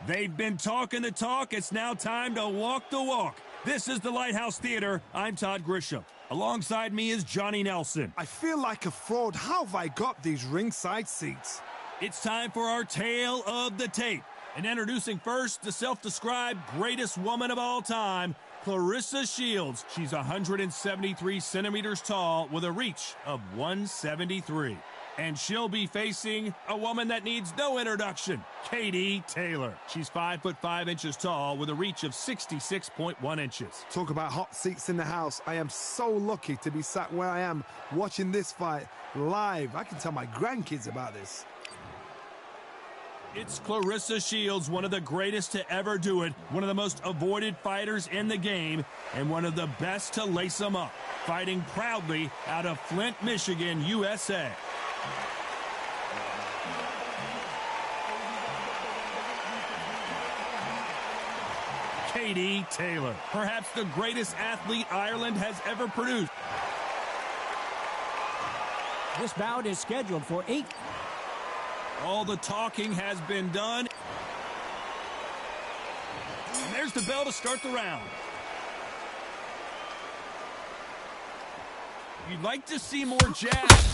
They've been talking the talk. It's now time to walk the walk. This is the Lighthouse Theater. I'm Todd Grisham. Alongside me is Johnny Nelson. I feel like a fraud. How have I got these ringside seats? It's time for our tale of the tape. And introducing first the self-described greatest woman of all time, Claressa Shields. She's 173 centimeters tall with a reach of 173. And she'll be facing a woman that needs no introduction, Katie Taylor. She's 5'5" tall with a reach of 66.1 inches. Talk about hot seats in the house. I am so lucky to be sat where I am watching this fight live. I can tell my grandkids about this. It's Claressa Shields, one of the greatest to ever do it, one of the most avoided fighters in the game, and one of the best to lace them up, fighting proudly out of Flint, Michigan, USA. Katie Taylor, perhaps the greatest athlete Ireland has ever produced. This bout is scheduled for 8. All the talking has been done. And there's the bell to start the round. You'd like to see more jabs.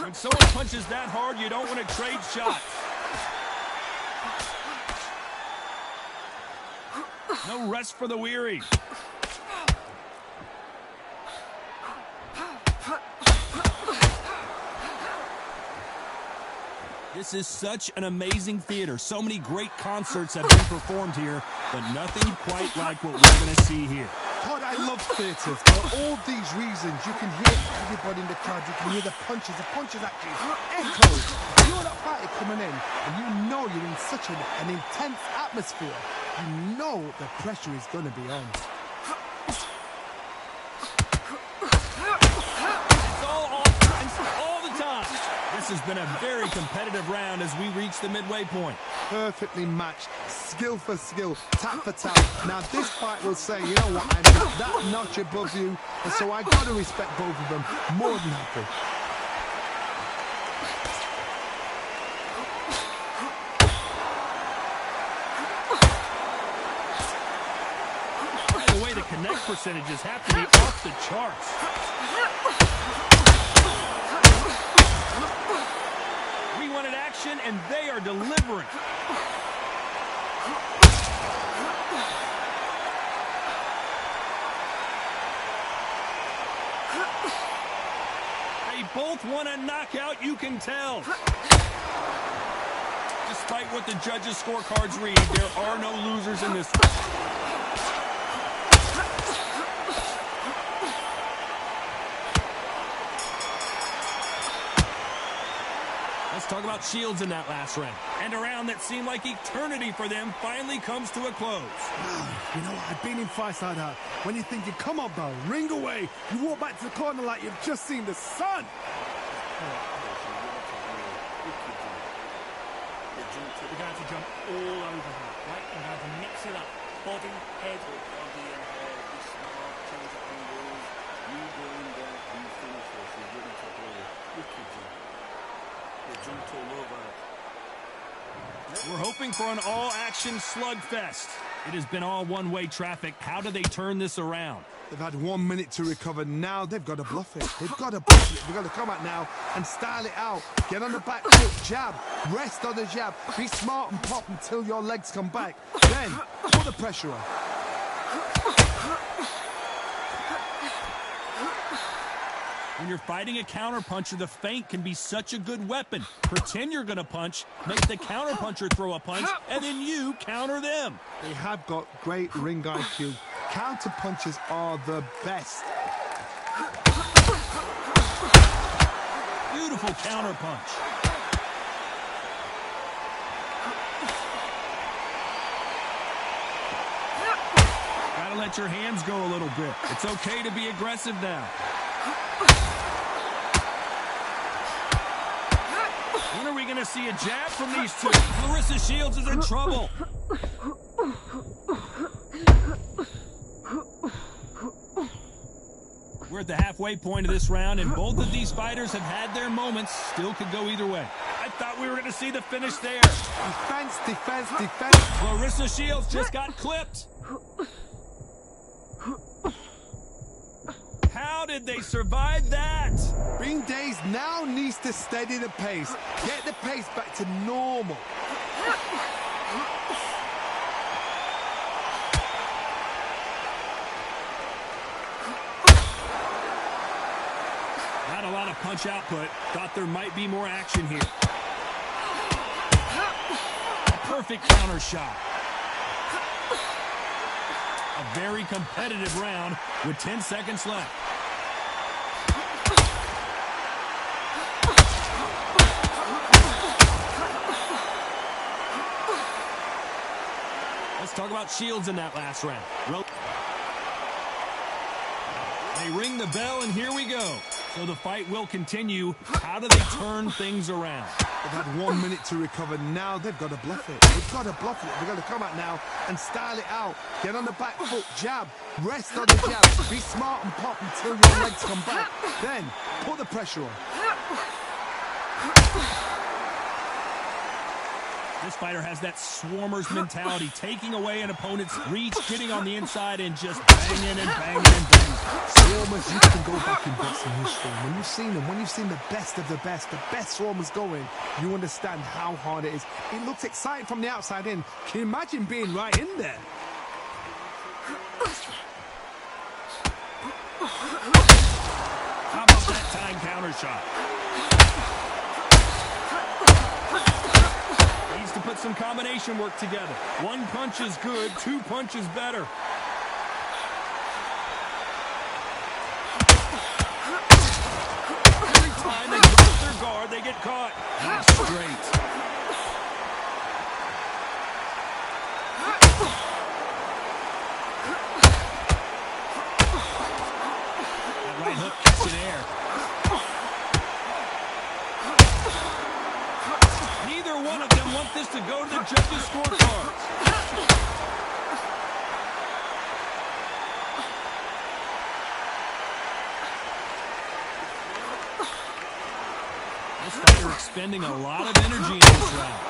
When someone punches that hard, you don't want to trade shots. No rest for the weary. This is such an amazing theater. So many great concerts have been performed here, but nothing quite like what we're going to see here. Todd, I love theatres. For all these reasons, you can hear everybody in the crowd. You can hear the punches. The punches actually echoes. You're that fighter coming in, and you know you're in such an intense atmosphere. You know the pressure is going to be on. It's all the time. This has been a very competitive round as we reach the midway point. Perfectly matched, skill for skill, tap for tap. Now this fight will say, you know what, I'm that notch above you, and so I got to respect both of them more than happy. By the way, the connect percentages have to be off the charts. Action, and they are delivering. They both want a knockout, you can tell. Despite what the judges' scorecards read, there are no losers in this one. Let's talk about Shields in that last round. And a round that seemed like eternity for them finally comes to a close. You know, I've been in fights like that. When you're thinking, come on, bro, ring away. You walk back to the corner like you've just seen the sun. We're going to jump all over her, right? We're going to mix it up. Body, head. Body and head. Be smart, change the angles. You go in there and you finish her. She's ready to go. Wicked jump. Jumped all over. We're hoping for an all-action slugfest. It has been all one-way traffic. How do they turn this around? They've had 1 minute to recover. Now they've got to bluff it. They've got to bluff it. They've got to come out now and style it out. Get on the back foot, jab. Rest on the jab. Be smart and pop until your legs come back. Then put the pressure on. When you're fighting a counterpuncher, the feint can be such a good weapon. Pretend you're going to punch, make the counterpuncher throw a punch, and then you counter them. They have got great ring IQ. Counter punches are the best. Beautiful counterpunch. Gotta let your hands go a little bit. It's okay to be aggressive now. When are we going to see a jab from these two? Claressa Shields is in trouble. We're at the halfway point of this round, and both of these fighters have had their moments. Still could go either way. I thought we were going to see the finish there. Defense, defense, defense. Clarissa Shields just got clipped. How did they survive that? Bean Days now needs to steady the pace. Get the pace back to normal. Not a lot of punch output. Thought there might be more action here. A perfect counter shot. A very competitive round with 10 seconds left. Let's talk about Shields in that last round. They ring the bell, and here we go. So the fight will continue. How do they turn things around? They've had 1 minute to recover. Now they've got to bluff it. They've got to bluff it. They've got to come out now and style it out. Get on the back foot, jab. Rest on the jab. Be smart and pop until your legs come back. Then put the pressure on. This fighter has that swarmer's mentality, taking away an opponent's reach, getting on the inside, and just banging and banging and banging. Swarmers, you can go back in boxing history. When you've seen them, when you've seen the best of the best swarmers going, you understand how hard it is. It looks exciting from the outside in. Can you imagine being right in there? How about that time counter shot? Needs to put some combination work together. One punch is good, two punches better. Every time they get off their guard, they get caught. That's straight. That right hook kicks in air. Neither one of them want this to go to the judges' scorecards. This fighter expending a lot of energy in this round.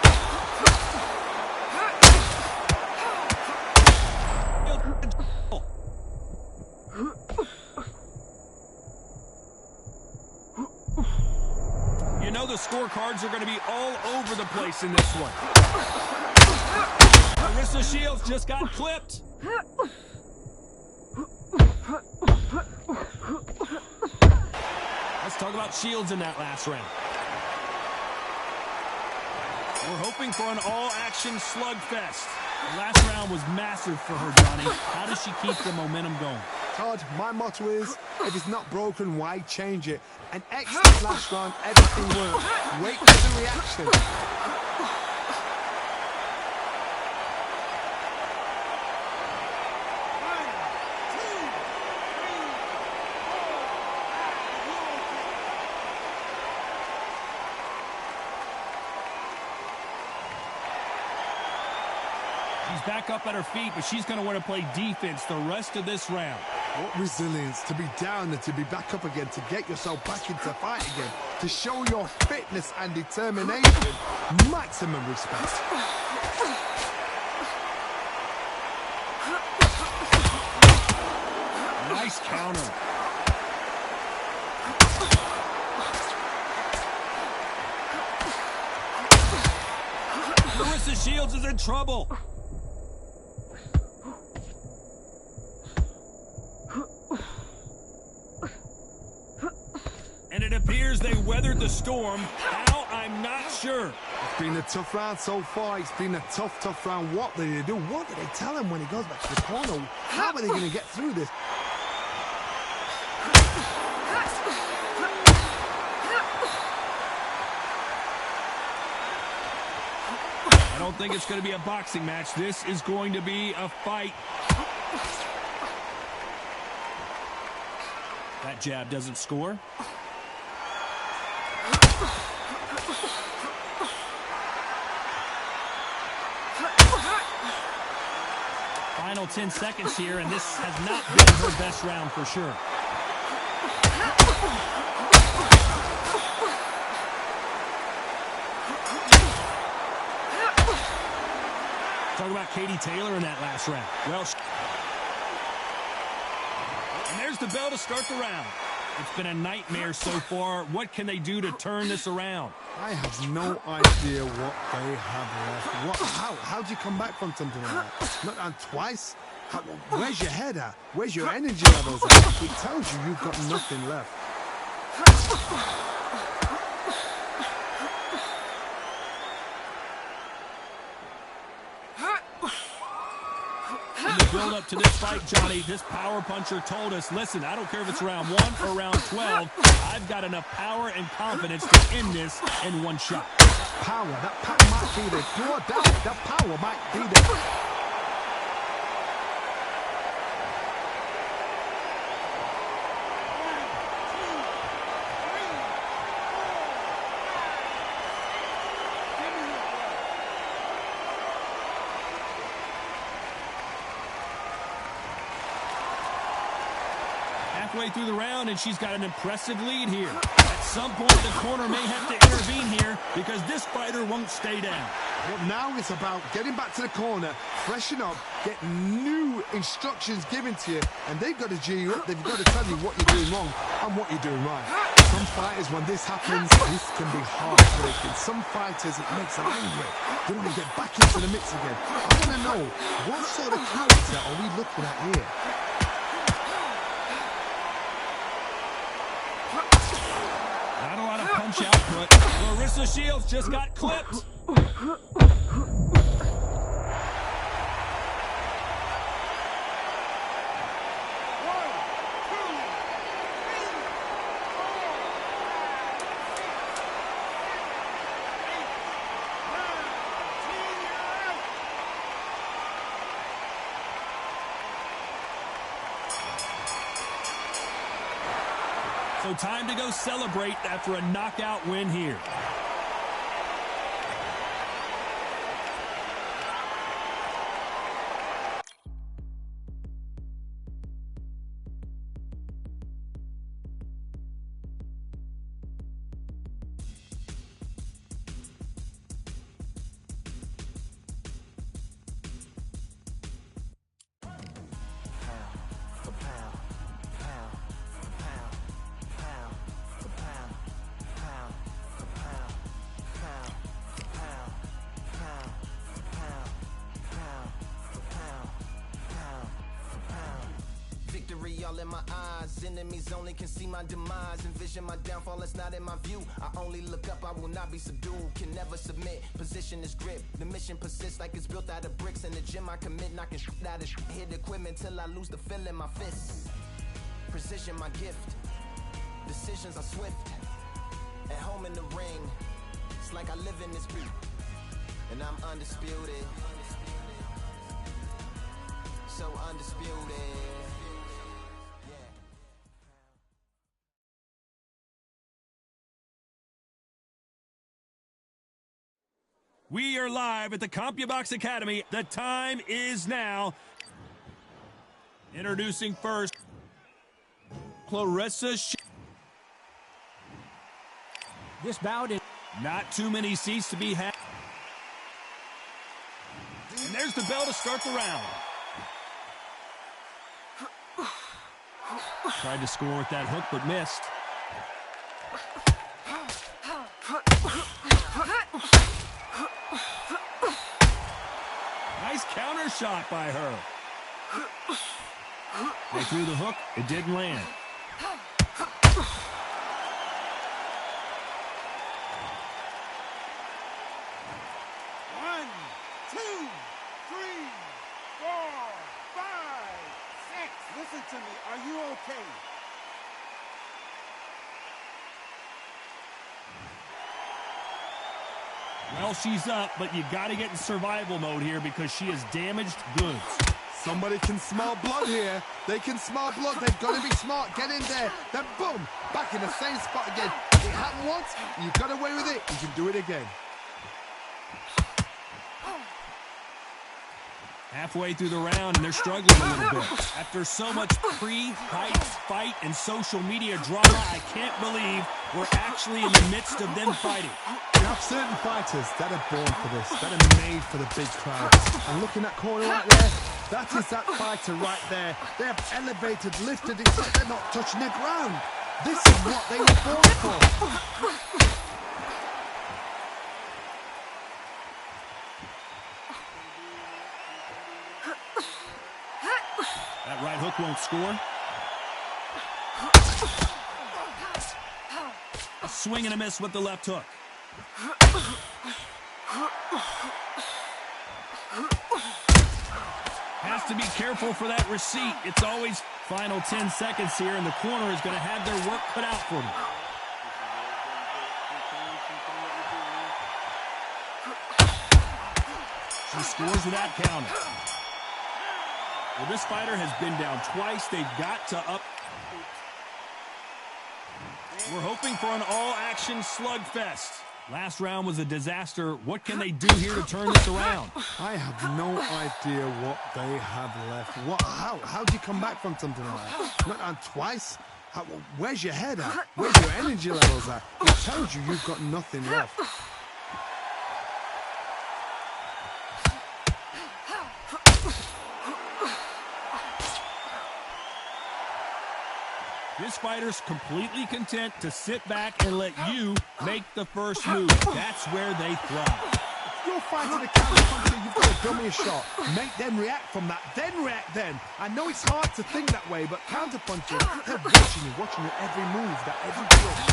You know the scorecards are going to be all over the place in this one. Clarissa Shields just got clipped. Let's talk about Shields in that last round. We're hoping for an all-action slugfest. The last round was massive for her, Johnny. How does she keep the momentum going? Todd, my motto is, if it's not broken, why change it? An excellent last round, everything worked. Wait for the reaction. She's back up at her feet, but she's going to want to play defense the rest of this round. What resilience to be down and to be back up again, to get yourself back into fight again, to show your fitness and determination. Maximum respect. Nice counter. Clarissa Shields is in trouble. And it appears they weathered the storm. How? I'm not sure. It's been a tough round so far. It's been a tough round. What do they do? What do they tell him when he goes back to the corner? How are they going to get through this? I don't think it's going to be a boxing match. This is going to be a fight. That jab doesn't score. Final 10 seconds here, and this has not been her best round for sure. Katie Taylor in that last round. Well, and there's the bell to start the round. It's been a nightmare so far. What can they do to turn this around? I have no idea what they have left. How do you come back from something like that? Not done twice? Where's your head at? Where's your energy levels at? It tells you you've got nothing left. In the build up to this fight, Johnny, this power puncher told us, listen, I don't care if it's round 1 or round 12, I've got enough power and confidence to end this in one shot. Power, that power might be there. No doubt, that power might be there. Halfway through the round, and she's got an impressive lead here. At some point, the corner may have to intervene here because this fighter won't stay down. Well, now it's about getting back to the corner, freshen up, get new instructions given to you, and they've got to G you up. They've got to tell you what you're doing wrong and what you're doing right. Some fighters, when this happens, this can be heartbreaking. Some fighters, it makes them angry. They want to get back into the mix again. I want to know, what sort of character are we looking at here? Not a lot of punch output. Claressa Shields just got clipped. So time to go celebrate after a knockout win here. All in my eyes, enemies only can see my demise. Envision my downfall, it's not in my view. I only look up, I will not be subdued. Can never submit, position is grip. The mission persists like it's built out of bricks. In the gym I commit, knocking shit out of shit. Hit equipment till I lose the feel in my fists. Precision my gift, decisions are swift. At home in the ring, it's like I live in this beat. And I'm undisputed, so undisputed. We are live at the CompuBox Academy. The time is now. Introducing first, Claressa Shields. This bout is not too many seats to be had. And there's the bell to start the round. Tried to score with that hook, but missed. Nice counter shot by her. They threw the hook. It didn't land. One, two, three, 4, 5, 6. Listen to me. Are you okay? Well, she's up, but you got to get in survival mode here because she is damaged goods. Somebody can smell blood here. They can smell blood. They've got to be smart. Get in there. Then boom, back in the same spot again. It happened once. You got away with it. You can do it again. Halfway through the round, and they're struggling a little bit. After so much pre-hype, fight, and social media drama, I can't believe we're actually in the midst of them fighting. You have certain fighters that are born for this, that are made for the big crowd. And looking at that corner right there, that is that fighter right there. They have elevated, lifted, it's like they're not touching the ground. This is what they were born for. That right hook won't score. A swing and a miss with the left hook. Has to be careful for that receipt. It's always final 10 seconds here, and the corner is going to have their work cut out for them. She scores with that counter. Well, this fighter has been down twice. They've got to up. We're hoping for an all-action slugfest. Last round was a disaster. What can they do here to turn this around? I have no idea what they have left. How do you come back from something like that? Not on twice? Where's your head at? Where's your energy levels at? It tells you you've got nothing left. This fighter's completely content to sit back and let you make the first move. That's where they thrive. You're fighting a counter-puncher, you've got to dummy a shot. Make them react from that, then react then. I know it's hard to think that way, but counter-punchers, they're watching you every move, that every twist.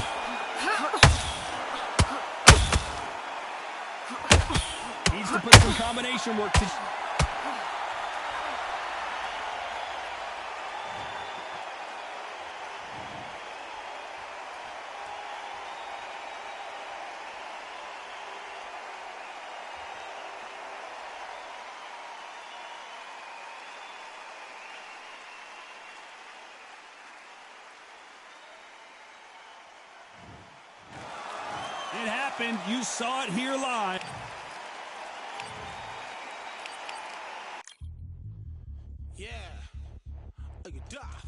Needs to put some combination work to... It happened. You saw it here live. Yeah. Are you daft?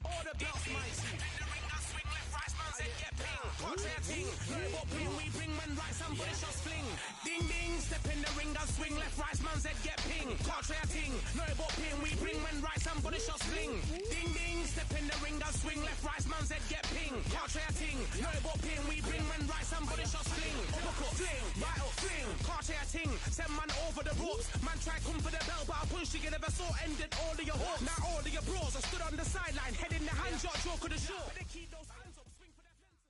Order belts, mighty. Swing left, right, man said get ping. Contrary ting. No but ping, we bring man right, somebody shots fling. Ding ding, step in the ring and swing left, right, man said get ping. Contrary ting. No but ping, we bring man right, somebody shots fling. Ding ding, step in the ring and swing left, right, man said get ping. Contrary ting. No but ping, we bring man right, somebody shots fling. Hook up, fling, right up, fling. Contrary ting. Send man over the ropes. Man try come for the bell, but I punch you never saw ended all of your hopes. Now all of your bros are stood on the sideline, head in the hand, shot, joke of the show. But they keep those hands up, swing for their fences.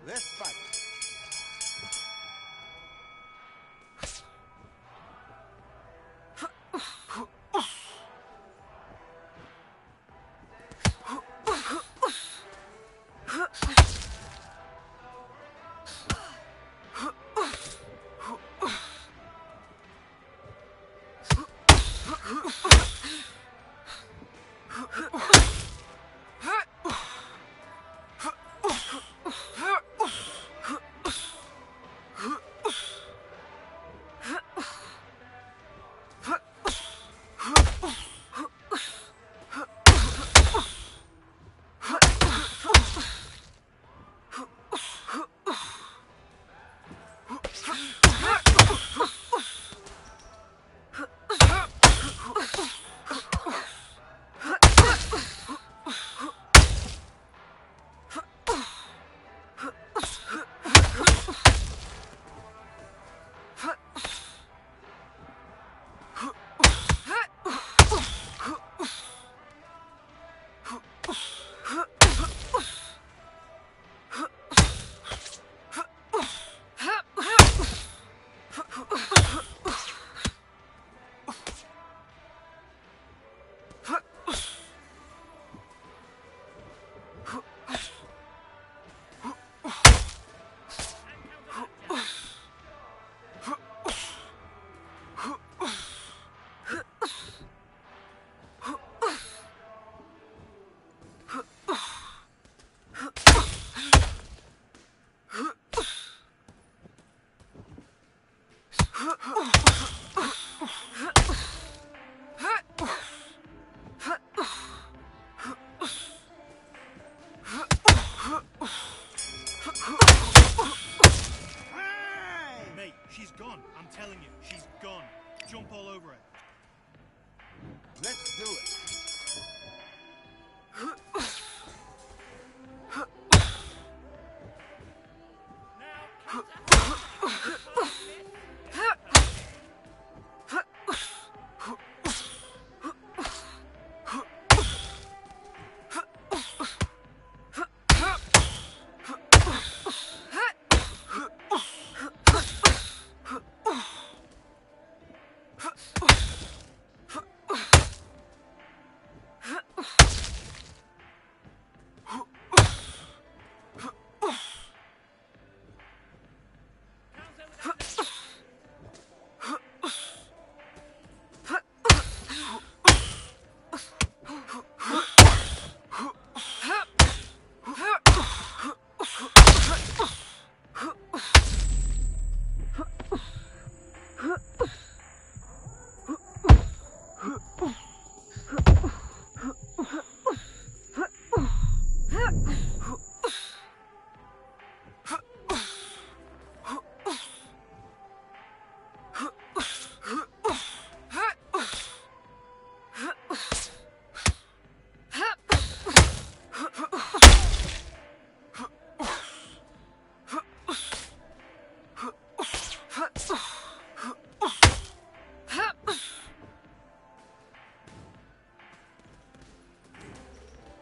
Let's fight.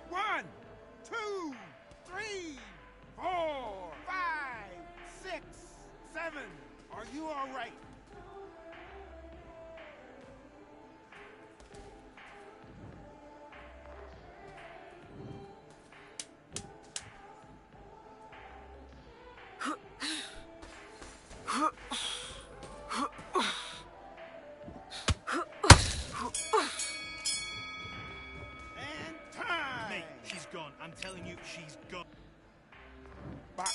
One, two, three, 4, 5, 6, 7. Are you all right? And time. Mate, she's gone. I'm telling you, she's gone. Back.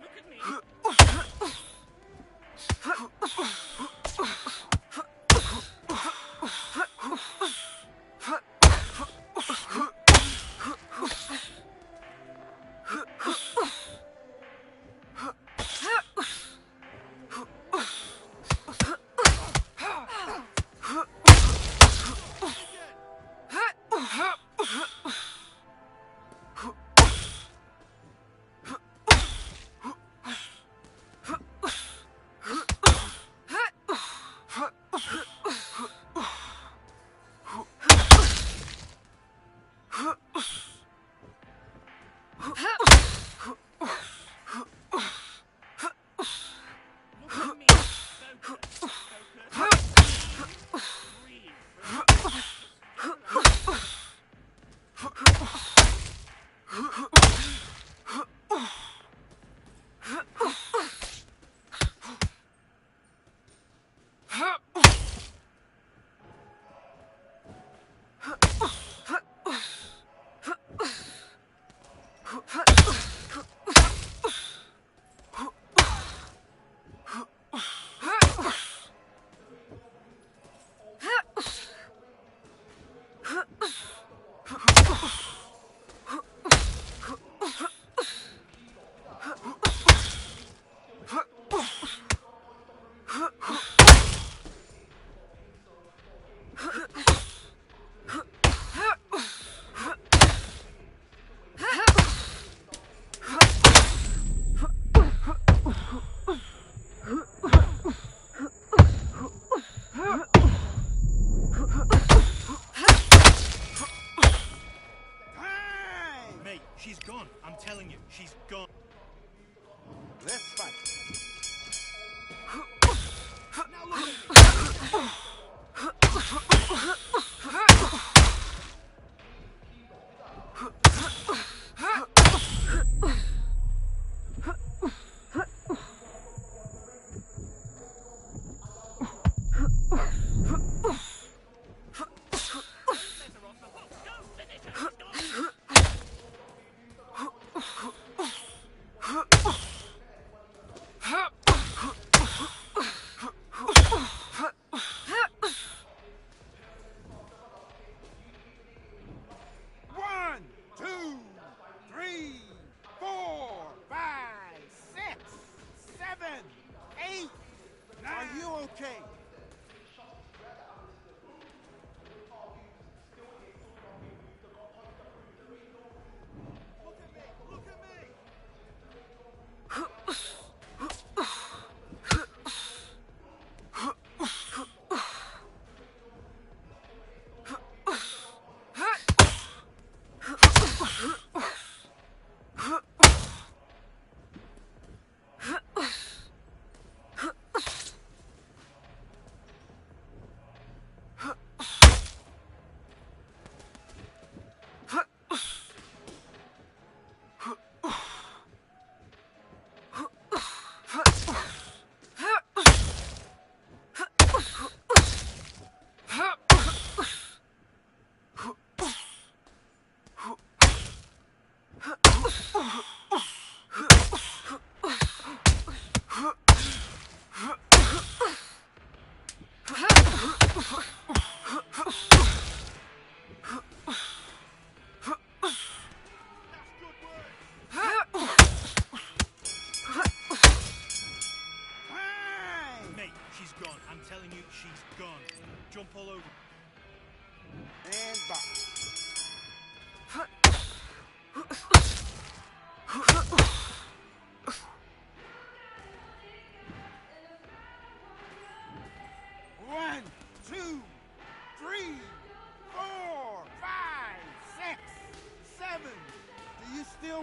Look at me. Look at me. Focus. Focus. Breathe. Time. Mate, she's gone. I'm telling you, she's gone. Let's fight. Now look at me.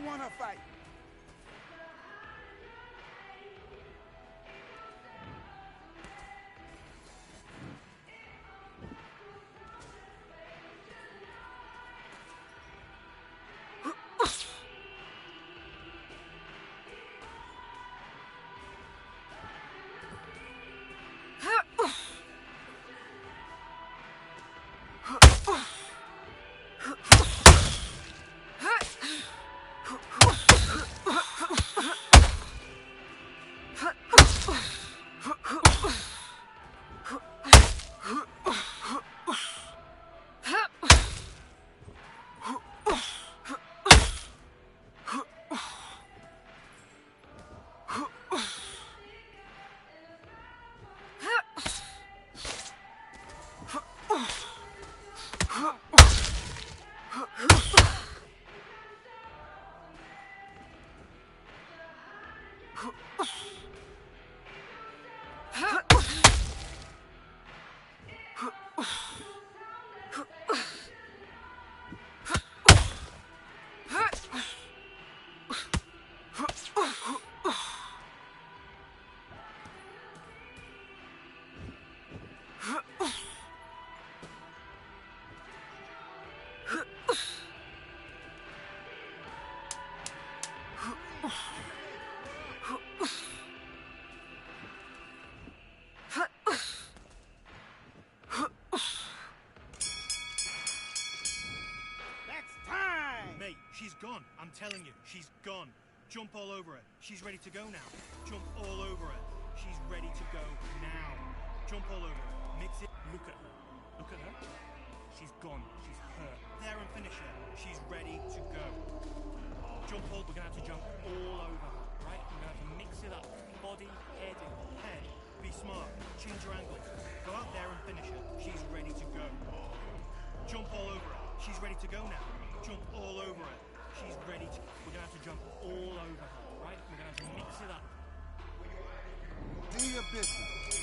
don't want to fight. She's gone. I'm telling you, she's gone. Jump all over her. She's ready to go now. Jump all over her. She's ready to go now. Jump all over her. Mix it. Look at her. Look at her. She's gone. She's hurt. There and finish her. She's ready to go. Jump all. We're going to have to jump all over her, right? We're going to have to mix it up. Body, head, head. Be smart. Change your angle. Go out there and finish her. She's ready to go. Jump all over her. She's ready to go now. Jump all over her. She's ready to... We're going to have to jump all over her, right? We're going to have to mix it up. Do your business.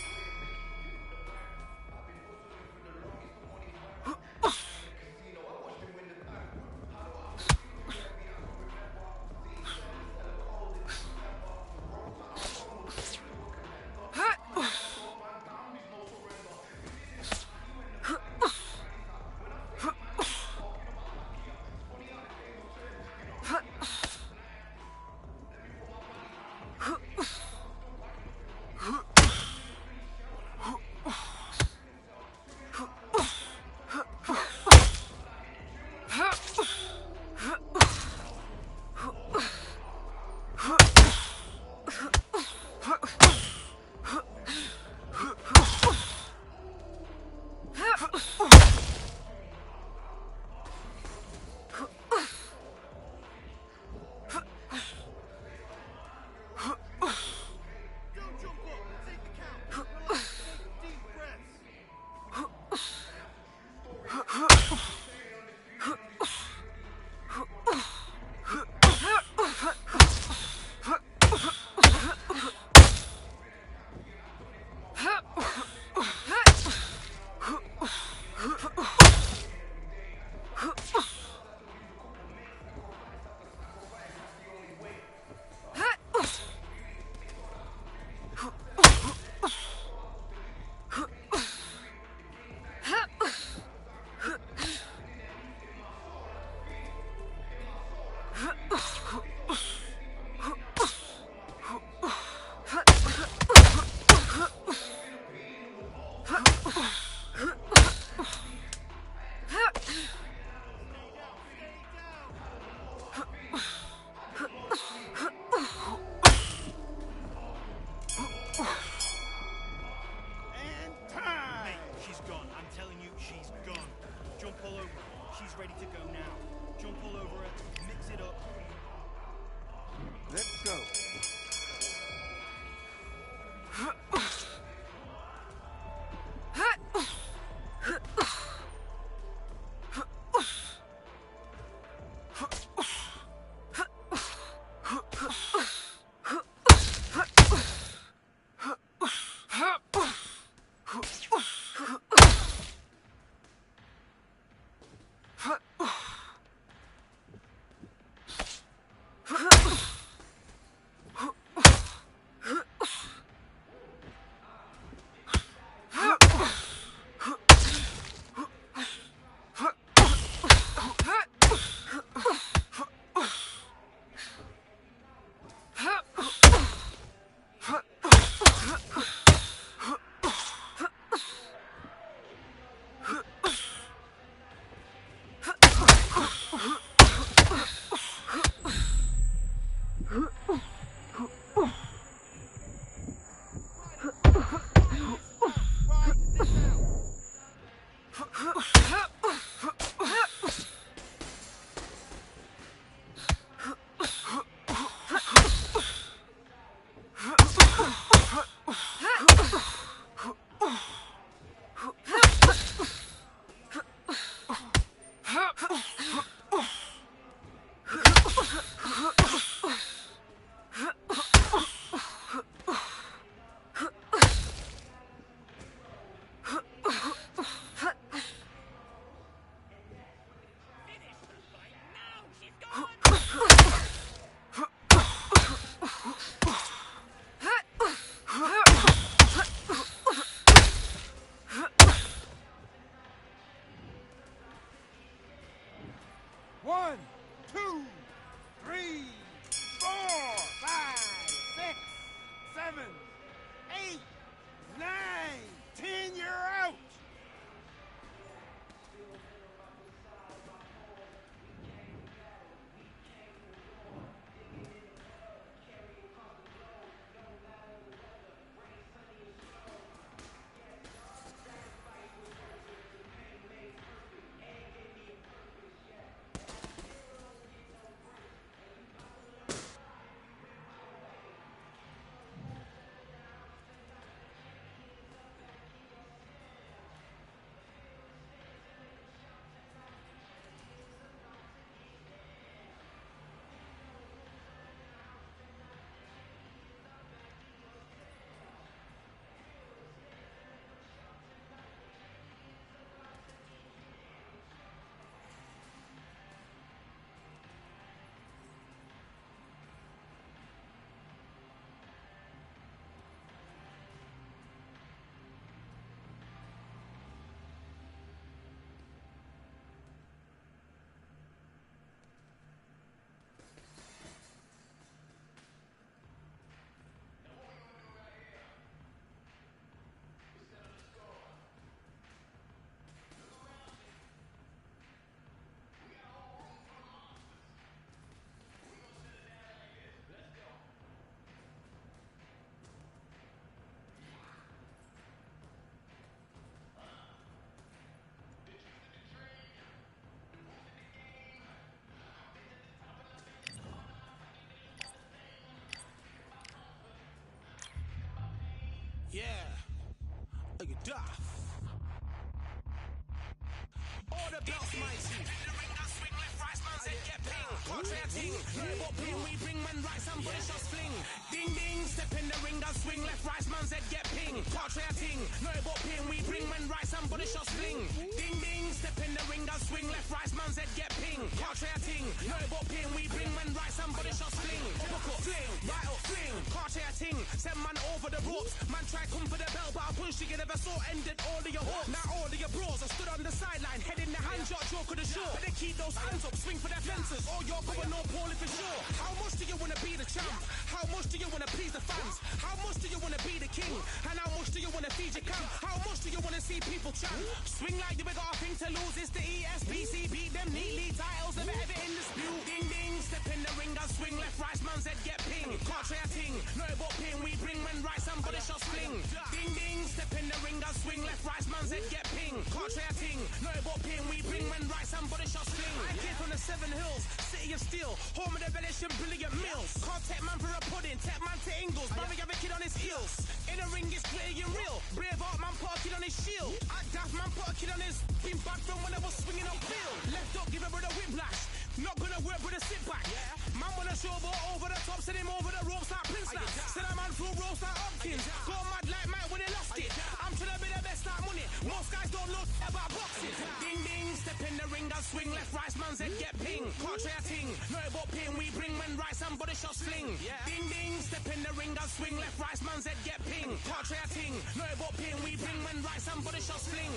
Let's go. One, two, three, 4, 5, 6, 7, 8, 9, 10. You're out. Yeah. Look at that. Order belts, mighty. Swing left, right, man said get ping. Contrary ting, no but ping. We bring men right, somebody shot fling. Ding ding, step in the ring and swing left, right, man said get ping. Contrary ting, no but ping. We bring men right, somebody shot fling. Ding ding, step in the ring and swing left, right, man said get ping. Contrary ting, no but ping. We bring men right, somebody shot fling. Uppercut, fling, right up, fling. Contrary ting, send man over the ropes. Man try come for the bell, but I punch you never saw ended all of your hopes. Now all of your bros are stood on the sideline, head in the hand shot, joke of the show. But they keep those hands up, swing for their fences. Or you're going no poorly for sure. How much do you want to be the champ? How much do you want to please the fans? How much do you want to be the king? And how much do you want to feed your camp? How much do you want to see people chant? Swing like you got a thing to lose. It's the ESPC, beat them neatly. Titles never ever in dispute. Ding ding, step in the ring and swing left, right, man said get ping. Can't try a ting, no but ping. We bring men right, somebody shot fling. Ding ding, step in the ring and swing left, right, man said get ping. Can't try a ting, no but ping. We bring men right, somebody shot fling. I came from the 7 Hills, city of steel, home of the village and brilliant mills. Can't take man for a pudding, take man to Ingles. Brother have a kid on his heels. In the ring it's gritty and real. Brave art man put a kid on his shield. Act daft man put a kid on his. Been bad from when I was swinging on field. Left up, give a brother whiplash. Not gonna work with a sit back. Man wanna show but over the top, send him over the ropes like Prince Lass. Send a man through ropes like Hopkins. Go mad like Mike when he lost it. I'm trying to be the best like money. Most guys don't know about boxing. Ding ding, step in the ring and swing left, right, man said get ping. Can't try a ting, no but ping. We bring men right, somebody shot sling. Ding ding, step in the ring and swing left, right, man said get ping. Can't try a ting, no but ping. We bring men right, somebody shot sling.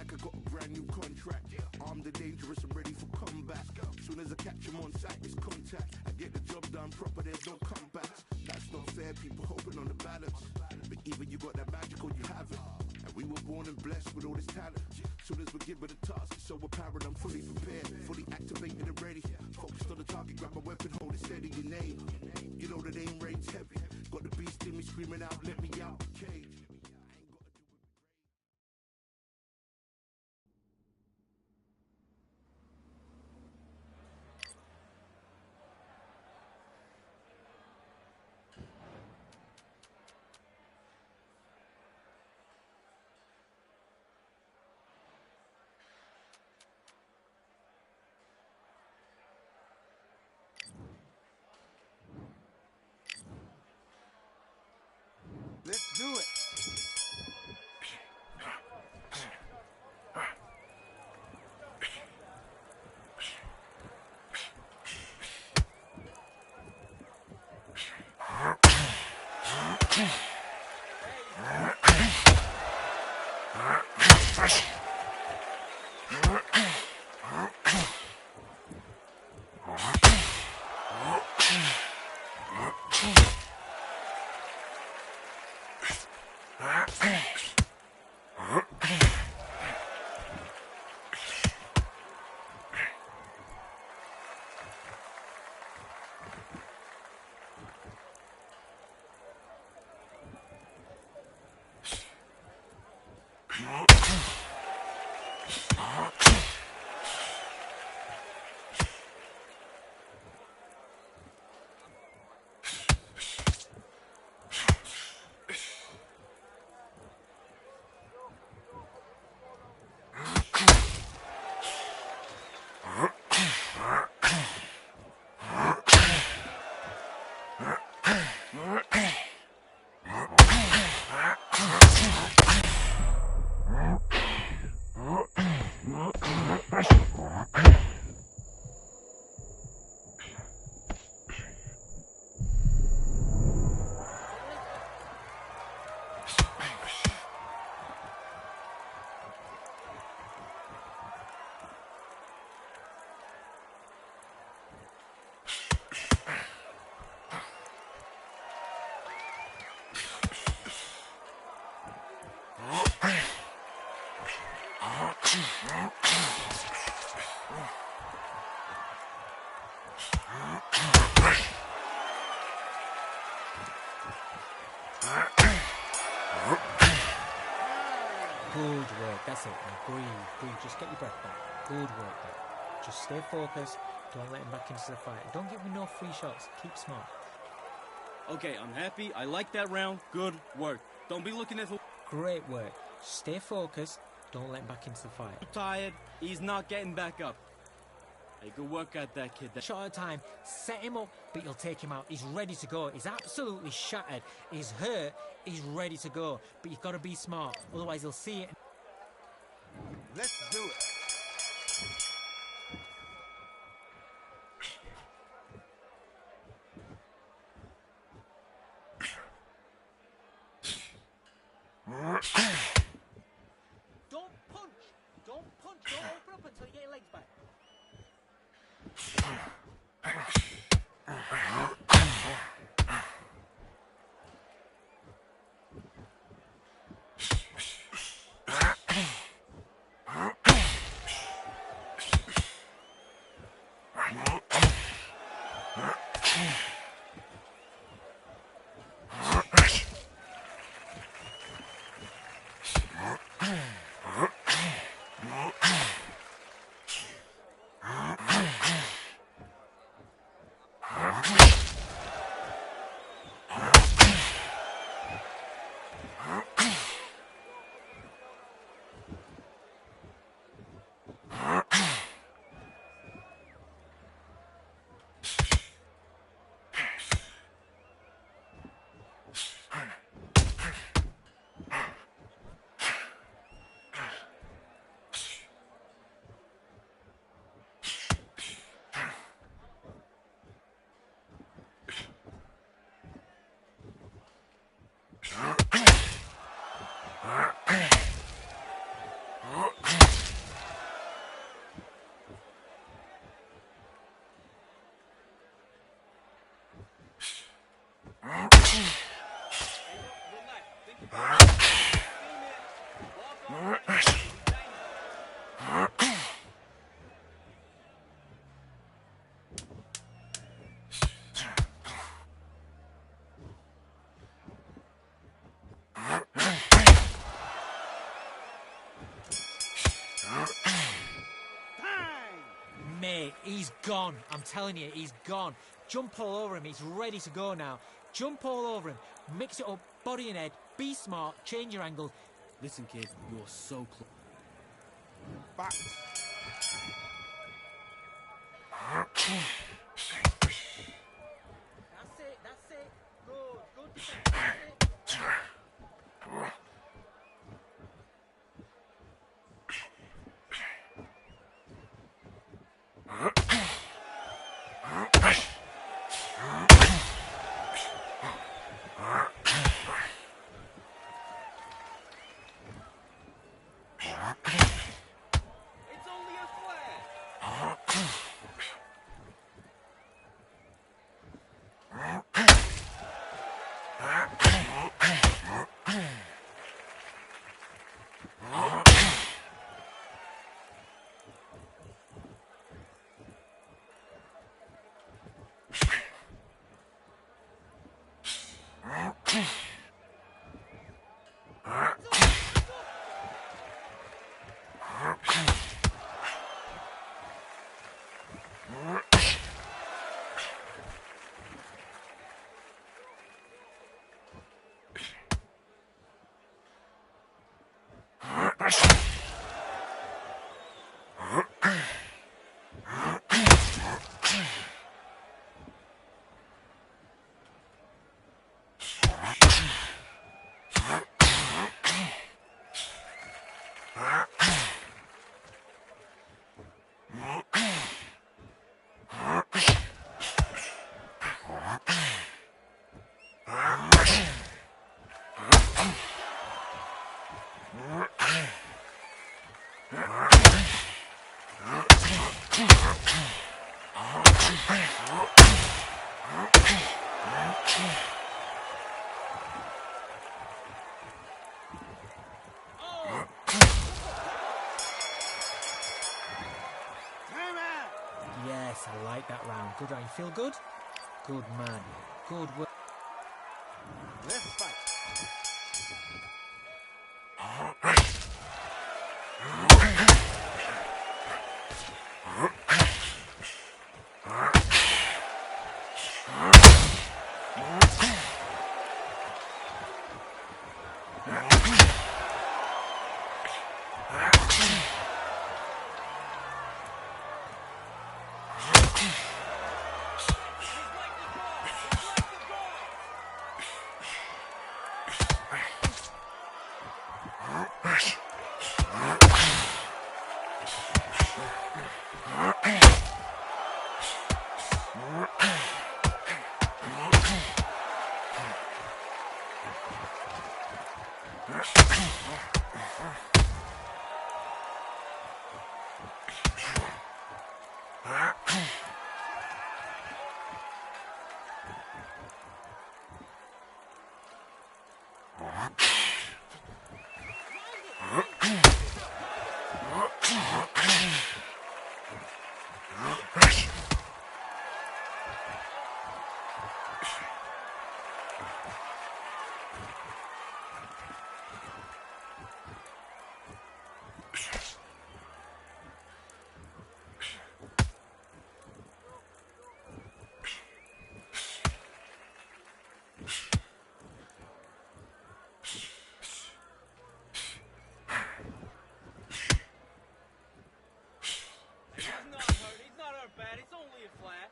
like I got a brand new contract. Armed and dangerous and ready for combat. Soon as I catch him on sight, it's contact. I get the job done proper, there's no comebacks. That's not fair, people hoping on the balance. But either you got that magic or you haven't. And we were born and blessed with all this talent. Soon as we're given the task, it's so apparent I'm fully prepared, fully activated and ready. Focused on the target, grab my weapon, hold it steady, your name. You know that aim rain's heavy. Got the beast in me screaming out, let me out the cage. Let's do it. Good work, that's it. Now breathe. Just get your breath back. Good work there. Just stay focused. Don't let him back into the fight. Don't give him no free shots. Keep smart. Okay, I'm happy. I like that round. Good work. Don't be looking at the... Great work. Stay focused. Don't let him back into the fight. tired. He's not getting back up. Hey, good work at that kid. Short of time. Set him up, but you'll take him out. He's ready to go. He's absolutely shattered. He's hurt. He's ready to go. But you've got to be smart. Otherwise, he'll see it. Let's do it. Don't punch. Don't punch. Don't open up until you get your legs back. Mate, he's gone. I'm telling you, he's gone. Jump all over him. He's ready to go now. Jump all over him. Mix it up, body and head. Be smart. Change your angle. Listen, kid, you're so close. Back. That's it. That's it. Good. That's it. It's only a flare. Time out. Yes, I like that round. Good round. You feel good? Good man. Good work. Let's fight. He's not hurt bad. It's only a flare.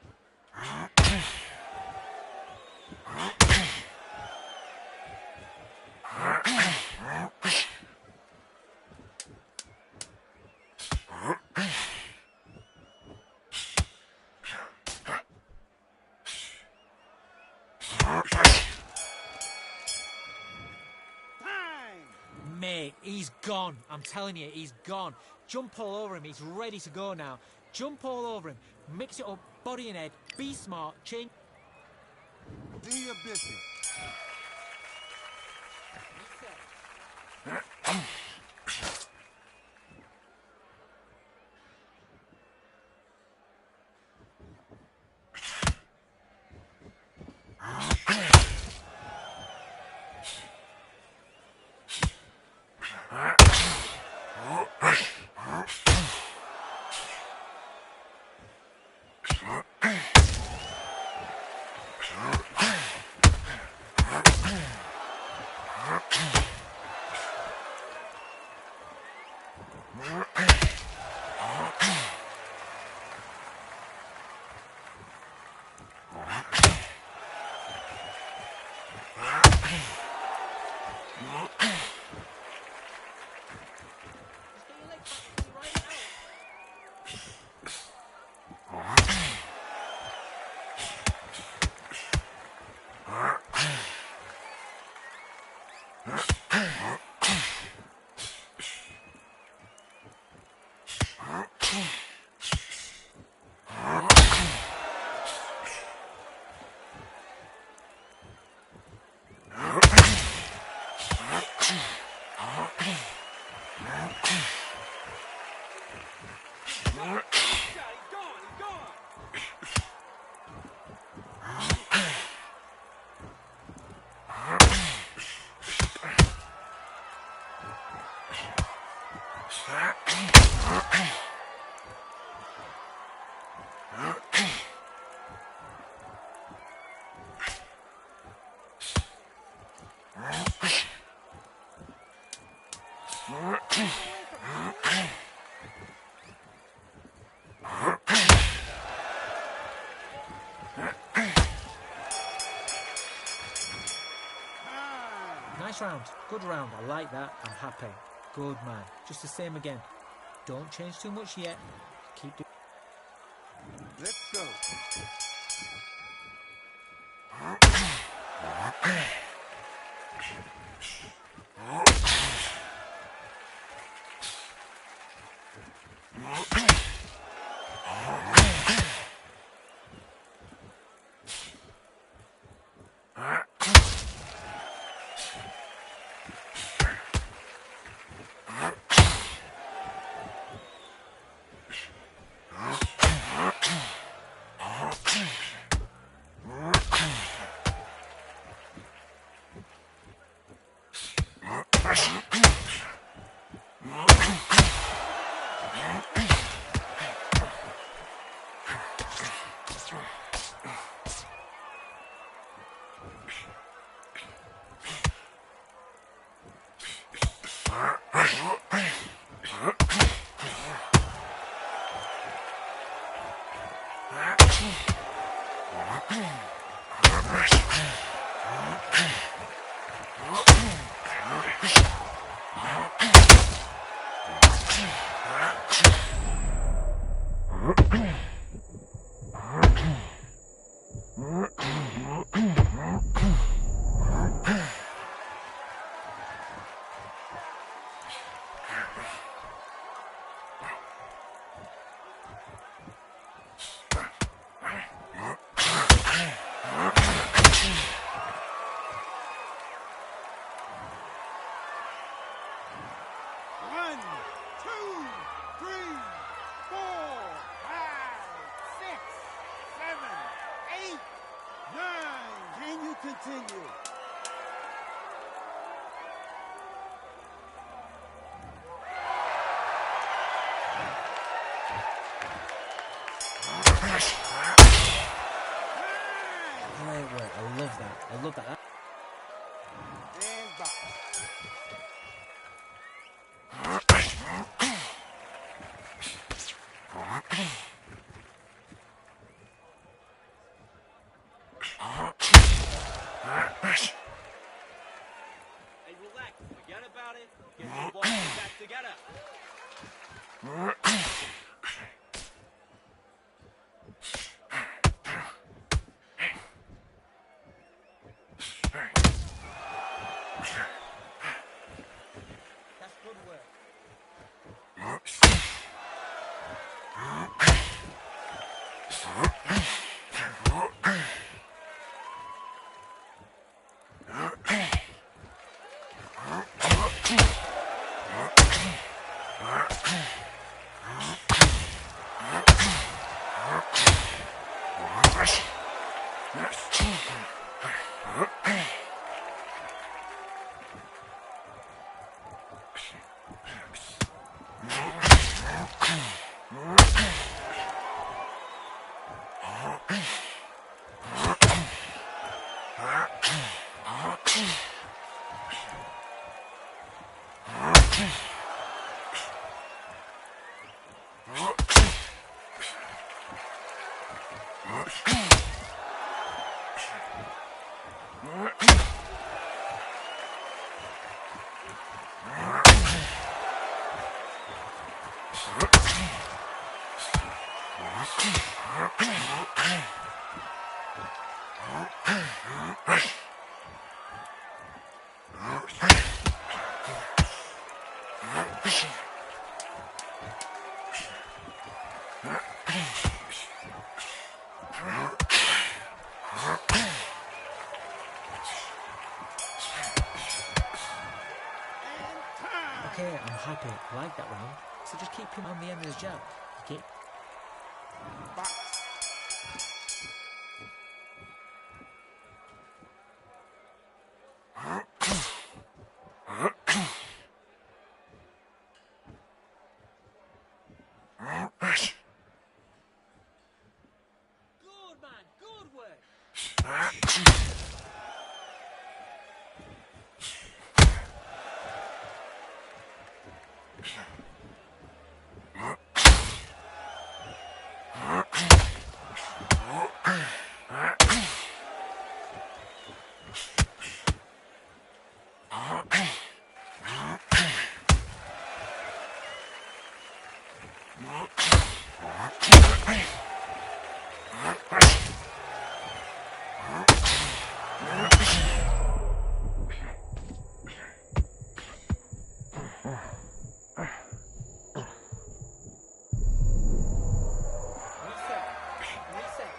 Time. Mate, he's gone. I'm telling you, he's gone. Jump all over him. He's ready to go now. Jump all over him. Mix it up, body and head. Be smart. Change. Do your business. Nice round, good round, I like that, I'm happy. Good man, just the same again. Don't change too much yet, keep doing. Let's go. One, two, three, 4, 5, 6, 7, 8, 9. Can you continue? Great work, I love that, I love that. And box. Hey, relax. Forget about it. Get your body back together. That's good work. Okay, I'm happy. I like that round. So just keep him on the end of his jab. Kick. Back. Good man, good work. Reset. Reset.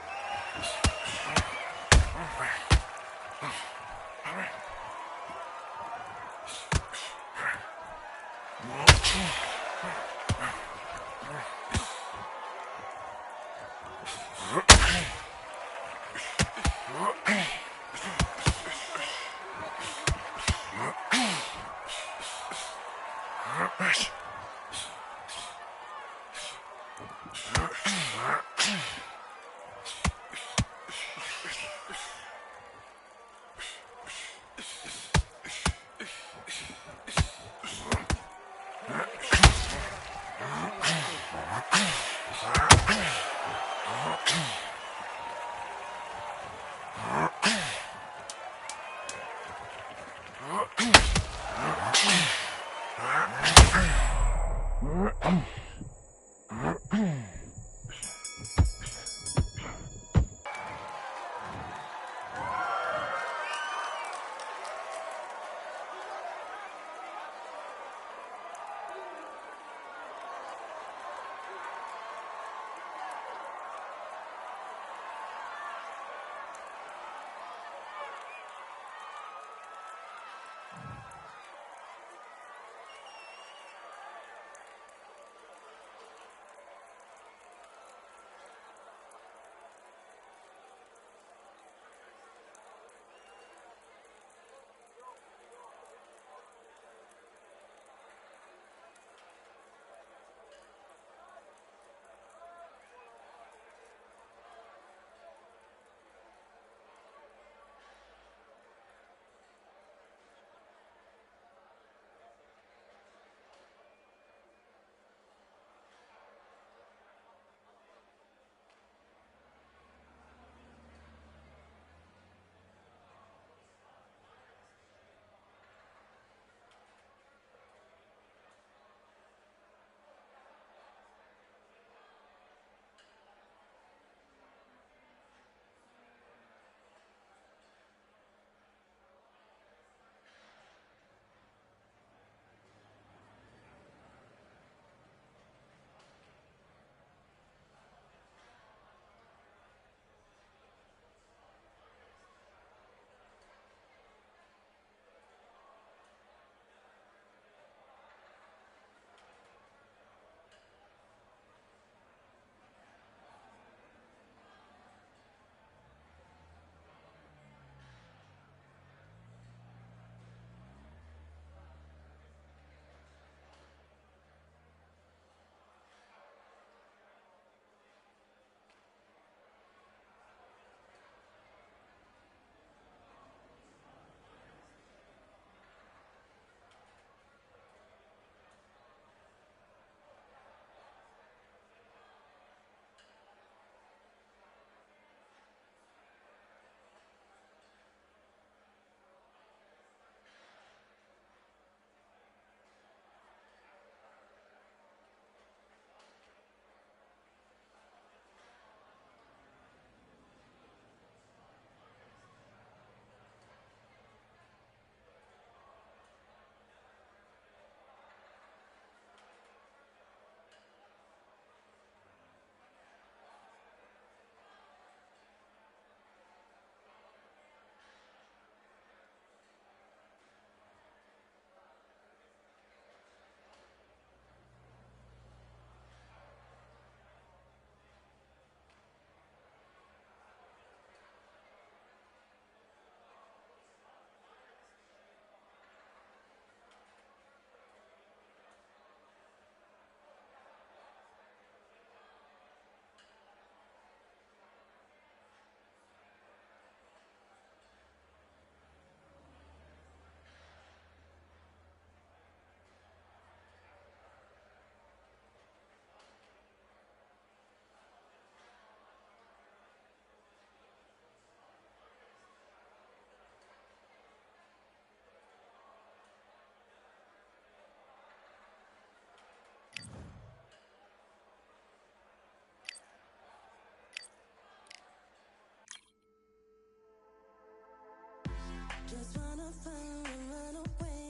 far and run away.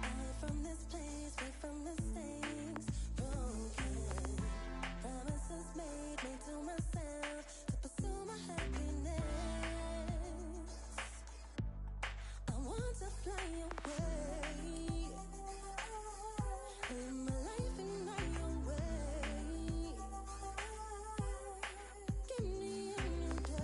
Away from this place, away from mistakes, broken. Promises made to myself to pursue my happiness. I want to fly away. Live my life in my own way. Give me a new day.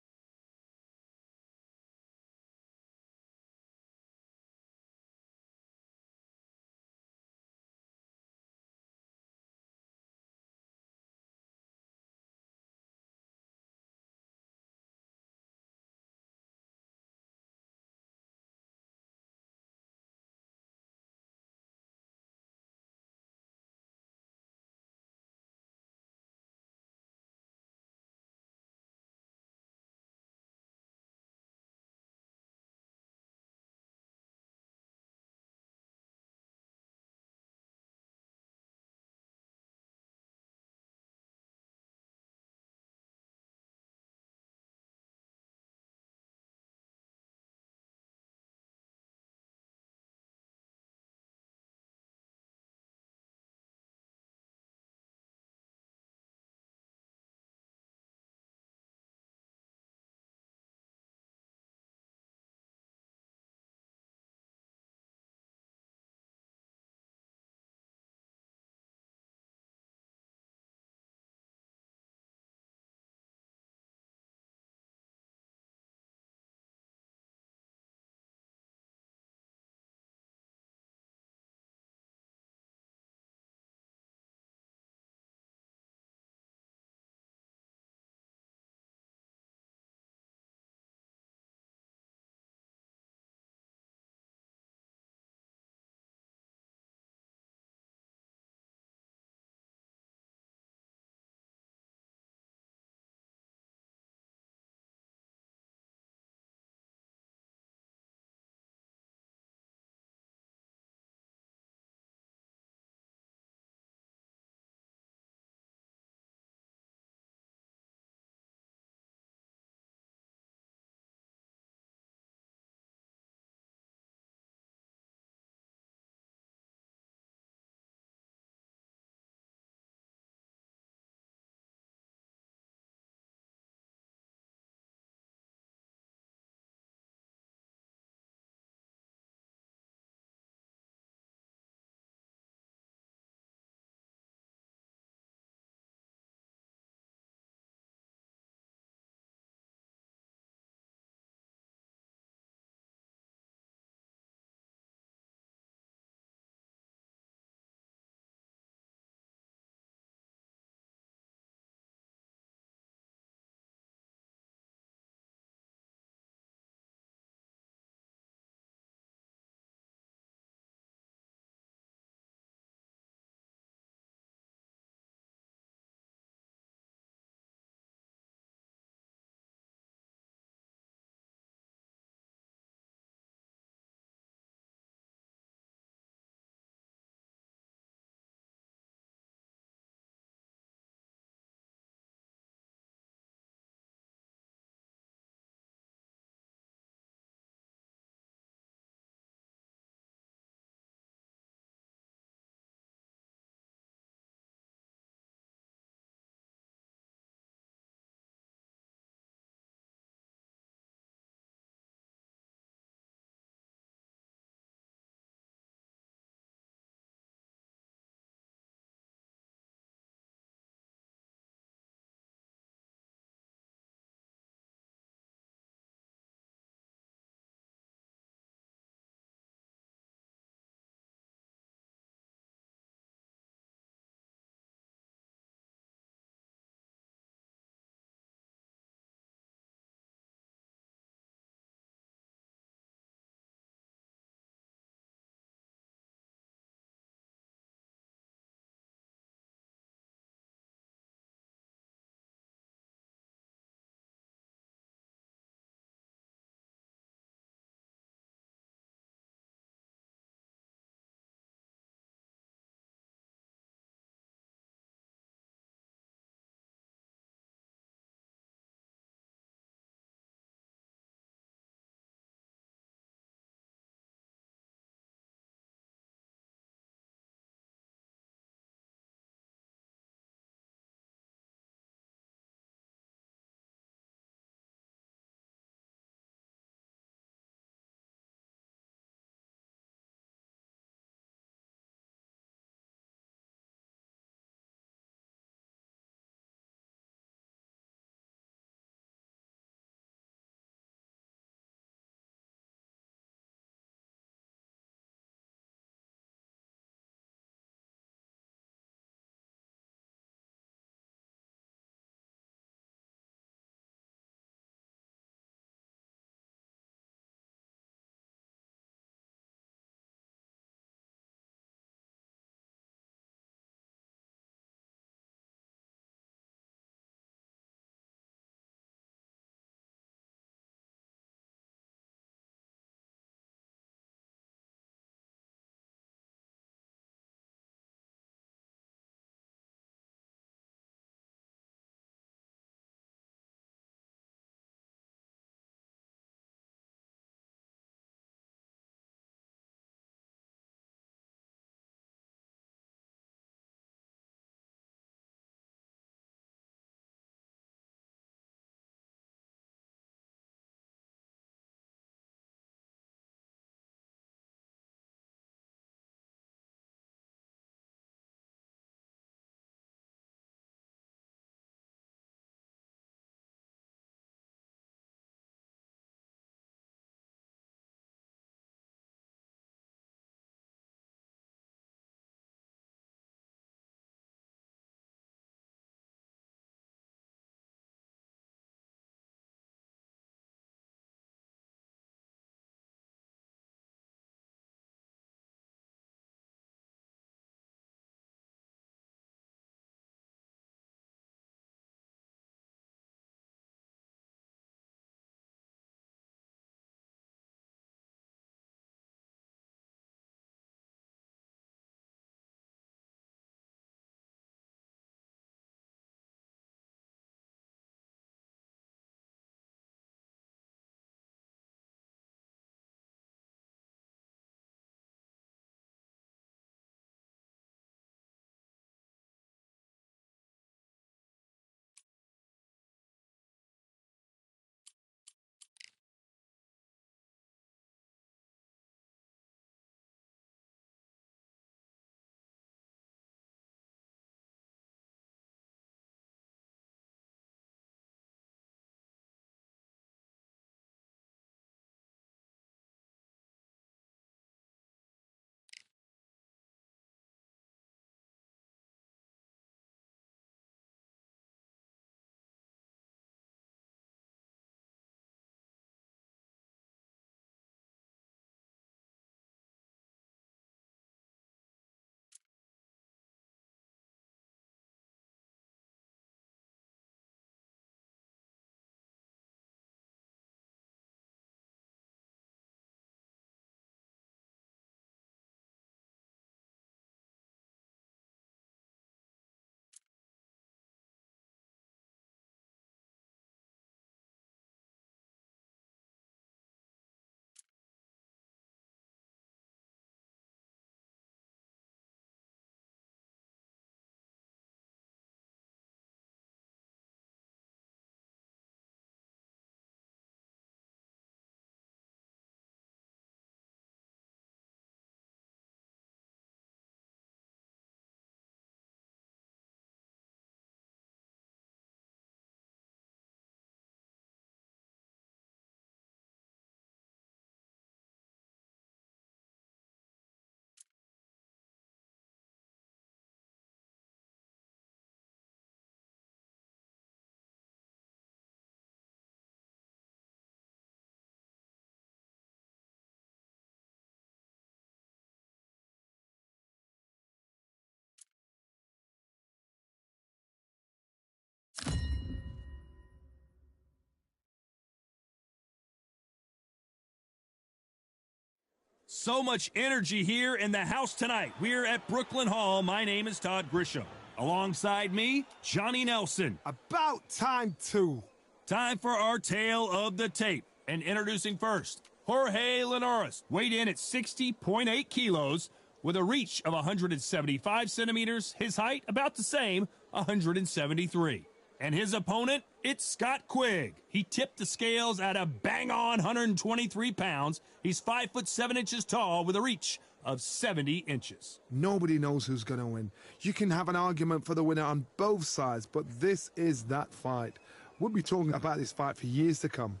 So much energy here in the house tonight. We're at Brooklyn Hall. My name is Todd Grisham. Alongside me, Johnny Nelson. About time, too. Time for our tale of the tape. And introducing first, Jorge Linares, weighed in at 60.8 kilos with a reach of 175 centimeters, his height about the same, 173. And his opponent, it's Scott Quigg. He tipped the scales at a bang-on 123 pounds. He's 5'7" tall with a reach of 70 inches. Nobody knows who's going to win. You can have an argument for the winner on both sides, but this is that fight. We'll be talking about this fight for years to come.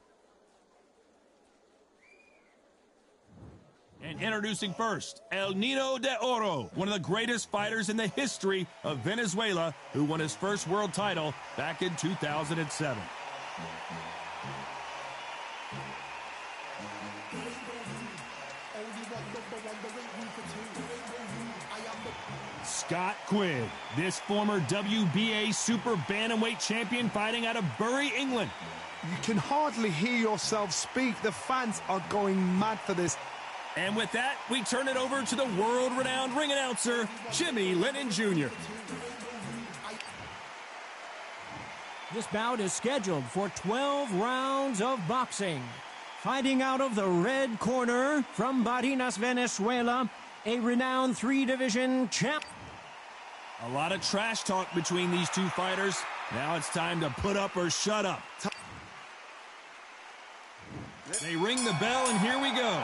And introducing first, El Nino de Oro, one of the greatest fighters in the history of Venezuela, who won his first world title back in 2007. Scott Quigg, this former WBA super bantamweight champion fighting out of Bury, England. You can hardly hear yourself speak. The fans are going mad for this. And with that, we turn it over to the world-renowned ring announcer, Jimmy Lennon Jr. This bout is scheduled for 12 rounds of boxing. Fighting out of the red corner from Barinas, Venezuela, a renowned 3-division champ. A lot of trash talk between these two fighters. Now it's time to put up or shut up. They ring the bell, and here we go.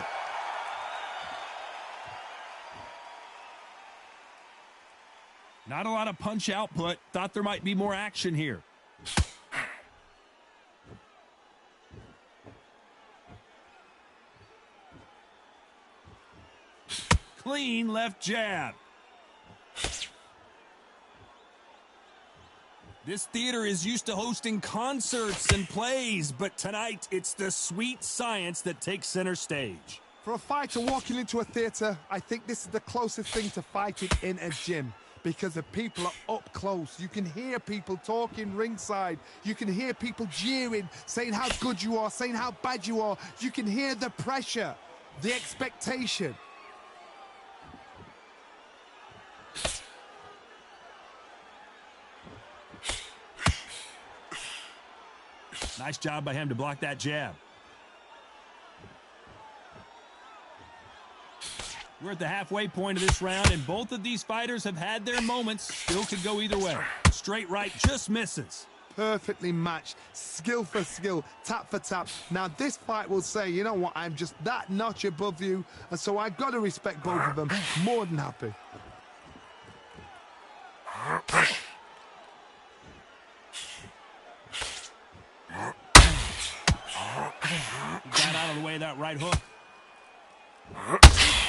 Not a lot of punch output. Thought there might be more action here. Clean left jab. This theater is used to hosting concerts and plays, but tonight it's the sweet science that takes center stage. For a fighter walking into a theater, I think this is the closest thing to fighting in a gym, because the people are up close. You can hear people talking ringside. You can hear people jeering, saying how good you are, saying how bad you are. You can hear the pressure, the expectation. Nice job by him to block that jab. We're at the halfway point of this round, and both of these fighters have had their moments. Still could go either way. Straight right just misses. Perfectly matched, skill for skill, tap for tap. Now this fight will say, you know what, I'm just that notch above you, and so I've got to respect both of them. More than happy. He got out of the way of that right hook.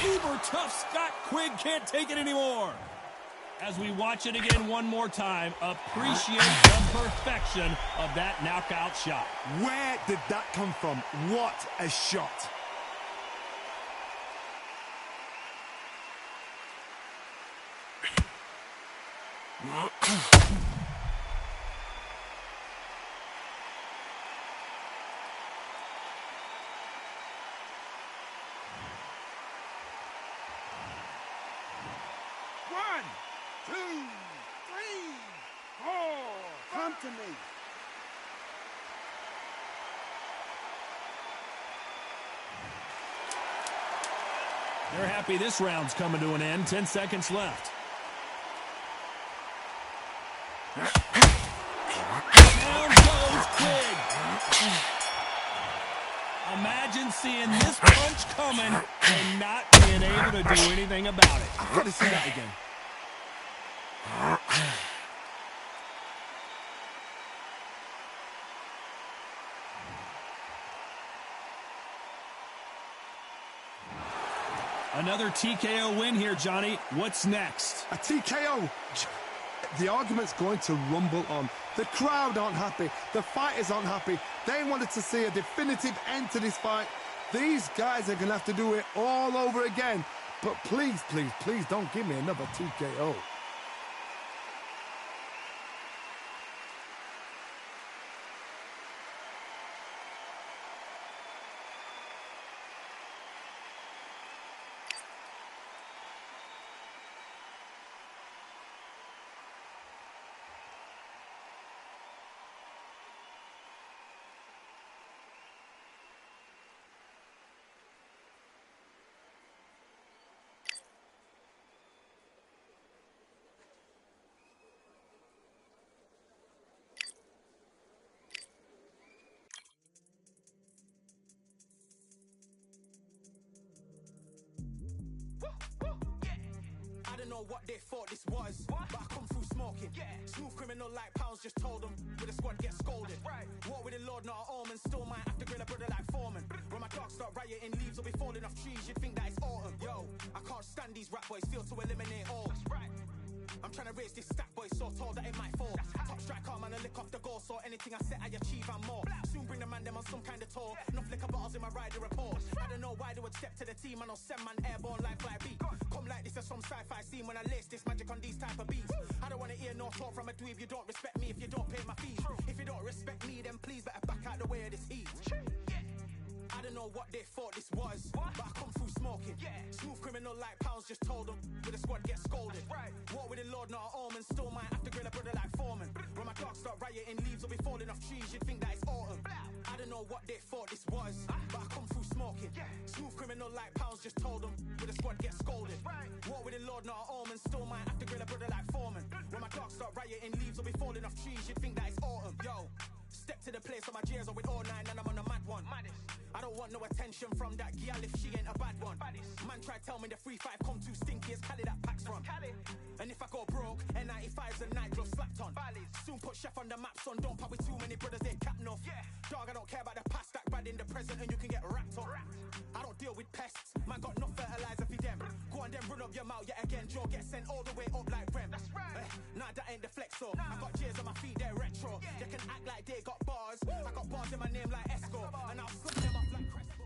Uber tough Scott Quigg can't take it anymore. As we watch it again one more time, appreciate the perfection of that knockout shot. Where did that come from? What a shot. One, two, three, four. Come to me. They're happy this round's coming to an end. 10 seconds left. Down goes Quigg. Imagine seeing this punch coming and not being able to do anything about it. I've got to see that again. Another TKO win here, Johnny. What's next? A TKO. The argument's going to rumble on. The crowd aren't happy. The fighters aren't happy. They wanted to see a definitive end to this fight. These guys are going to have to do it all over again. But please, please, please don't give me another TKO. know what they thought this was, but I come through smoking. Smooth criminal like pounds, just told them. With a squad get scolded. War with the Lord, not an omen. Still might have to grill a brother like Foreman. When my dogs start rioting, leaves will be falling off trees. You'd think that it's autumn. Yo, I can't stand these rap boys, feel to eliminate all. I'm trying to raise this stack boy so tall that it might fall. Top strike, I'm gonna lick off the goal, so anything I set I achieve and more. Soon bring the man them on some kind of tour. No flicker bottles in my rider report. I don't know why they would step to the team. I know 7 man airborne like fly beat. Come like this as some sci-fi scene when I lace this magic on these type of beats. I don't wanna hear no talk from a dweeb. You don't respect me if you don't pay my fees. If you don't respect me, then please better back out the way of this heat. I don't know what they thought this was, but I come through smoking. Smooth criminal like pounds, just told them. With a squad get scolded. War with the Lord, not an omen. Still might have to grill a brother like Foreman. When my dogs start rioting, leaves will be falling off trees. You'd think that it's autumn. I don't know what they thought this was, but I come through smoking. Smooth criminal like pounds, just told them. With a squad get scolded. War with the Lord, not an omen. Still might have to grill a brother like Foreman. When my dogs start rioting, leaves will be falling off trees. You'd think that it's autumn. Yo, step to the place where my J's are with all 9 and I'm on a mad one. I don't want no attention from that gal if she ain't a bad one. Man try tell me the 3-5 come too stinky as Cali that packs from. And if I go broke, N95's a nightclub slapped on. Soon put chef on the map, son. Don't pop with too many brothers, they cap enough. Dog, I don't care about the past, that bad in the present and you can get wrapped up. I don't deal with pests, man got no fertilizer for them. Go on then run up your mouth yet again. Joe get sent all the way up like Rem. Nah, that ain't the flexo. I got J's on my feet, they're retro. They can act like they got bars. I got bars in my name like Esco. And I'll flip them off like Crespo.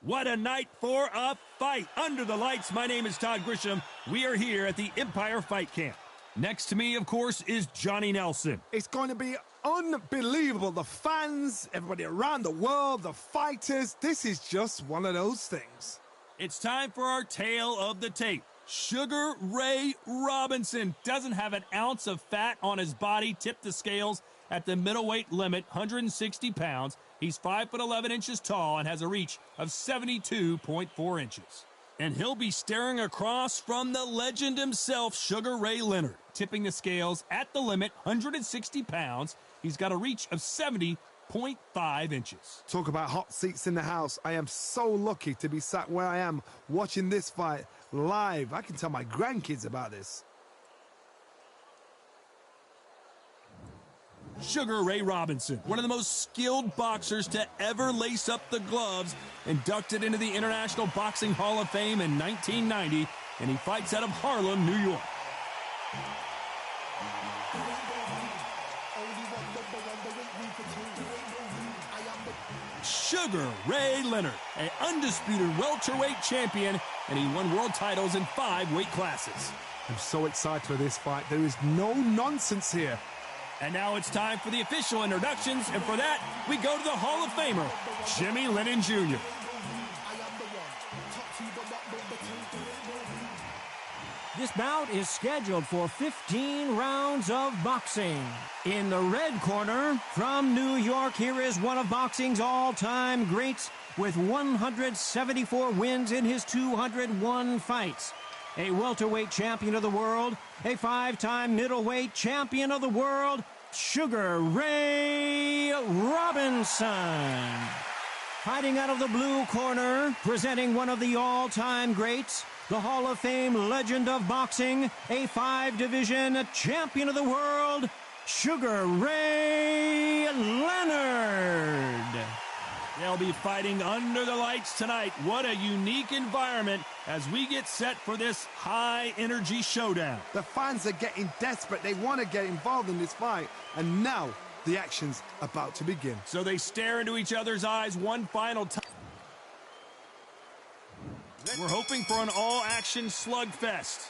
What a night for a fight. Under the lights, my name is Todd Grisham. We are here at the Empire Fight Camp. Next to me, of course, is Johnny Nelson. It's going to be unbelievable. The fans, everybody around the world, the fighters. This is just one of those things. It's time for our tale of the tape. Sugar Ray Robinson doesn't have an ounce of fat on his body. Tipped the scales at the middleweight limit, 160 pounds. He's 5'11" inches tall and has a reach of 72.4 inches. And he'll be staring across from the legend himself, Sugar Ray Leonard. Tipping the scales at the limit, 160 pounds. He's got a reach of 70.5 inches. Talk about hot seats in the house. I am so lucky to be sat where I am watching this fight live. I can tell my grandkids about this. Sugar Ray Robinson, one of the most skilled boxers to ever lace up the gloves, inducted into the International Boxing Hall of Fame in 1990, and he fights out of Harlem, New York. Sugar Ray Leonard, an undisputed welterweight champion, and he won world titles in 5 weight classes. I'm so excited for this fight. There is no nonsense here. And now it's time for the official introductions, and for that, we go to the Hall of Famer, Jimmy Lennon Jr. This bout is scheduled for 15 rounds of boxing. In the red corner, from New York, here is one of boxing's all-time greats with 174 wins in his 201 fights. A welterweight champion of the world, a 5-time middleweight champion of the world, Sugar Ray Robinson. Fighting out of the blue corner, presenting one of the all-time greats, the Hall of Fame legend of boxing, a 5-division champion of the world, Sugar Ray Leonard. They'll be fighting under the lights tonight. What a unique environment as we get set for this high-energy showdown. The fans are getting desperate. They want to get involved in this fight. And now the action's about to begin. So they stare into each other's eyes one final time. We're hoping for an all-action slugfest.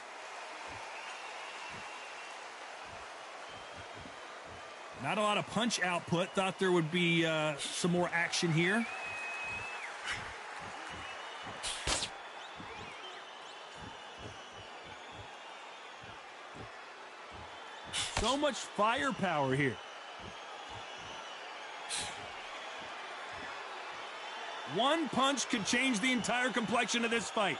Not a lot of punch output. Thought there would be some more action here. So much firepower here. One punch could change the entire complexion of this fight.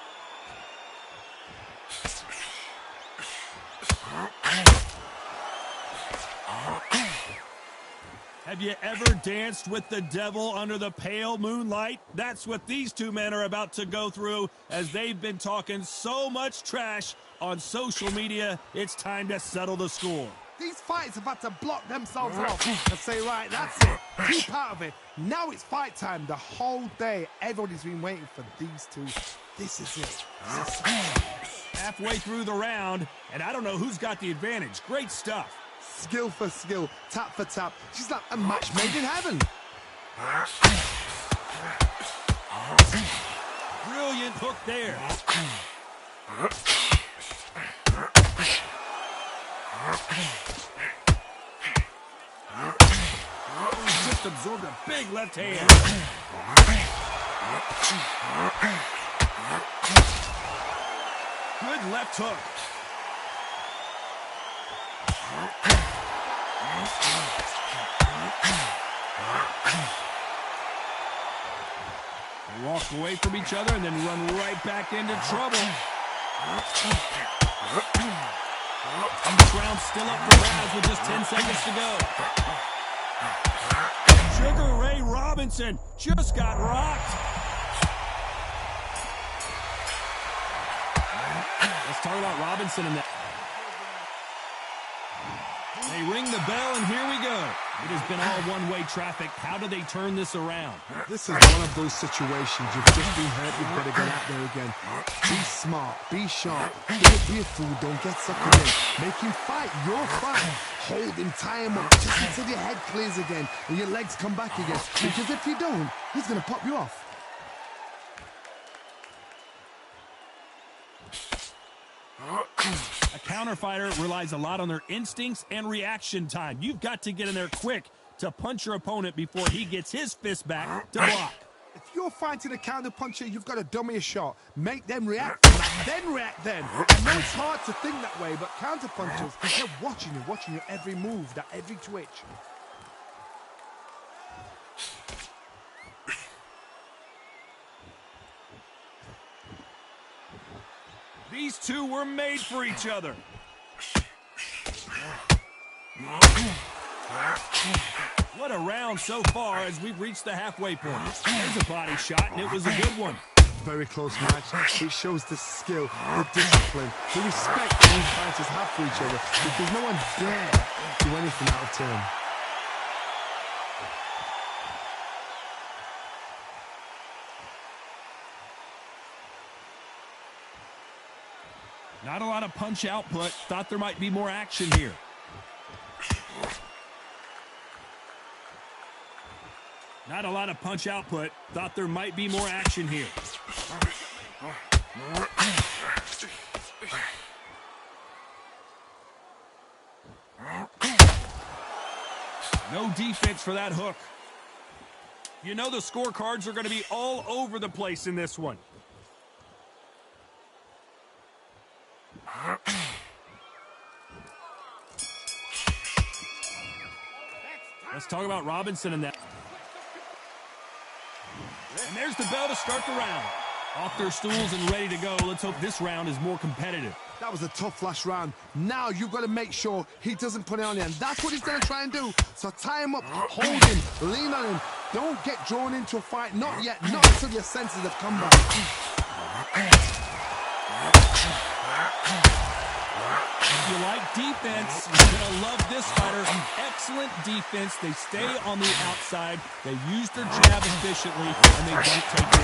Have you ever danced with the devil under the pale moonlight? That's what these two men are about to go through as they've been talking so much trash on social media. It's time to settle the score. These fighters have had to block themselves off and say, right, that's it. Keep out of it. Now it's fight time. The whole day, everybody's been waiting for these two. This is it. Halfway through the round, and I don't know who's got the advantage. Great stuff. Skill for skill, tap for tap. She's like a match made in heaven. Brilliant hook there. Just absorbed a big left hand. Good left hook. They walk away from each other and then run right back into trouble. And this round's still up for grabs with just 10 seconds to go. Sugar Ray Robinson just got rocked. Let's talk about Robinson in that. They ring the bell, and here we go. It has been all one-way traffic. How do they turn this around? This is one of those situations. You've just been hurt. You've got to get out there again. Be smart. Be sharp. Don't be a fool. Don't get suckered in. Make him fight your fight. Hold him. Tie him up just until your head clears again and your legs come back again. Because if you don't, he's going to pop you off. A counter fighter relies a lot on their instincts and reaction time. You've got to get in there quick to punch your opponent before he gets his fist back to block. If you're fighting a counter puncher, you've got to dummy a shot. Make them react from that, then react then. I know it's hard to think that way, but counter punchers, they're watching your every move, that every twitch. These two were made for each other. What a round so far as we've reached the halfway point. There's a body shot, and it was a good one. Very close match. It shows the skill, the discipline, the respect these fighters have for each other, because no one dare do anything out of turn. Not a lot of punch output. Thought there might be more action here. Not a lot of punch output. Thought there might be more action here. No defense for that hook. You know the scorecards are going to be all over the place in this one. Let's talk about Robinson in that. And there's the bell to start the round. Off their stools and ready to go. Let's hope this round is more competitive. That was a tough last round. Now you've got to make sure he doesn't put it on you. And that's what he's going to try and do. So tie him up, hold him, lean on him. Don't get drawn into a fight. Not yet. Not until your senses have come back. If you like defense, you're going to love this fighter. Excellent defense. They stay on the outside. They use their jab efficiently, and they don't take in.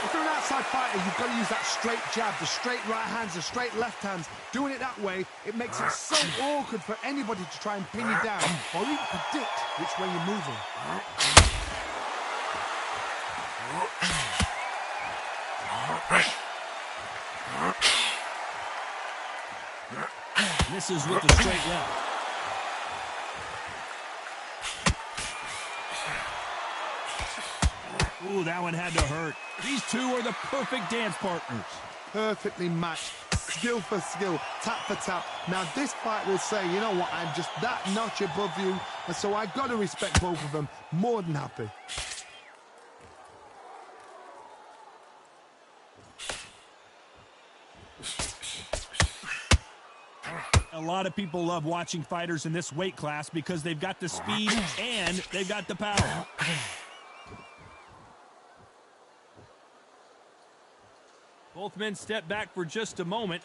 If you're an outside fighter, you've got to use that straight jab, the straight right hands, the straight left hands. Doing it that way, it makes it so awkward for anybody to try and pin you down or even predict which way you're moving. Misses with the straight left. Ooh, that one had to hurt. These two are the perfect dance partners. Perfectly matched, skill for skill, tap for tap. Now this fight will say, you know what, I'm just that notch above you, and so I've got to respect both of them. More than happy. A lot of people love watching fighters in this weight class because they've got the speed and they've got the power. Both men step back for just a moment.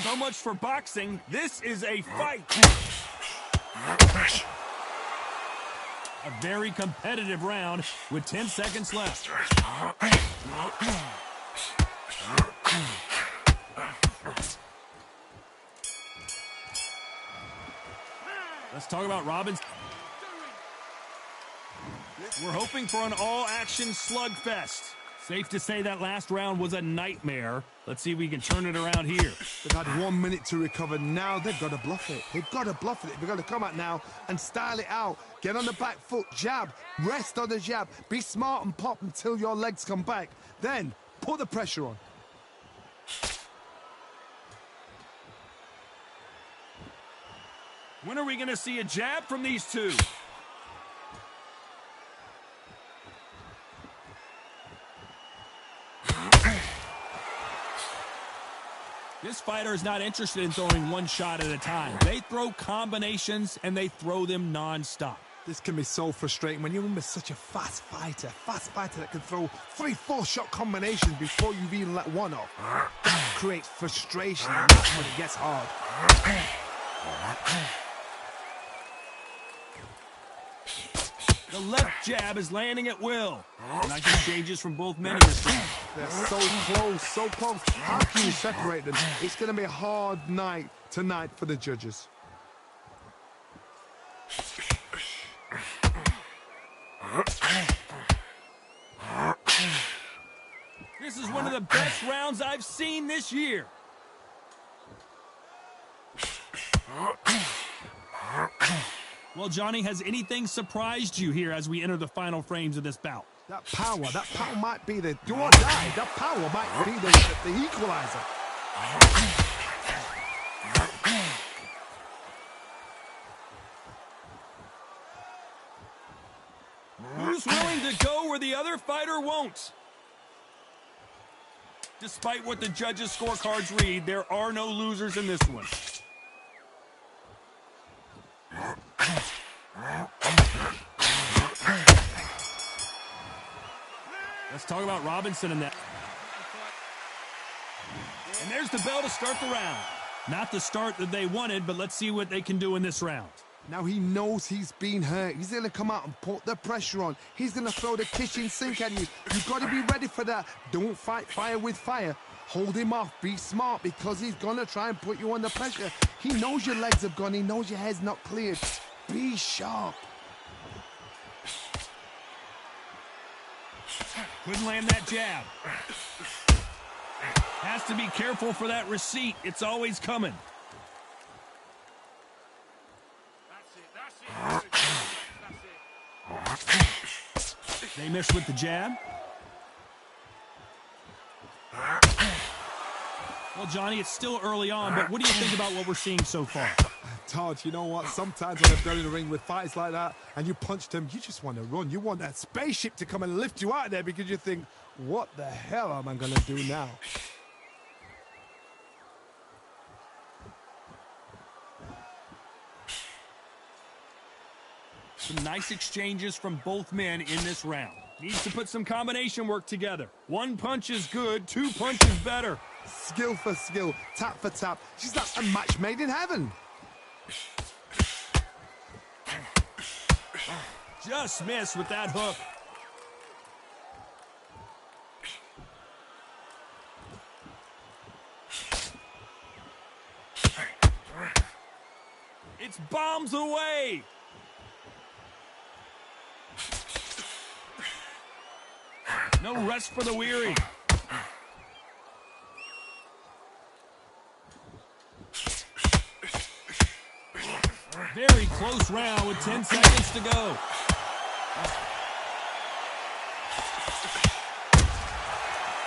So much for boxing. This is a fight. A very competitive round with 10 seconds left. Let's talk about Robbins. We're hoping for an all-action slugfest. Safe to say that last round was a nightmare. Let's see if we can turn it around here. They've had 1 minute to recover. Now they've got to bluff it. They've got to bluff it. They've got to come out now and style it out. Get on the back foot, jab, rest on the jab. Be smart and pop until your legs come back. Then put the pressure on. When are we going to see a jab from these two? This fighter is not interested in throwing one shot at a time. They throw combinations, and they throw them non-stop. This can be so frustrating when you're in with such a fast fighter that can throw 3-4 shot combinations before you've even let one off. That creates frustration, and that's when it gets hard. The left jab is landing at will. Nice exchanges from both men in this round. They're so close, so close. How can you separate them? It's going to be a hard night tonight for the judges. This is one of the best rounds I've seen this year. Well, Johnny, has anything surprised you here as we enter the final frames of this bout? That power might be the do or die. That power might be the equalizer. Who's willing to go where the other fighter won't? Despite what the judges' scorecards read, there are no losers in this one. Let's talk about Robinson in that. And there's the bell to start the round. Not the start that they wanted, but let's see what they can do in this round. Now he knows he's been hurt. He's going to come out and put the pressure on. He's going to throw the kitchen sink at you. You've got to be ready for that. Don't fight fire with fire. Hold him off. Be smart because he's going to try and put you under pressure. He knows your legs have gone. He knows your head's not cleared. Be sharp. Couldn't land that jab. Has to be careful for that receipt. It's always coming. They missed with the jab. Well, Johnny, it's still early on, but what do you think about what we're seeing so far? Todd, you know what? Sometimes when I've done in the ring with fights like that and you punched him, you just want to run. You want that spaceship to come and lift you out of there because you think, what the hell am I going to do now? Some nice exchanges from both men in this round. Needs to put some combination work together. One punch is good, 2 punches better. Skill for skill, tap for tap. She's like a match made in heaven. Just missed with that hook. It's bombs away. No rest for the weary. Very close round with 10 seconds to go.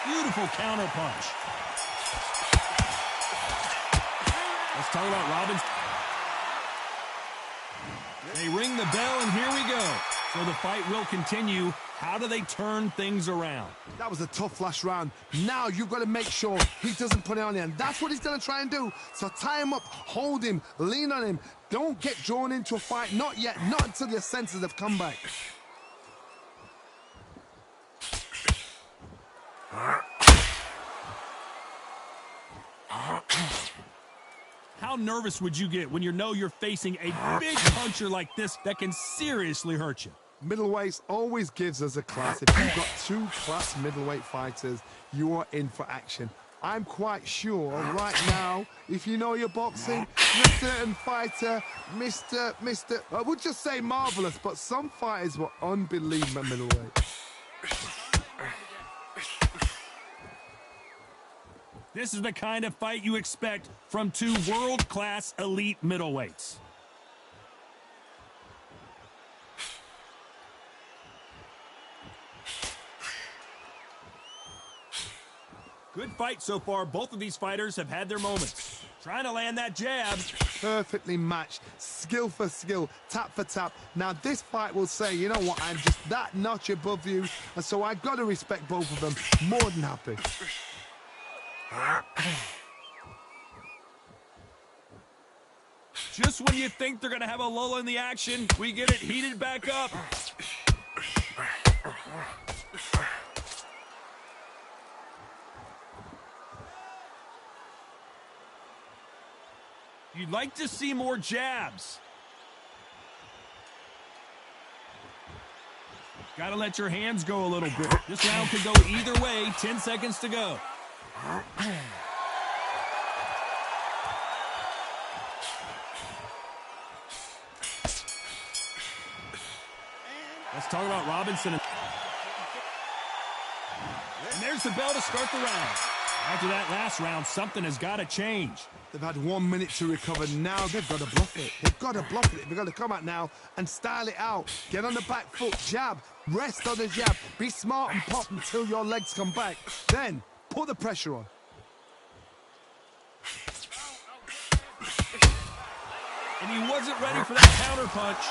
Beautiful counter punch. Let's talk about Robbins. They ring the bell, and here we go. So the fight will continue. How do they turn things around? That was a tough last round. Now you've got to make sure he doesn't put it on you, and that's what he's going to try and do. So tie him up, hold him, lean on him. Don't get drawn into a fight. Not yet. Not until your senses have come back. How nervous would you get when you know you're facing a big puncher like this that can seriously hurt you? Middleweights always gives us a class. If you've got two class middleweight fighters, you are in for action. I'm quite sure right now, if you know your boxing, a certain fighter, I would just say marvelous, but some fighters were unbelievable middleweight. This is the kind of fight you expect from two world-class elite middleweights. Good fight so far. Both of these fighters have had their moments. Trying to land that jab. Perfectly matched, skill for skill, tap for tap. Now this fight will say, you know what, I'm just that notch above you, and so I've got to respect both of them. More than happy. Just when you think they're going to have a lull in the action, we get it heated back up. You'd like to see more jabs. Got to let your hands go a little bit. This round could go either way. 10 seconds to go. Let's talk about Robinson. And there's the bell to start the round. After that last round, something has got to change. They've had 1 minute to recover. Now they've got to bluff it. They've got to bluff it. They've got to come out now and style it out. Get on the back foot, jab, rest on the jab. Be smart and pop until your legs come back. Then put the pressure on. And he wasn't ready for that counter punch.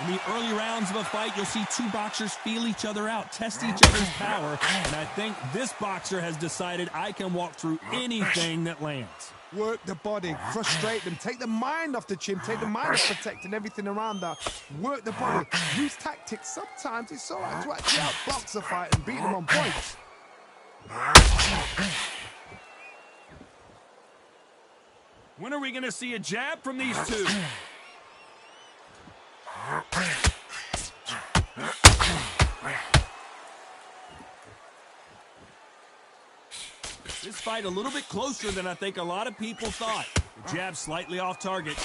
In the early rounds of a fight, you'll see two boxers feel each other out, test each other's power, and I think this boxer has decided I can walk through anything that lands. Work the body, frustrate them, take the mind off the chin, take the mind off protecting everything around that. Work the body, use tactics. Sometimes it's all right to actually outbox a fight and beat them on points. When are we going to see a jab from these two? This fight a little bit closer than I think a lot of people thought. The jab slightly off target.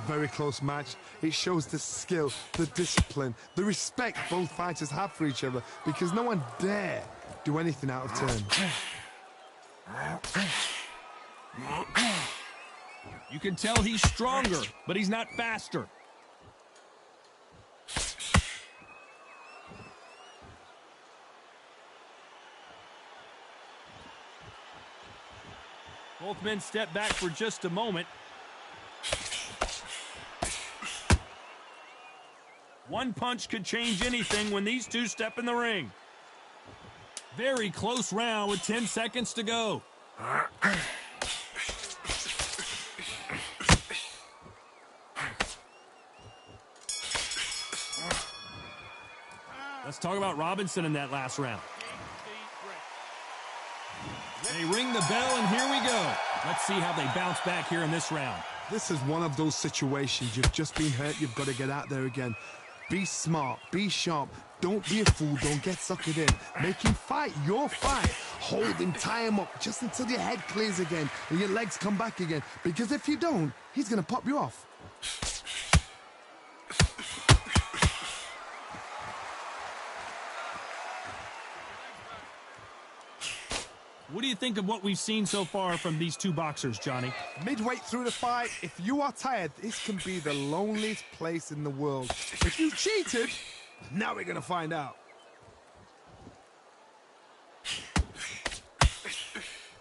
Very close match. It shows the skill, the discipline, the respect both fighters have for each other, because no one dare do anything out of turn. You can tell he's stronger, but he's not faster. Both men step back for just a moment. One punch could change anything when these two step in the ring. Very close round with 10 seconds to go. Let's talk about Robinson in that last round. They ring the bell, and here we go. Let's see how they bounce back here in this round. This is one of those situations. You've just been hurt. You've got to get out there again. Be smart. Be sharp. Don't be a fool. Don't get suckered in. Make him fight your fight. Hold him, tie him up just until your head clears again and your legs come back again. Because if you don't, he's going to pop you off. What do you think of what we've seen so far from these two boxers, Johnny? Midway through the fight, if you are tired, this can be the loneliest place in the world. If you cheated, now we're going to find out.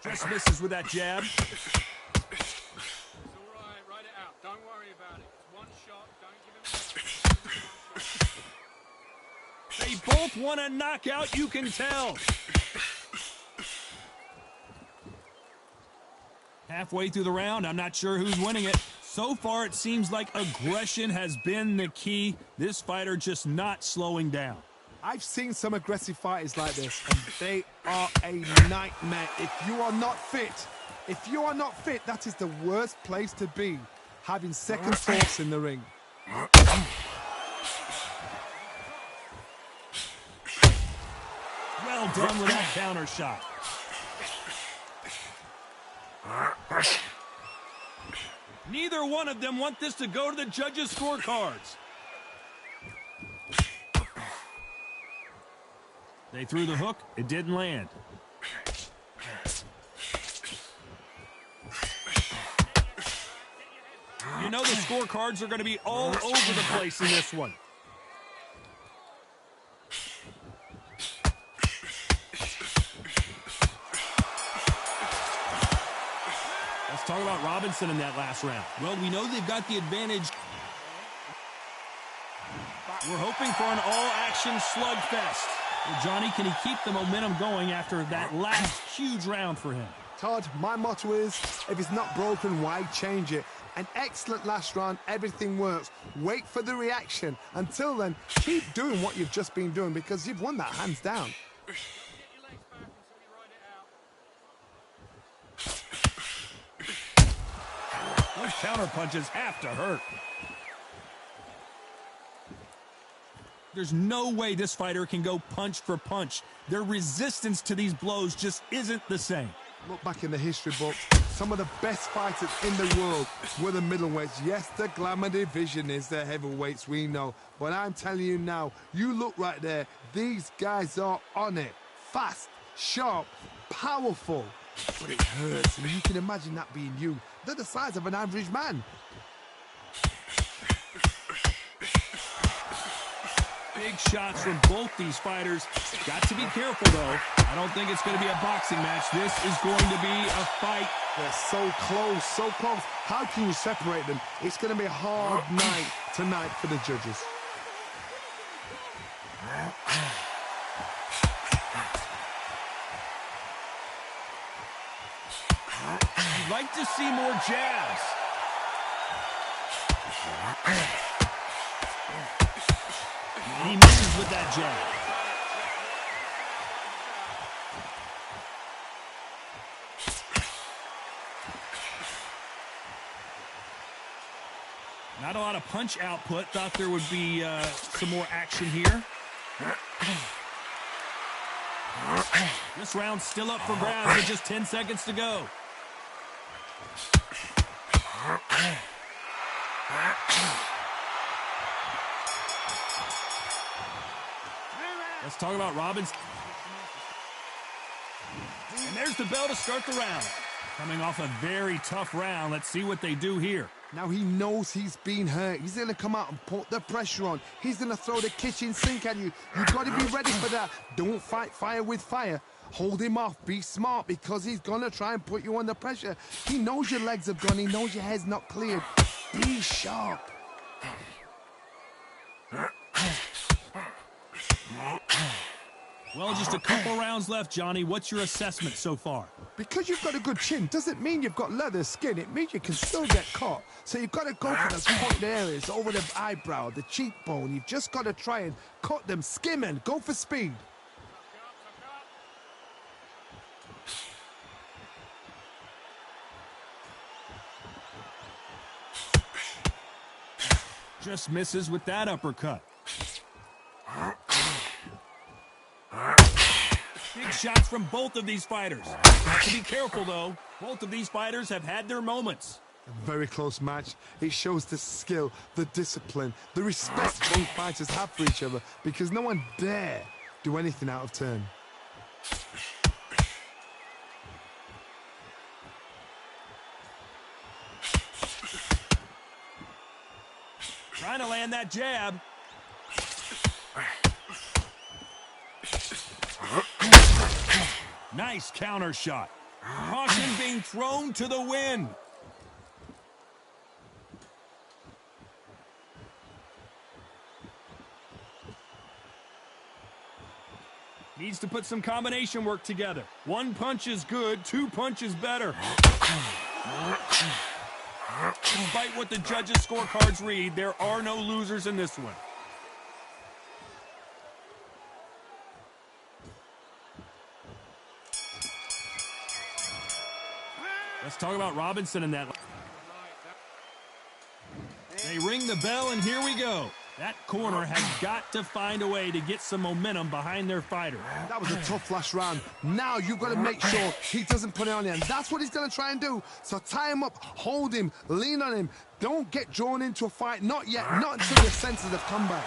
Just misses with that jab. They both want a knockout, you can tell. Halfway through the round, I'm not sure who's winning it. So far, it seems like aggression has been the key. This fighter just not slowing down. I've seen some aggressive fighters like this, and they are a nightmare. If you are not fit, that is the worst place to be, having second thoughts in the ring. Well done with that counter shot. Neither one of them want this to go to the judges' scorecards. They threw the hook. It didn't land. You know the scorecards are going to be all over the place in this one. Let's talk about Robinson in that last round. Well, we know they've got the advantage. We're hoping for an all-action slugfest. Well, Johnny, can he keep the momentum going after that last huge round for him? Todd, my motto is, if it's not broken, why change it? An excellent last round, everything works. Wait for the reaction. Until then, keep doing what you've just been doing because you've won that hands down. Those counter punches have to hurt. There's no way this fighter can go punch for punch. Their resistance to these blows just isn't the same. Look back in the history books. Some of the best fighters in the world were the middleweights. Yes, the glamour division is the heavyweights, we know. But I'm telling you now, you look right there. These guys are on it. Fast, sharp, powerful. But it hurts. And you can imagine that being you. They're the size of an average man. Big shots from both these fighters. Got to be careful, though. I don't think it's going to be a boxing match. This is going to be a fight. They're so close, so close. How can you separate them? It's going to be a hard night tonight for the judges. You'd like to see more jabs. He misses with that jab. Not a lot of punch output. Thought there would be some more action here. This round's still up for grabs with just 10 seconds to go. Let's talk about Robbins. And there's the bell to start the round. Coming off a very tough round. Let's see what they do here. Now he knows he's been hurt. He's going to come out and put the pressure on. He's going to throw the kitchen sink at you. You've got to be ready for that. Don't fight fire with fire. Hold him off. Be smart because he's going to try and put you under pressure. He knows your legs have gone. He knows your head's not cleared. Be sharp. Well, just a couple rounds left, Johnny. What's your assessment so far? Because you've got a good chin doesn't mean you've got leather skin. It means you can still get caught. So you've got to go for those pointed areas over the eyebrow, the cheekbone. You've just got to try and cut them, skim and go for speed. Just misses with that uppercut. Big shots from both of these fighters. Have to be careful, though. Both of these fighters have had their moments. A very close match. It shows the skill, the discipline, the respect both fighters have for each other because no one dare do anything out of turn. Trying to land that jab. Nice counter shot. Caution being thrown to the wind. Needs to put some combination work together. One punch is good, two punches better. Despite what the judges' scorecards read, there are no losers in this one. Let's talk about Robinson in that. They ring the bell, and here we go. That corner has got to find a way to get some momentum behind their fighter. That was a tough last round. Now you've got to make sure he doesn't put it on you, and that's what he's going to try and do. So tie him up, hold him, lean on him. Don't get drawn into a fight. Not yet. Not until your senses have come back.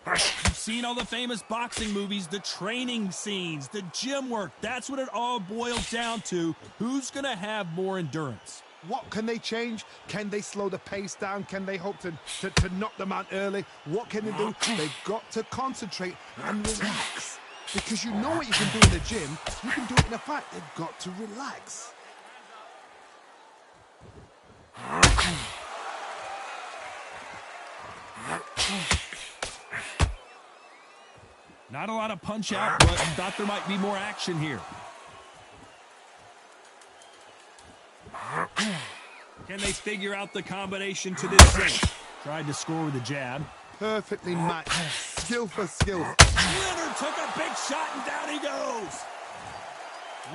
You've seen all the famous boxing movies, the training scenes, the gym work. That's what it all boils down to. Who's going to have more endurance? What can they change? Can they slow the pace down? Can they hope to knock them out early? What can they do? They've got to concentrate and relax. Because you know what you can do in the gym, you can do it in a fight. They've got to relax. Not a lot of punch out, but thought there might be more action here. Can they figure out the combination to this thing? Tried to score with a jab. Perfectly matched. Skill for skill. Leonard took a big shot and down he goes.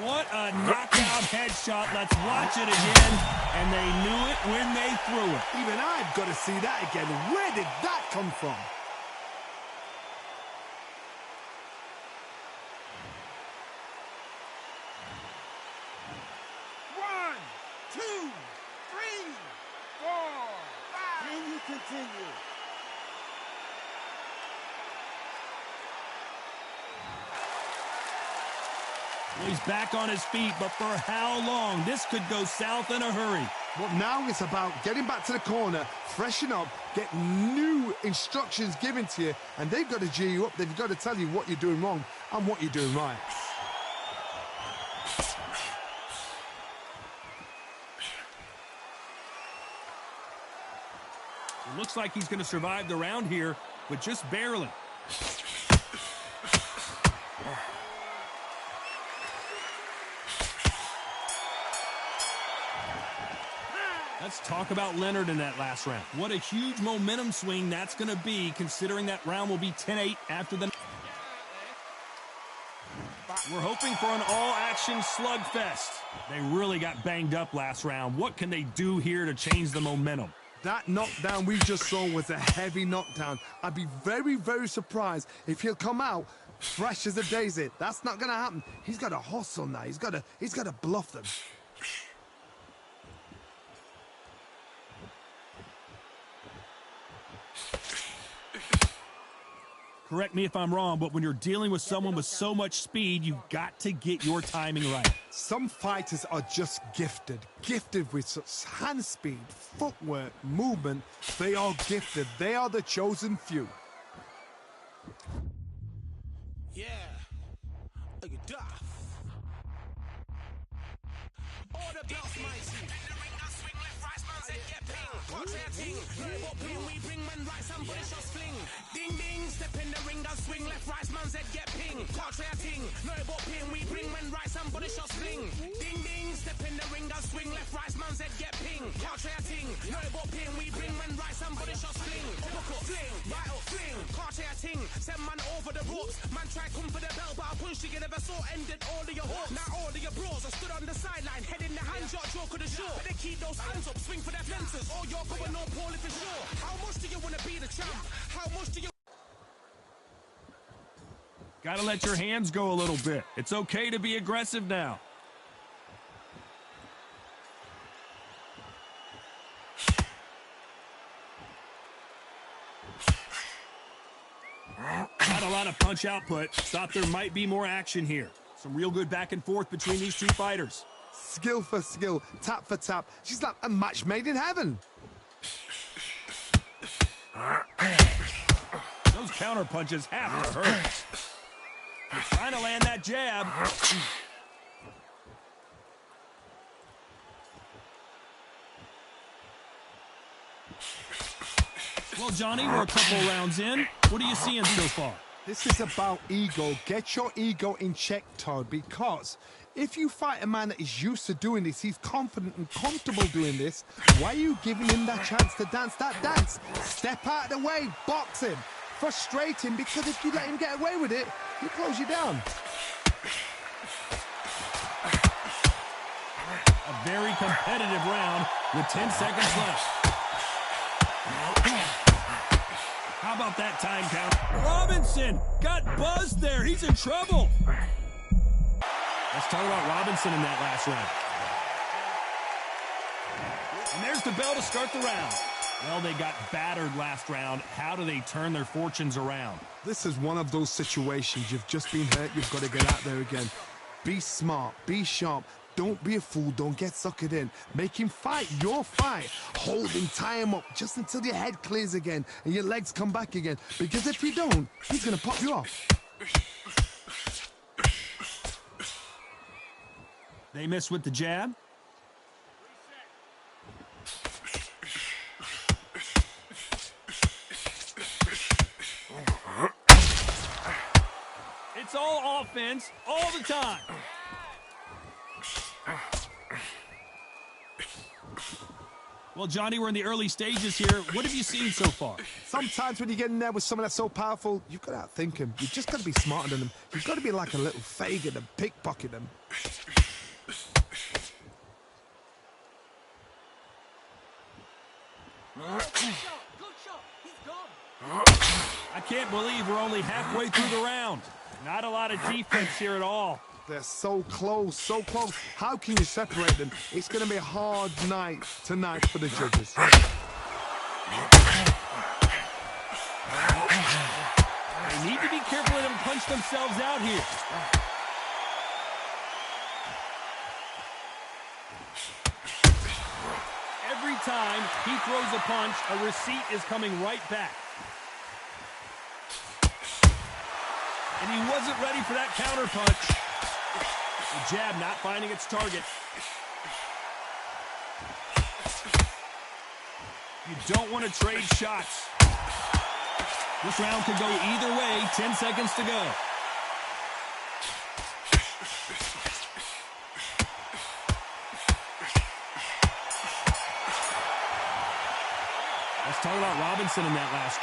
What a knockout headshot. Let's watch it again. And they knew it when they threw it. Even I've got to see that again. Where did that come from? Continue. Well, he's back on his feet, but for how long? This could go south in a hurry. But now it's about getting back to the corner, freshen up, get new instructions given to you, and they've got to G you up. They've got to tell you what you're doing wrong and what you're doing right. It looks like he's going to survive the round here, but just barely. Let's talk about Leonard in that last round. What a huge momentum swing that's going to be, considering that round will be 10-8 after the... We're hoping for an all-action slugfest. They really got banged up last round. What can they do here to change the momentum? That knockdown we just saw was a heavy knockdown. I'd be very, very surprised if he'll come out fresh as a daisy. That's not going to happen. He's got to hustle now. He's got to bluff them. Correct me if I'm wrong, but when you're dealing with someone with so much speed, you've got to get your timing right. Some fighters are just gifted with such hand speed, footwork, movement. They are gifted. They are the chosen few. Yeah. Look at Duff. All the belts, mighty. We bring man right, somebody shots fling. Ding ding, step in the ring, and swing left, right, man's head get ping. Contrary ting, no but ping. We bring man right, somebody shots fling. Ding ding, step in the ring, and swing left, right, man's head get ping. Contrary ting, no but ping. We bring man right, somebody shots fling. Hook up, fling, right up, fling. Contrary ting, send man over the ropes. Man try come for the bell, but I punch you never saw. Ended all of your hopes. Now all of your bros are stood on the sideline, head in the hands, your joke of the show. They keep those hands up, swing for their fences. All you're going on, Paul, if it's sure. How much do you want to be the champ? How much do you... Gotta let your hands go a little bit. It's okay to be aggressive now. Not a lot of punch output. Thought there might be more action here. Some real good back and forth between these two fighters. Skill for skill, tap for tap. She's like a match made in heaven. Those counter punches have to hurt. He's trying to land that jab. Well, Johnny, we're a couple rounds in. What are you seeing so far? This is about ego. Get your ego in check, Todd, because if you fight a man that is used to doing this, he's confident and comfortable doing this, why are you giving him that chance to dance that dance? Step out of the way, box him, frustrate him, because if you let him get away with it, he'll close you down. A very competitive round with 10 seconds left. How about that time count? Robinson got buzzed there. He's in trouble. Let's talk about Robinson in that last round. And there's the bell to start the round. Well, they got battered last round. How do they turn their fortunes around? This is one of those situations. You've just been hurt. You've got to get out there again. Be smart. Be sharp. Don't be a fool. Don't get suckered in. Make him fight your fight. Hold him, tie him up just until your head clears again and your legs come back again. Because if you don't, he's going to pop you off. They miss with the jab. It's all offense all the time. Well, Johnny, we're in the early stages here. What have you seen so far? Sometimes when you get in there with someone that's so powerful, you've got to outthink him. You've just got to be smarter than him. You've got to be like a little Fagin and pickpocket him. I can't believe we're only halfway through the round. Not a lot of defense here at all. They're so close, so close. How can you separate them? It's going to be a hard night tonight for the judges. They need to be careful they don't punch themselves out here. Every time he throws a punch, a receipt is coming right back. And he wasn't ready for that counter punch. The jab not finding its target. You don't want to trade shots. This round could go either way. 10 seconds to go. Let's talk about Robinson in that last.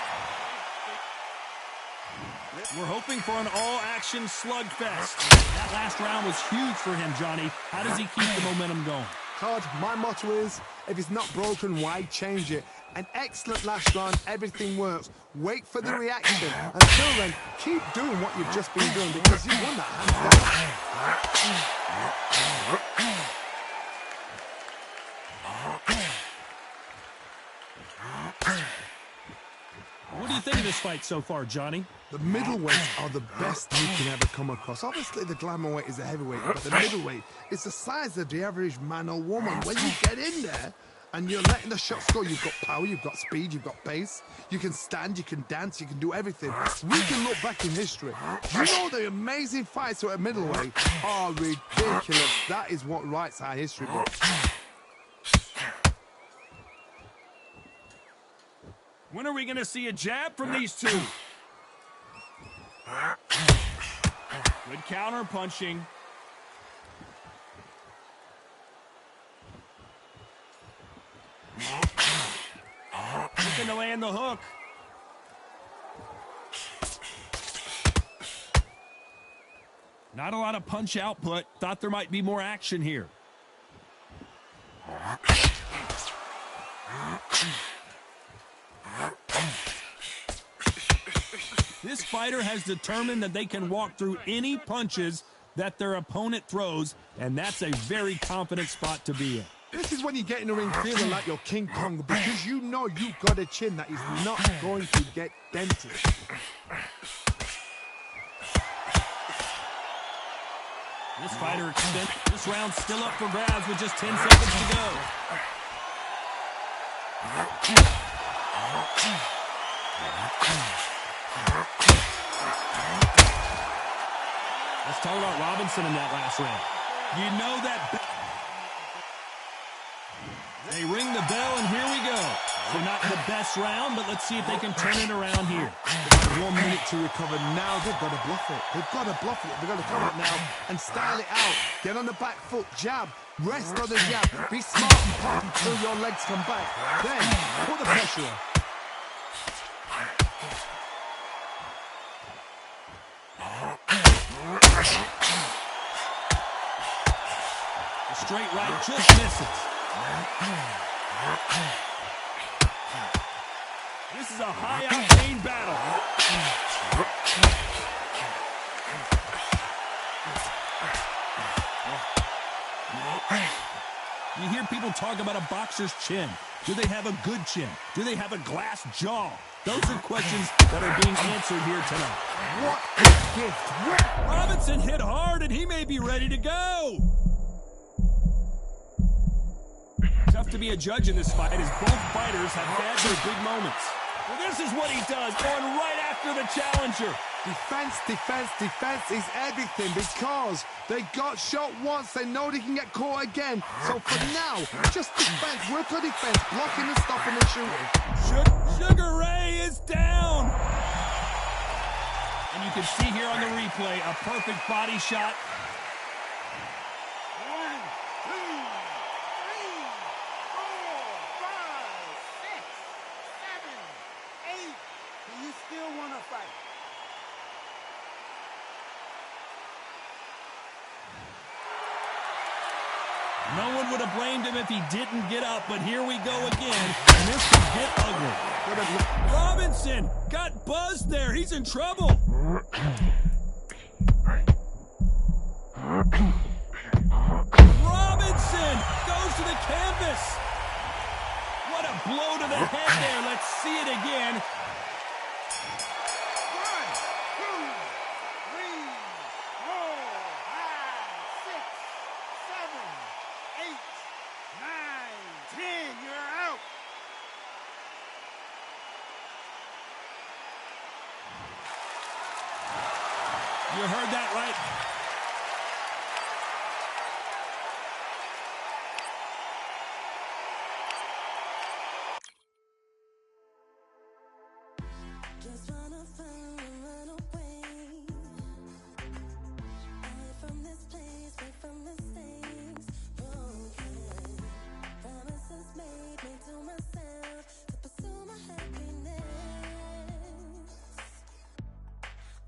We're hoping for an all-action slugfest. That last round was huge for him, Johnny. How does he keep the momentum going? Todd, my motto is, if it's not broken, why change it? An excellent last round, everything works. Wait for the reaction. Until then, keep doing what you've just been doing because you won that hands down. What do you think of this fight so far, Johnny? The middleweights are the best you can ever come across. Obviously, the glamour weight is the heavyweight, but the middleweight is the size of the average man or woman. When you get in there and you're letting the shots go, you've got power, you've got speed, you've got pace. You can stand, you can dance, you can do everything. We can look back in history. You know the amazing fights at middleweight are ridiculous. That is what writes our history book. When are we going to see a jab from these two? Good counter punching. Looking to land the hook. Not a lot of punch output. Thought there might be more action here. This fighter has determined that they can walk through any punches that their opponent throws, and that's a very confident spot to be in. This is when you get in the ring feeling like you're King Kong because you know you've got a chin that is not going to get dented. This fighter extends. This round's still up for grabs with just 10 seconds to go. Let's talk about Robinson in that last round. You know that. They ring the bell, and here we go. So not the best round, but let's see if they can turn it around here. 1 minute to recover. Now they've got to bluff it. They've got to bluff it. They've got to come up now and style it out. Get on the back foot, jab. Rest on the jab. Be smart and pop until your legs come back. Then put the pressure on. The straight right just misses. This is a high-octane battle. You hear people talk about a boxer's chin. Do they have a good chin? Do they have a glass jaw? Those are questions that are being answered here tonight. What a gift. Robinson hit hard, and he may be ready to go. Tough to be a judge in this fight as both fighters have had their big moments. Well, this is what he does, going right after the challenger. Defense, defense, defense is everything because they got shot once. They know they can get caught again. So for now, just defense. Work on defense, blocking and stopping and shooting. Sugar Ray is down. And you can see here on the replay a perfect body shot. 1, 2, 3, 4, 5, 6, 7, 8. Do you still want to fight? No one would have blamed him if he didn't get up, but here we go again, and this could get ugly. Robinson got buzzed there. He's in trouble. Robinson goes to the canvas. What a blow to the head there. Let's see it again. 10, you're out. You heard that right. Just wanna find and run away. Away from this place, away from mistakes. Broken promises made to myself to pursue my happiness.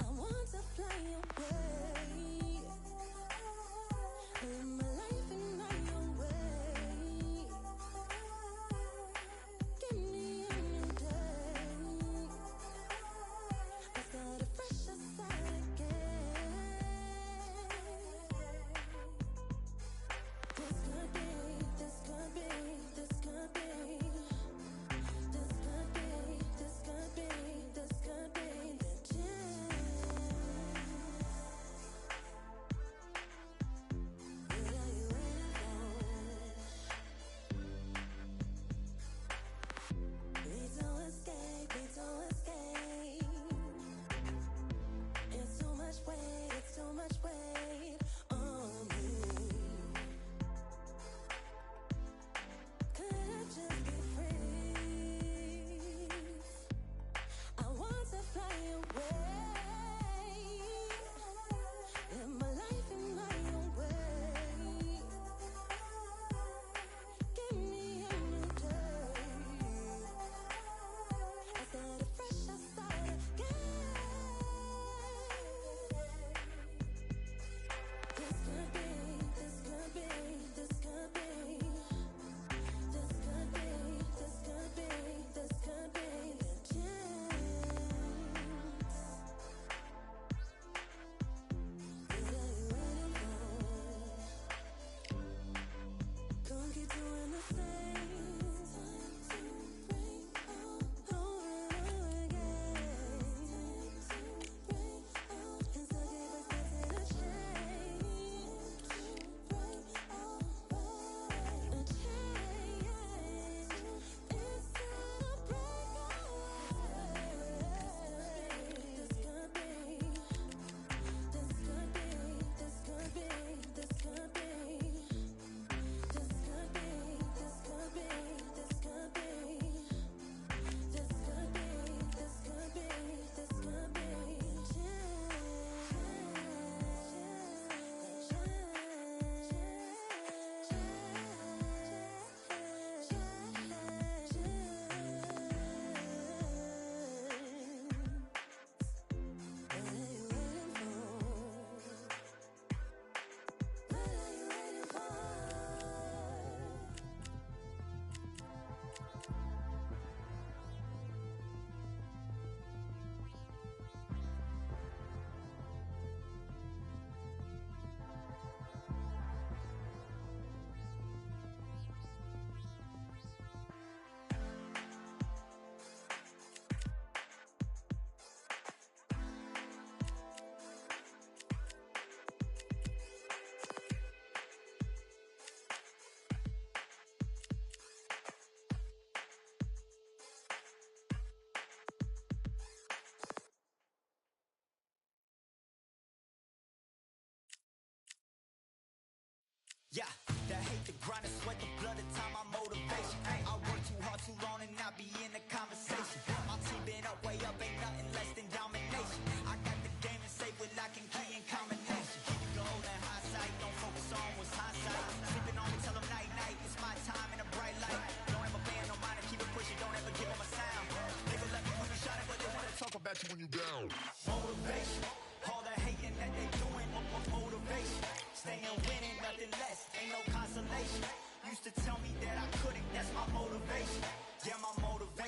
I want to fly away.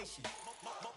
motivation.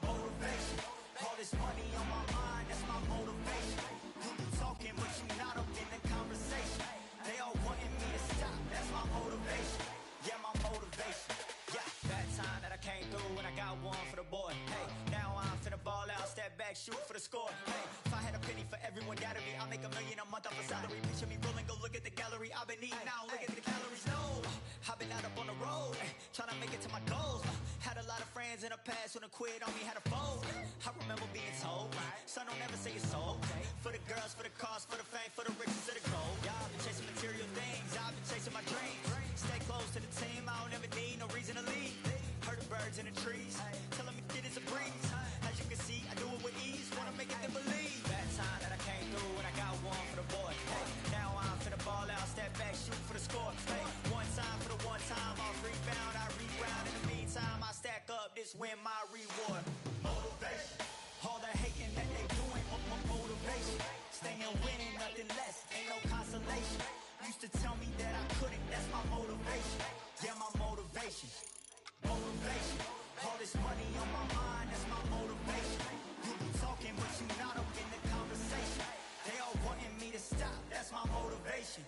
Motivation. All this money on my mind, that's my motivation. You talking, but you not up in the conversation. They all wanting me to stop, that's my motivation. Yeah, my motivation. Yeah, that time that I came through and I got one for the boy. Hey, now I'm finna ball out, step back, shoot for the score. Hey, if I had a penny for everyone doubted me, I'll make $1 million a month off a salary. Picture me rolling, go look at the gallery. I've been eating now, look at the calories. No, I've been out up on the road, trying to make it to my goals. Had a lot of friends in the past when I quit on me, had a fold. I remember being told, son, don't ever say it's sold. For the girls, for the cars, for the fame, for the riches, for the gold. Yeah, I've been chasing material things, I've been chasing my dreams. Stay close to the team, I don't ever need no reason to leave. Heard the birds in the trees, tell them it is a breeze. As you can see, I do it with ease, wanna make it them believe. That time that I came through and I got one for the boy. Hey, now I'm finna ball out, step back, shoot for the score. Hey, one time for the one time, I'll rebound, I reground. In the meantime, I stack up, this win my reward. Motivation. All the hating that they doing, motivation. Staying winning, nothing less, ain't no consolation. Used to tell me that I couldn't, that's my motivation. Yeah, my motivation. Motivation. All this money on my mind, that's my motivation. You be talking, but you not up in the conversation. They all wanting me to stop, that's my motivation.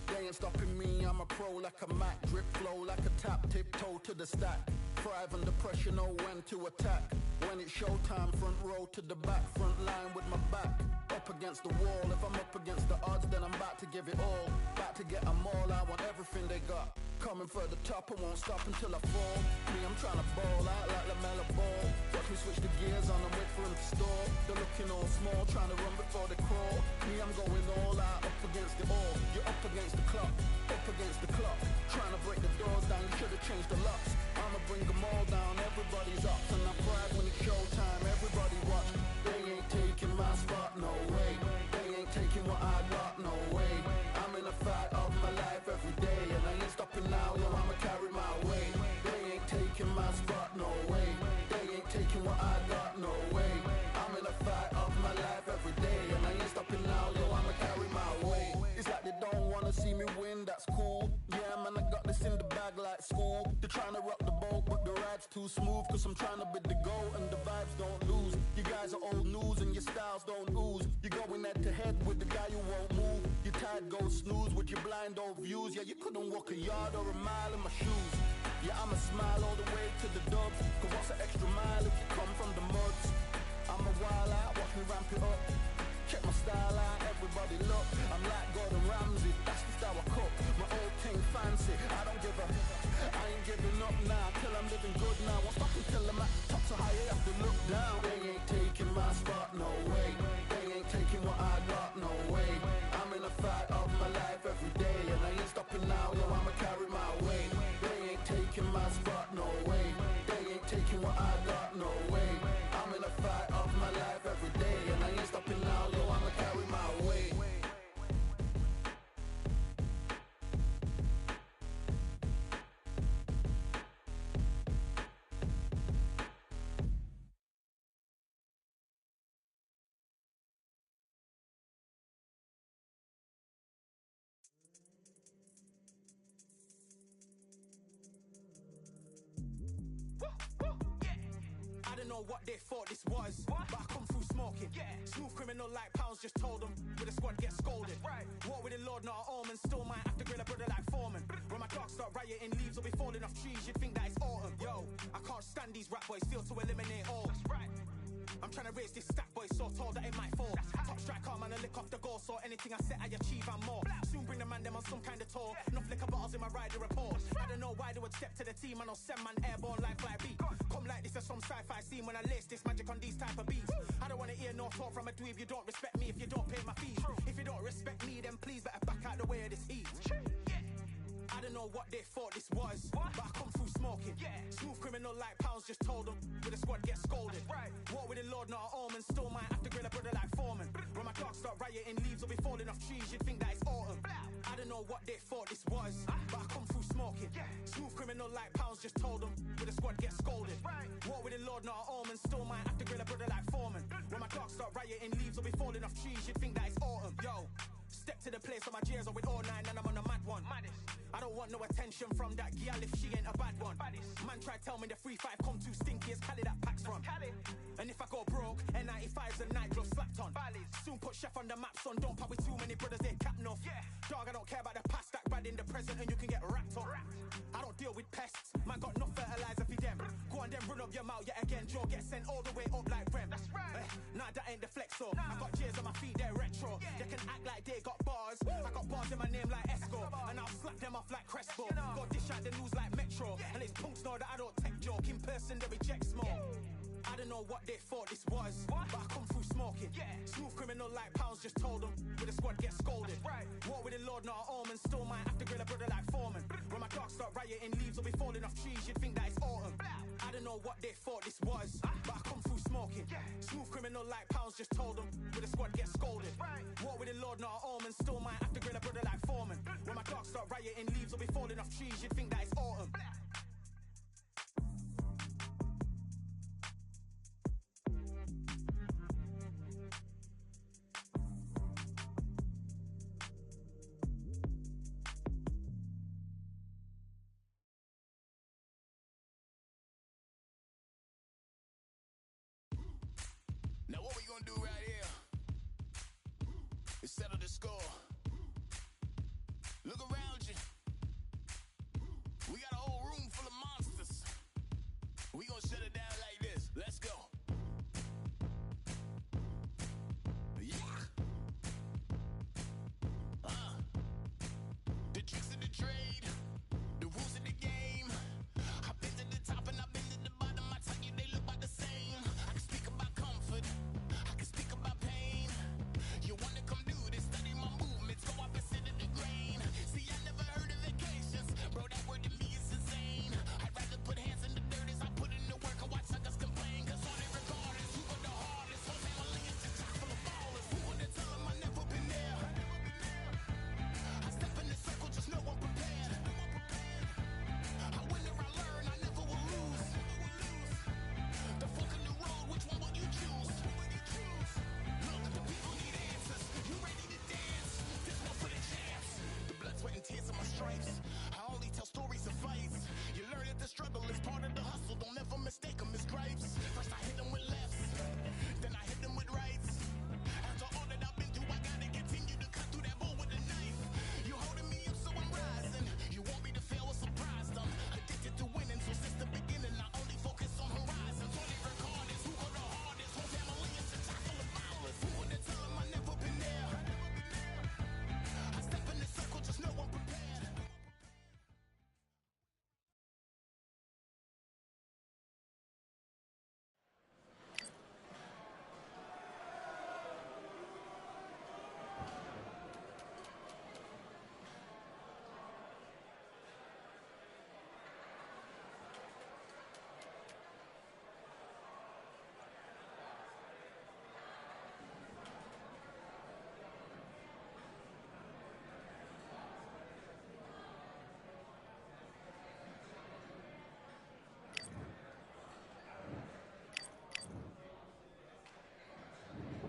They ain't stopping me, I'm a pro like a Mac. Drip flow like a tap, tiptoe to the stack. Thrive under pressure, know when to attack. When it's showtime, front row to the back. Front line with my back up against the wall. If I'm up against the odds, then I'm about to give it all. About to get them all, I want everything they got. Coming for the top, I won't stop until I fall. Me, I'm trying to ball out like LaMelo Ball. Watch me switch the gears on and wait for him to stall. They're looking all small, trying to run before they crawl. Me, I'm going all out, up against the all. You're up against the clock, up against the clock. Trying to break the doors down, you should've changed the locks. I'ma bring them all down, everybody's up. And I pride when it's showtime, everybody watch. They ain't taking my spot, no way. They ain't taking what I got, no way. I'm in a fight of my life every day, and I ain't stopping now, yo, I'ma carry my weight. They ain't taking my spot, no way. They ain't taking what I got, no way. I'm in a fight of my life every day, and I ain't stopping now, yo, I'ma carry my weight. It's like they don't wanna see me win, that's cool. Yeah, man, I got this in the bag like school. They're trying to rock the boat, but the ride's too smooth. Cause I'm trying to bid the goal, and the vibes don't lose. You guys are old news, and your styles don't ooze. You're going head to head with the guy who won't move. Your tide goes snooze with your blind old views. Yeah, you couldn't walk a yard or a mile in my shoes. Yeah, I'ma smile all the way to the dubs. Cause what's an extra mile if you come from the muds? I'm a wild out, watch me ramp it up. Check my style out, everybody look. I'm like Gordon Ramsay, that's the style I cook. My old thing fancy, I don't give a. I ain't giving up now, till I'm living good now. Won't stop until I'm at the top, so high you have to look down. They ain't taking my spot, no way. They ain't taking what I got, no way. I'm in a fight of my life every day, and I ain't stopping now, yo, I'ma carry my weight. They ain't taking my spot, no way. They ain't taking what I got, no way. I'm in a fight of my life every day, and I ain't stopping now, yo, I'ma carry my weight. I don't know what they thought this was, but I come through smoking. Smooth criminal like pounds, just told them. With a squad get scolded. Walk with the Lord, not an omen. Still might have to grill a brother like Foreman. When my dogs start rioting, leaves will be falling off trees. You'd think that it's autumn. Yo, I can't stand these rap boys, feel to eliminate all. I'm trying to raise this stack boy so tall that it might fall. Top strike arm and a lick off the goal, so anything I set I achieve and more. Soon bring the man them on some kind of tour. Enough liquor bottles in my rider report. I don't know why they would step to the team and I'll send man airborne like fly beat. Come like this as some sci-fi scene when I lace this magic on these type of beats. I don't wanna hear no talk from a dweeb. You don't respect me if you don't pay my fees. If you don't respect me, then please better back out the way of this heat. I don't know what they thought this was, but I come through smoking. Smooth criminal like pounds, just told them. With a squad get scolded. Walk with the Lord, not an omen. Still might have to grill a brother like Foreman. When my dogs start rioting, leaves will be falling off trees. You'd think that it's autumn. I don't know what they thought this was, but I come through smoking. Smooth criminal like pounds, just told them. With a squad, get scolded. War with the Lord, not an omen. Still might have to grill a brother like Foreman. When my dogs start rioting, leaves will be falling off trees. You'd think that it's autumn. Yo, step to the place where my J's are with all nine and I'm on a mad one. I don't want no attention from that gal if she ain't a bad one. Man try tell me the 3-5 come too stinky as Cali that packs from. And if I go broke, N95's a nightclub slapped on. Soon put chef on the map, son. Don't pop with too many brothers, they cap enough. Dog, I don't care about the past, that bad in the present and you can get wrapped up. I don't deal with pests, man got no fertilizer for them. Go on then run up your mouth yet again. Joe get sent all the way up like Rem. That's right. Nah, that ain't the flexo. I got J's on my feet, they're retro. They can act like they got bars. I got bars in my name like Esco. And I'll slap them off like Crespo. Go dish out the news like Metro. And it's punks know that I don't tech joke. In person they reject smoke. I don't know what they thought this was, but I come through smoking. Smooth criminal like pounds, just told them. With a squad, get scolded. War with the Lord, not an omen. Still might have to grill a brother like Foreman. When my dogs start rioting, leaves will be falling off trees. You'd think that it's autumn. I don't know what they thought this was, but I come through smoking. Smooth criminal like pounds, just told them. With a squad, get scolded. War with the Lord, not an omen. Still might have to grill a brother like Foreman. When my dogs start rioting, leaves will be falling off trees. You'd think that it's autumn. Now what we gonna do right here is settle the score. Look around you. We got a whole room full of monsters. We gonna shut it down like this. Let's go. Yeah. The tricks of the trade, the rules of the game. I've been to the top and I've been to the bottom. I tell you they look about the same. I can speak about comfort. I can speak about pain. You wanna come do this? Study my movements. Go up and sit in the grain. See, I never heard of vacations. Bro, that word to me is insane. I'd rather put hands in the dirt as I put in the work. I watch suckers complain. Cause all they regard is who got the hardest. Whole family is just chock full of ballers. Who wanna tell them I never been there? I step in the circle, just know I'm prepared. I win or I learn, I never will lose. The fork in the road, which one will you choose? Look, the people need answers. You ready to dance? This one for the champs. The blood, sweat, and tears of my stripes. I only tell stories of fights. You learn that the struggle is part of the hustle. Don't ever mistake them as gripes. First I hit them with lefts, then I hit them with rights. After all that I've been through, I gotta continue to cut through that bull with a knife. You holding me up, so I'm rising. You want me to fail or surprised? I'm addicted to winning, so since the beginning, I only focus on horizons. All they record is who go the hardest. Whole family is a chock full of ballers. Who would tell them I never been there? I step in the circle, just know I'm prepared.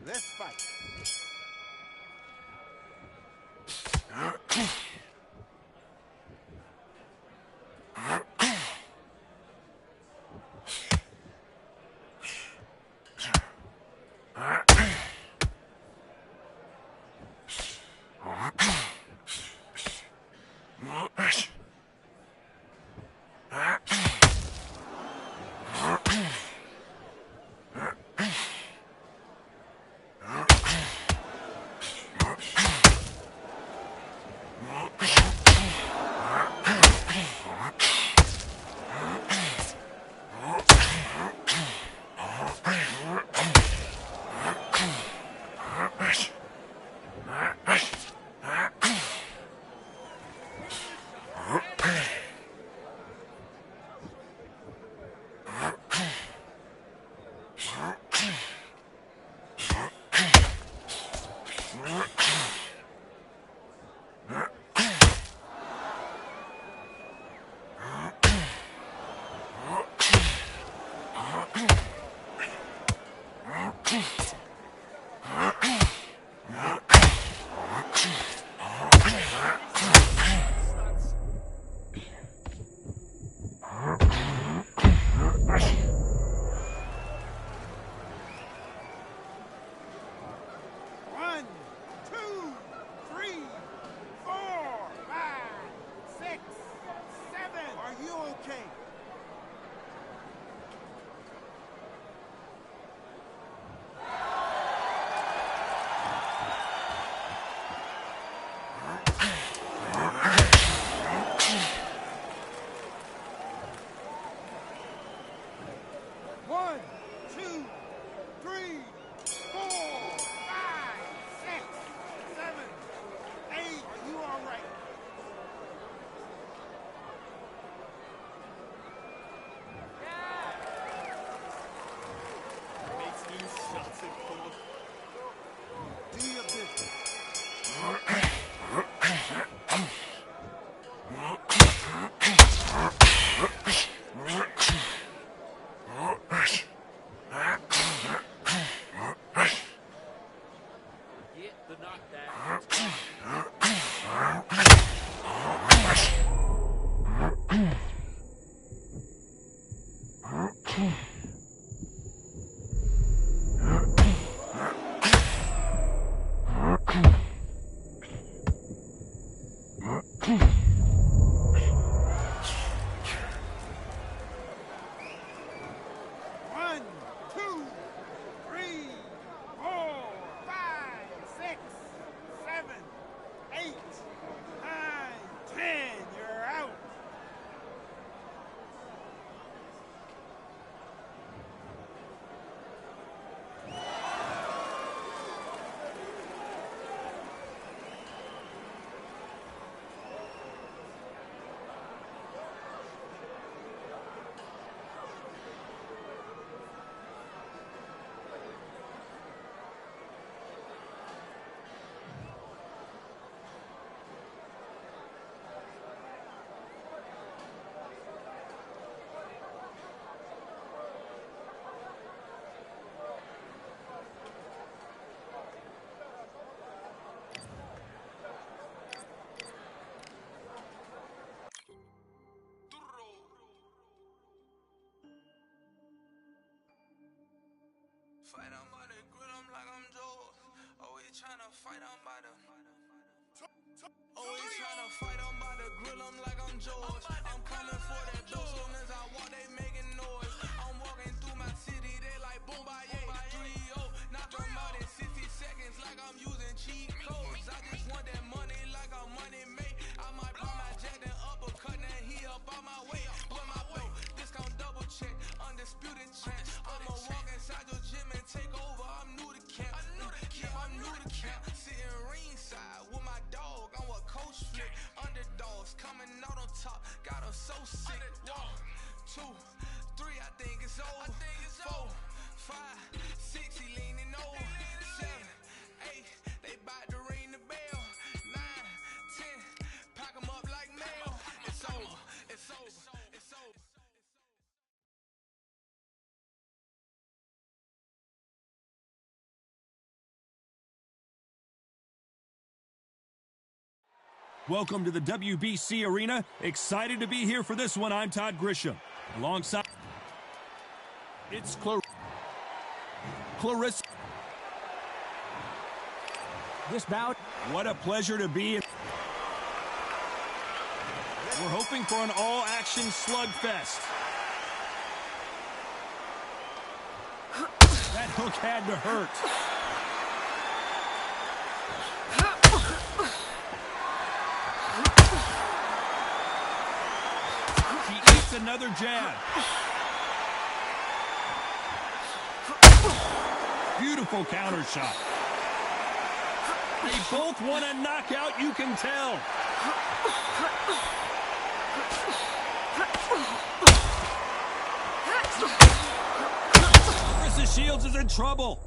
Let's fight. One, two, three, 4, 5, 6, 7, 8, 9, 10. You're out. Fight on by the grill, I'm like I'm Joe. Always tryna fight on by the. Always tryna fight on by the grill, I'm like I'm George. I'm coming for that dough, soon as I walk, they making noise. I'm walking through my city, they like boom, bye, 3-0. Knock them out in 60 seconds, like I'm using cheat codes. I just want that money, like I'm money made. I might buy my jet and uppercut, and he up on my way. With my way, discount double check, undisputed champ. I'ma walk inside your gym and take over. I'm new to camp. Yeah, I'm new to camp. Sitting ringside with my dog. I'm what coach flick. Underdogs coming out on top. Got them so sick. 1, 2, 3, I think it's over. 4, 5, 6, he leaning over. 7, 8, they bout to ring the bell. 9, 10, pack them up like mail. It's over. It's over. It's over. Welcome to the WBC Arena. Excited to be here for this one. I'm Todd Grisham. Alongside, it's Clarissa. This bout. What a pleasure to be in. We're hoping for an all-action slugfest. That hook had to hurt. He eats another jab. Beautiful counter shot. They both want a knockout, you can tell. Clarissa Shields is in trouble.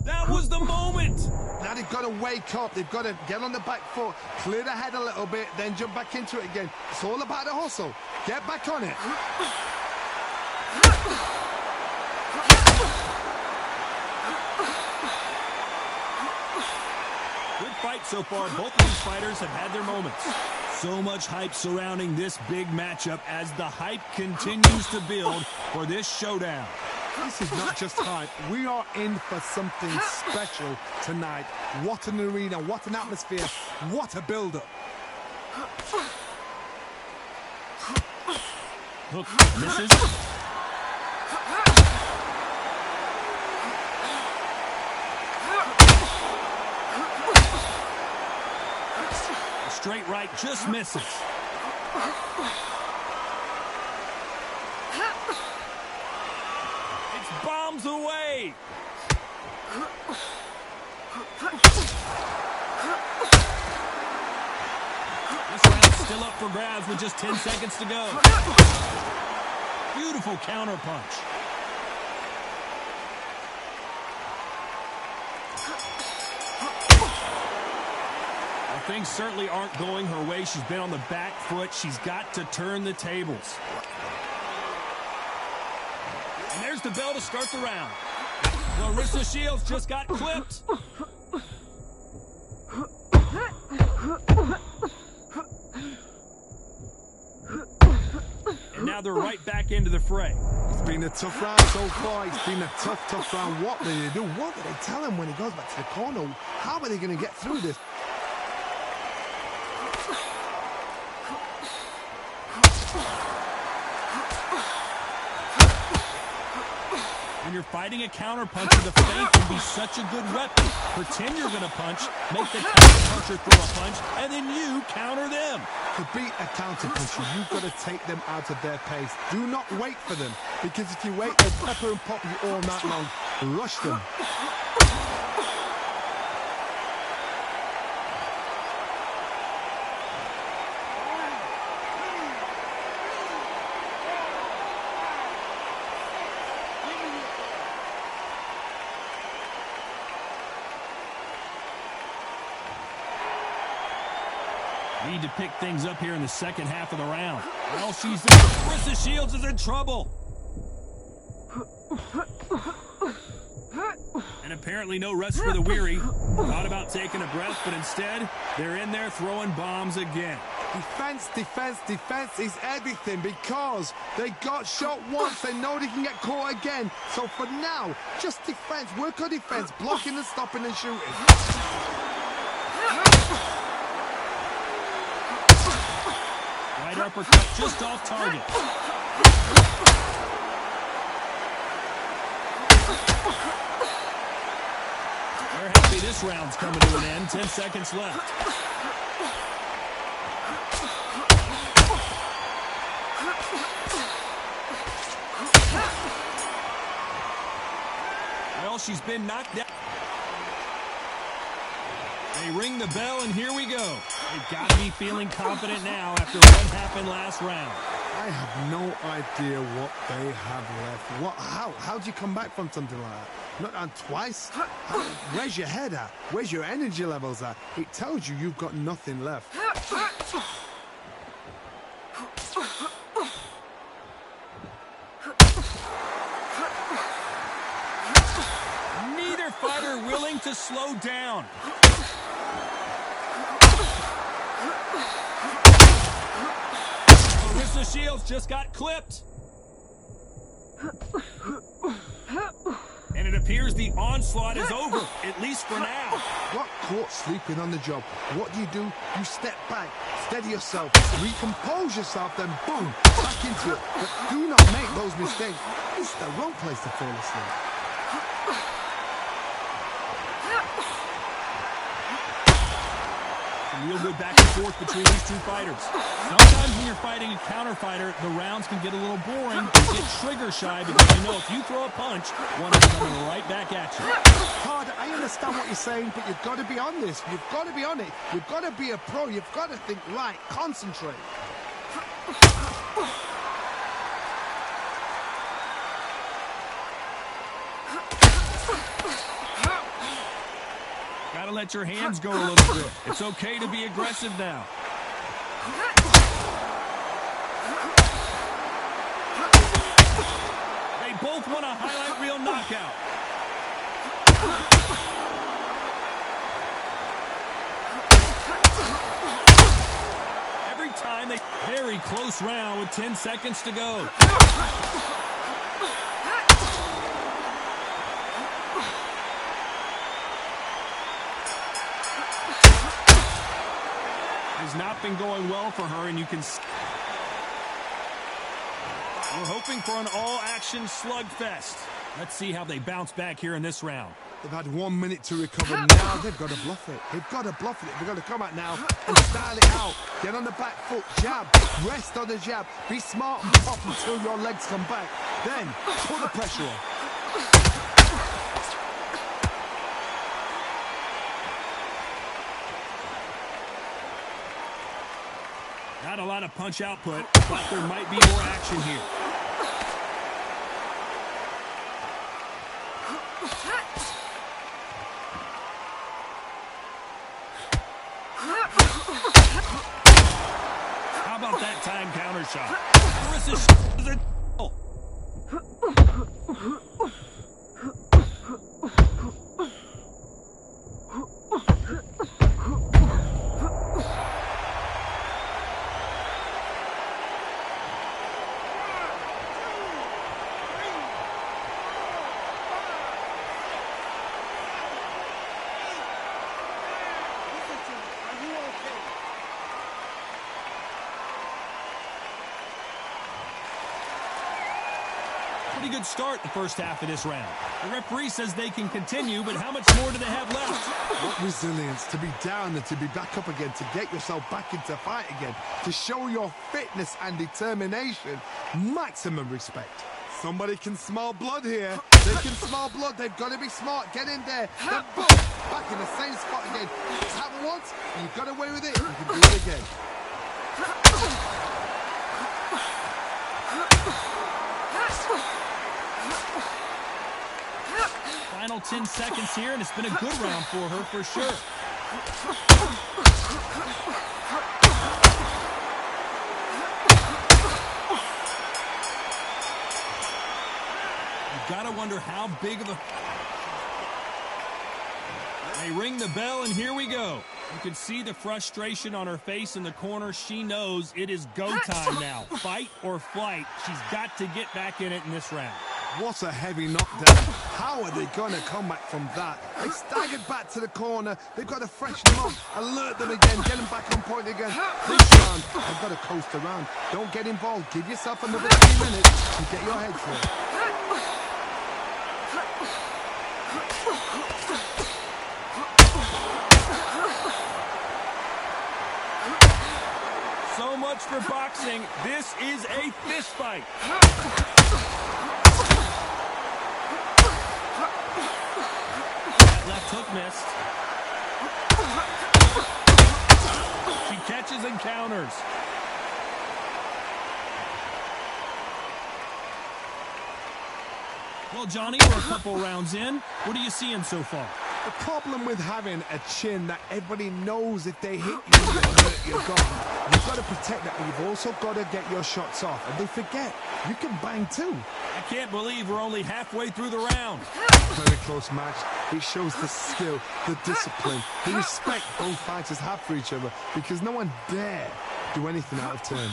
That was the moment. Now they've got to wake up. They've got to get on the back foot, clear the head a little bit, then jump back into it again. It's all about the hustle. Get back on it. Good fight so far. Both of these fighters have had their moments. So much hype surrounding this big matchup as the hype continues to build for this showdown. This is not just hype. We are in for something special tonight. What an arena, what an atmosphere, what a build-up. Hook misses. A straight right just misses. It's bombs away. This round's still up for grabs with just 10 seconds to go. Beautiful counter punch. Well, things certainly aren't going her way. She's been on the back foot. She's got to turn the tables. And there's the bell to start the round. Clarissa Shields just got clipped. And now they're right back into the fray. It's been a tough round so far. It's been a tough round. What do they do? What do they tell him when he goes back to the corner? How are they going to get through this? When you're fighting a counter puncher, the feint can be such a good weapon. Pretend you're going to punch, make the counter puncher throw a punch, and then you counter them. To beat a counter puncher, you've got to take them out of their pace. Do not wait for them, because if you wait, they'll pepper and pop you all night long. Rush them. Need to pick things up here in the second half of the round. Well, she's in. Clarissa Shields is in trouble. And apparently no rest for the weary. Thought about taking a breath, but instead, they're in there throwing bombs again. Defense is everything, because they got shot once. They know they can get caught again. So for now, just defense. Work on defense, blocking and stopping and shooting. Right uppercut just off target. They're happy this round's coming to an end. 10 seconds left. Well, she's been knocked down. They ring the bell, and here we go. They've got to be feeling confident now after what happened last round. I have no idea what they have left. How do you come back from something like that? Not on twice? Where's your head at? Where's your energy levels at? It tells you you've got nothing left. Neither fighter willing to slow down. Clarissa Shields just got clipped. And it appears the onslaught is over, at least for now. Got caught sleeping on the job. What do? You step back, steady yourself, recompose yourself, then boom, back into it. But do not make those mistakes. It's the wrong place to fall asleep. Real good back and forth between these two fighters. Sometimes when you're fighting a counter fighter, the rounds can get a little boring. You get trigger shy because you know if you throw a punch, one is coming right back at you. Carter, I understand what you're saying, but you've got to be on this. You've got to be on it. You've got to be a pro. You've got to think right. Concentrate. Gotta let your hands go a little bit. It's okay to be aggressive now. They both want a highlight reel knockout. Every time they... Very close round with 10 seconds to go. Has not been going well for her, and you can... We're hoping for an all-action slugfest. Let's see how they bounce back here in this round. They've had 1 minute to recover. Now they've got to bluff it. They've got to bluff it. They've got to come out now and style it out. Get on the back foot, jab, rest on the jab. Be smart and pop until your legs come back. Then put the pressure on. Not a lot of punch output, but there might be more action here. How about that time counter shot? Clarissa is a... Pretty good start the first half of this round. The referee says they can continue, but how much more do they have left? What resilience to be down and to be back up again, to get yourself back into fight again, to show your fitness and determination. Maximum respect. Somebody can smell blood here. They can smell blood. They've got to be smart. Get in there. Then boom, back in the same spot again. It's happened once. You got away with it. You can do it again. Final 10 seconds here, and it's been a good round for her for sure. You gotta wonder how big of a... They ring the bell, and here we go. You can see the frustration on her face in the corner. She knows it is go time now. Fight or flight. She's got to get back in it in this round. What a heavy knockdown. How are they going to come back from that? They staggered back to the corner. They've got to freshen them up, alert them again, get them back on point again. This round, they've got to coast around. Don't get involved. Give yourself another 3 minutes and get your head through. So much for boxing. This is a fist fight. That left hook missed. She catches and counters. Well, Johnny, we're a couple rounds in. What are you seeing so far? The problem with having a chin that everybody knows if they hit you, you're hurt, you're gone. You've got to protect that, but you've also got to get your shots off. And they forget, you can bang too. I can't believe we're only halfway through the round. Very close match. It shows the skill, the discipline, the respect both fighters have for each other, because no one dare do anything out of turn.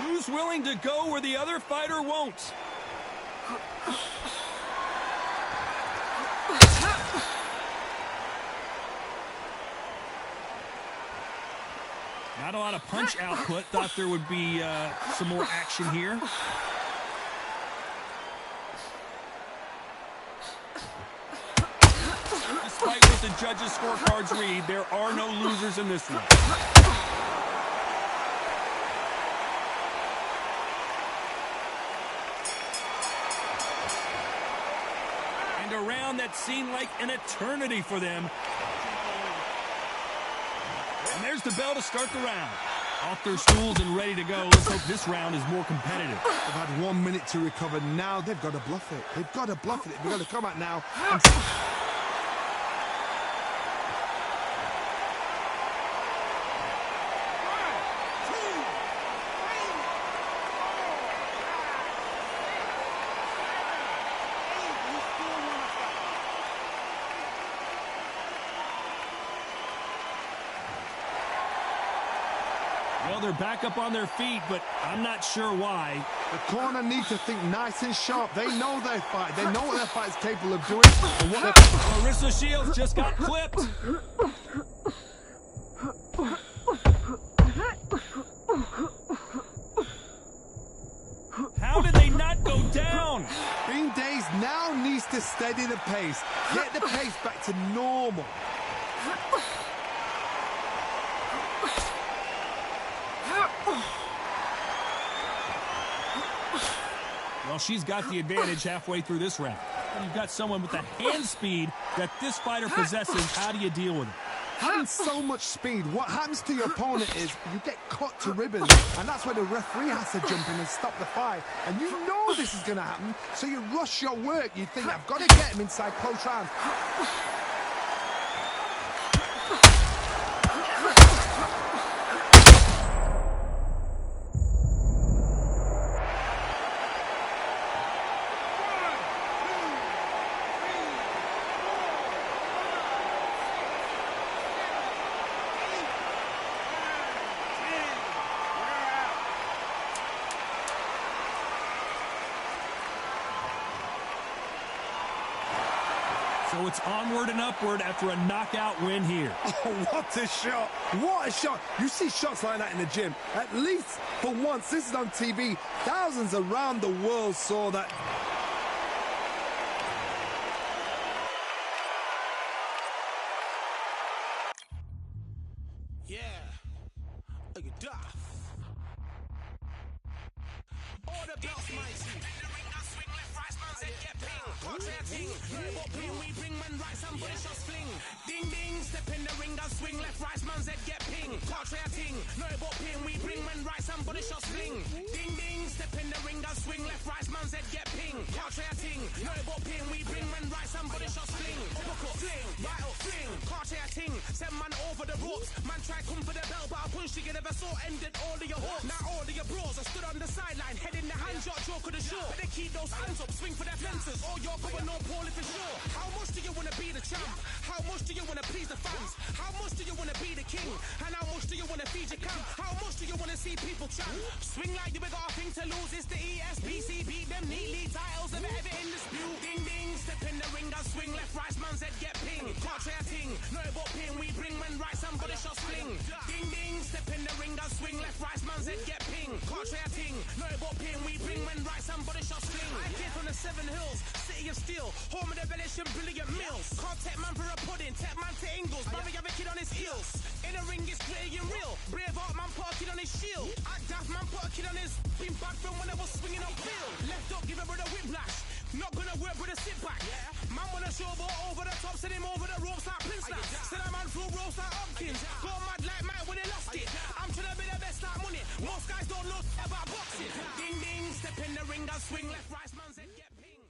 Who's willing to go where the other fighter won't? Not a lot of punch output. Thought there would be some more action here. Despite what the judges' scorecards read, there are no losers in this one. And a round that seemed like an eternity for them. And there's the bell to start the round. Off their stools and ready to go. Let's hope this round is more competitive. They've had 1 minute to recover. Now they've got to bluff it. They've got to bluff it. They've got to come out now. Well, they're back up on their feet, but I'm not sure why. The corner needs to think nice and sharp. They know their fight. They know what their fight is capable of doing. And what Clarissa Shields just got clipped. How did they not go down? Bean Days now needs to steady the pace. Get the pace back to normal. Well, she's got the advantage halfway through this round. And you've got someone with the hand speed that this fighter possesses. How do you deal with it? Having so much speed, what happens to your opponent is you get cut to ribbons, and that's where the referee has to jump in and stop the fight. And you know this is going to happen, so you rush your work. You think, I've got to get him inside close rounds. So So it's onward and upward after a knockout win here. Oh, what a shot. What a shot. You see shots like that in the gym. At least for once, this is on TV. Thousands around the world saw that. Yeah. Look at that. All the belts, mighty. Swing left, right, man's head get ping. Contrary ting. What ping we bring, man, right, somebody shots fling. Ding ding, step in the ring and swing left, right, man's head get ping. Contrary ting. No, what ping we bring, man, right, somebody shots fling. Ding ding, step in the ring and swing left, right, man's head get ping. Contrary ting. No, what ping we bring, man, right, somebody shots fling. Uppercut, fling, right up, fling. Contrary ting. Send man over the ropes. Man try come for the belt, but I punched you never saw ended all of your hopes. Now all of your bros are stood on the sideline, head in the hand, shot, joke of the show. But they keep those hands up, swing for their fences. Oh, you're going on poorly for sure. How much do you want to be the champ? How much do you want to please the fans? How much do you want to be the king? And how much do you want to feed your camp? How much do you want to see people champ? Swing like you got a thing to lose. It's the ESPC, beat them neatly. Titles never ever in dispute. Ding ding, step in the ring and swing left, right, man's head get ping. Contrary ting, no but ping we bring when right, somebody shots fling. Ding ding, step in the ring and swing left, right, man's head get ping. Contrary ting, no but ping we bring when right, somebody shots fling. I came from the 7 Hills, city of steel, home of the Bellish and brilliant meals. Can't take man for a pudding, take man to Ingles, brother have a kid on his heels. In the ring it's gritty and real, brave art man put a kid on his shield. Act daft man put a kid on his, been back from when I was swinging up field. Left up, give a brother whiplash, not gonna work with a sit back. Man wanna showboat over the top, send him over the ropes like Prince Snap. Send a man through ropes like Hopkins, go mad like Mike when he lost it. I'm trying to be the best like money, most guys don't know about boxing. Ding ding, step in the ring and swing left, right, man's head get ping.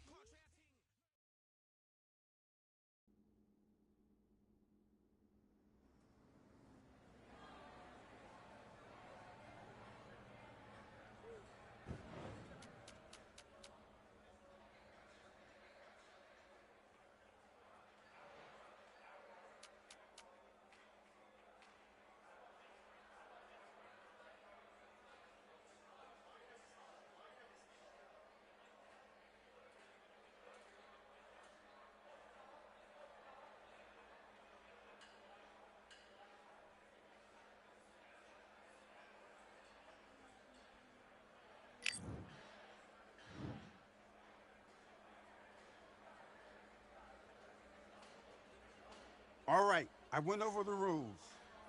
All right, I went over the rules.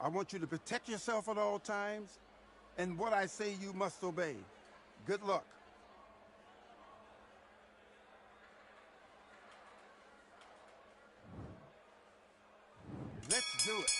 I want you to protect yourself at all times, and what I say you must obey. Good luck. Let's do it.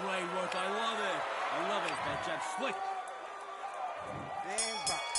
Great work. I love it. I love it. That jab slick. And box.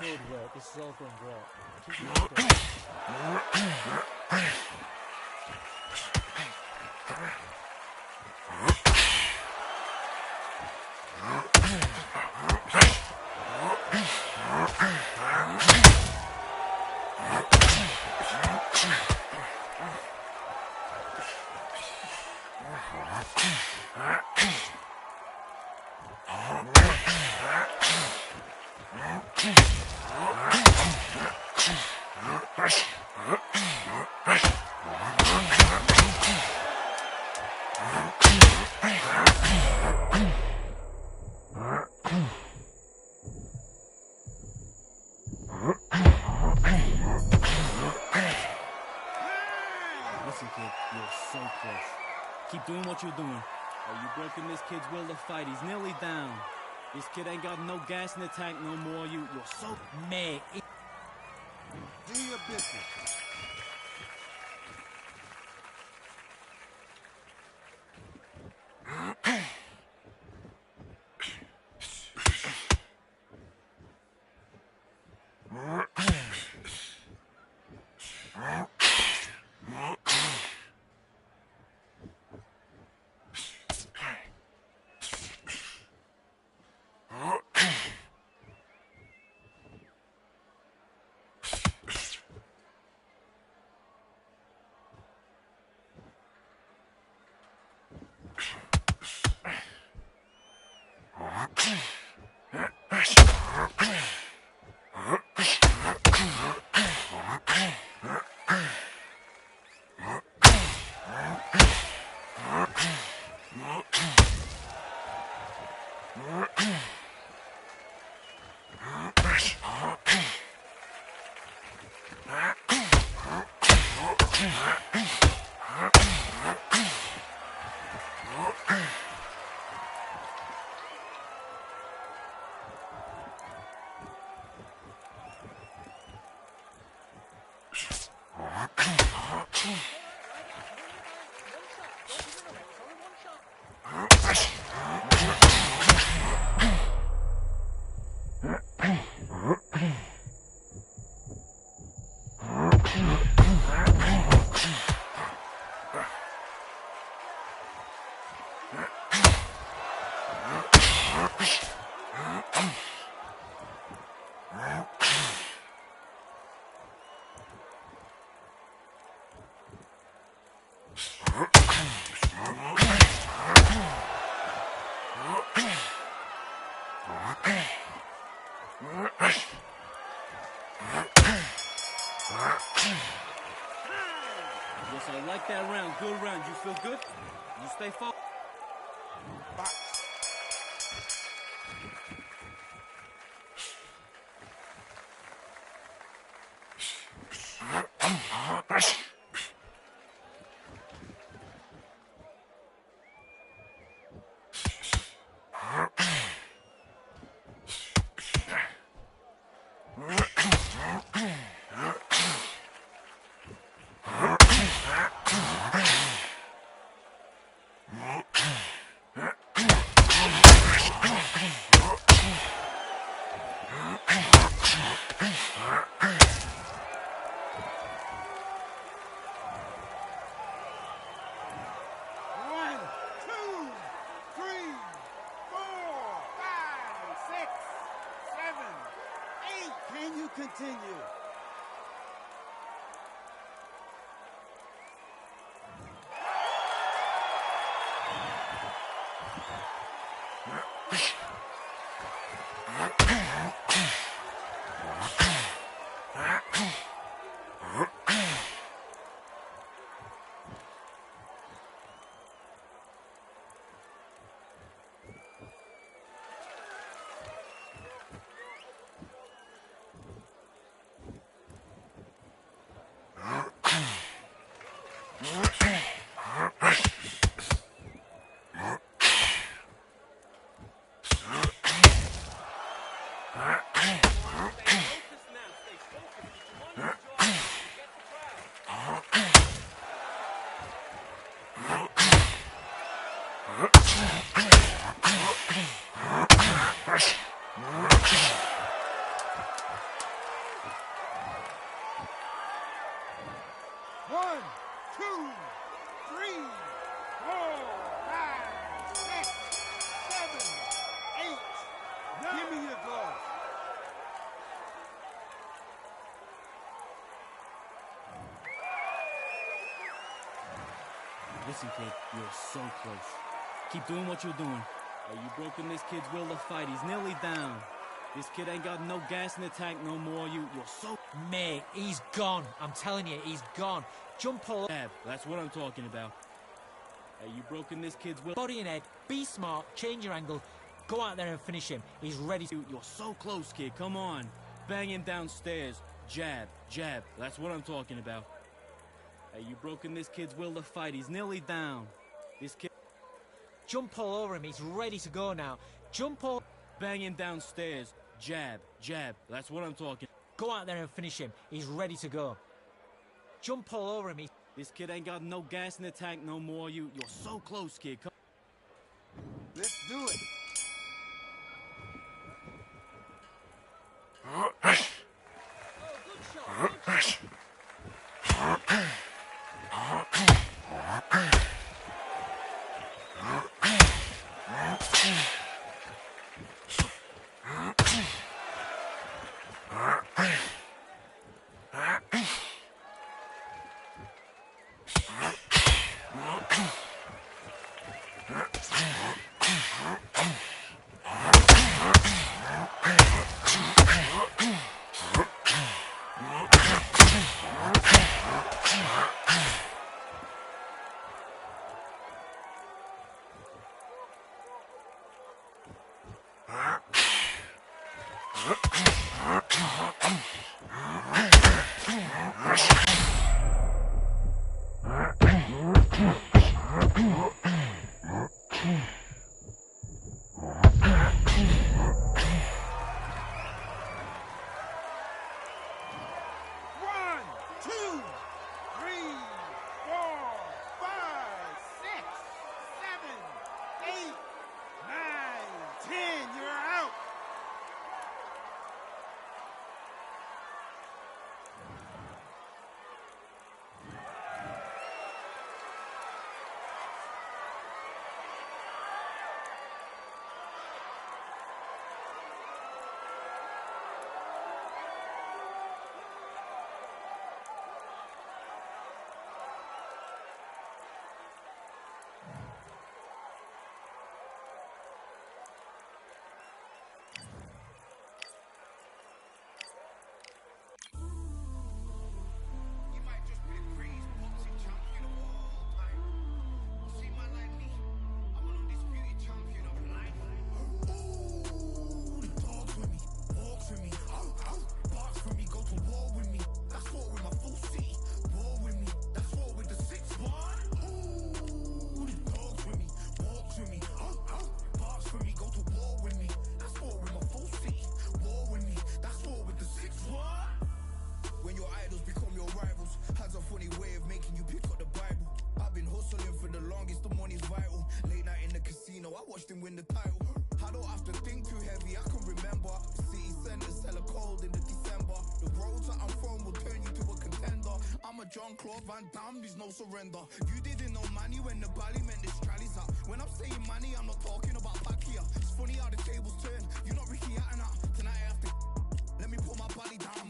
Good work. This is all going great. Keep it going. Listen, kid, you're so close. Keep doing what you're doing. Or you breaking this kid's will to fight. He's nearly down. This kid ain't got no gas in the tank no more. You're so mad. Do your business. Yes, I like that round. Good round. You feel good? You stay focused. to continue. One, two, three, 4, 5, 6, 7, 8, 9. Give me your gloves. Listen, kid, you're so close. Keep doing what you're doing. Hey, you broken this kid's will to fight. He's nearly down. This kid ain't got no gas in the tank no more. You're so... Mate, he's gone. I'm telling you, he's gone. Jump all... That's what I'm talking about. Hey, you broken this kid's will... Body and head, be smart, change your angle, go out there and finish him. He's ready to... You're so close, kid. Come on. Bang him downstairs. Jab, jab. That's what I'm talking about. Hey, you broken this kid's will to fight. He's nearly down. This kid... Jump all over him. He's ready to go now. Jump all... Bang him downstairs. Jab, jab. That's what I'm talking... Go out there and finish him. He's ready to go. Jump all over him. This kid ain't got no gas in the tank no more. You're so close, kid. Come... Let's do it. win the title. I don't have to think too heavy, I can remember. City centre, cellar cold in the December. The roads that I'm from will turn you to a contender. I'm a Jean-Claude Van Damme, there's no surrender. You didn't know money when the bally meant this trally's up. When I'm saying money, I'm not talking about Pacquiao. It's funny how the tables turn. You're not Ricky Hatton. Tonight I have to let me put my body down.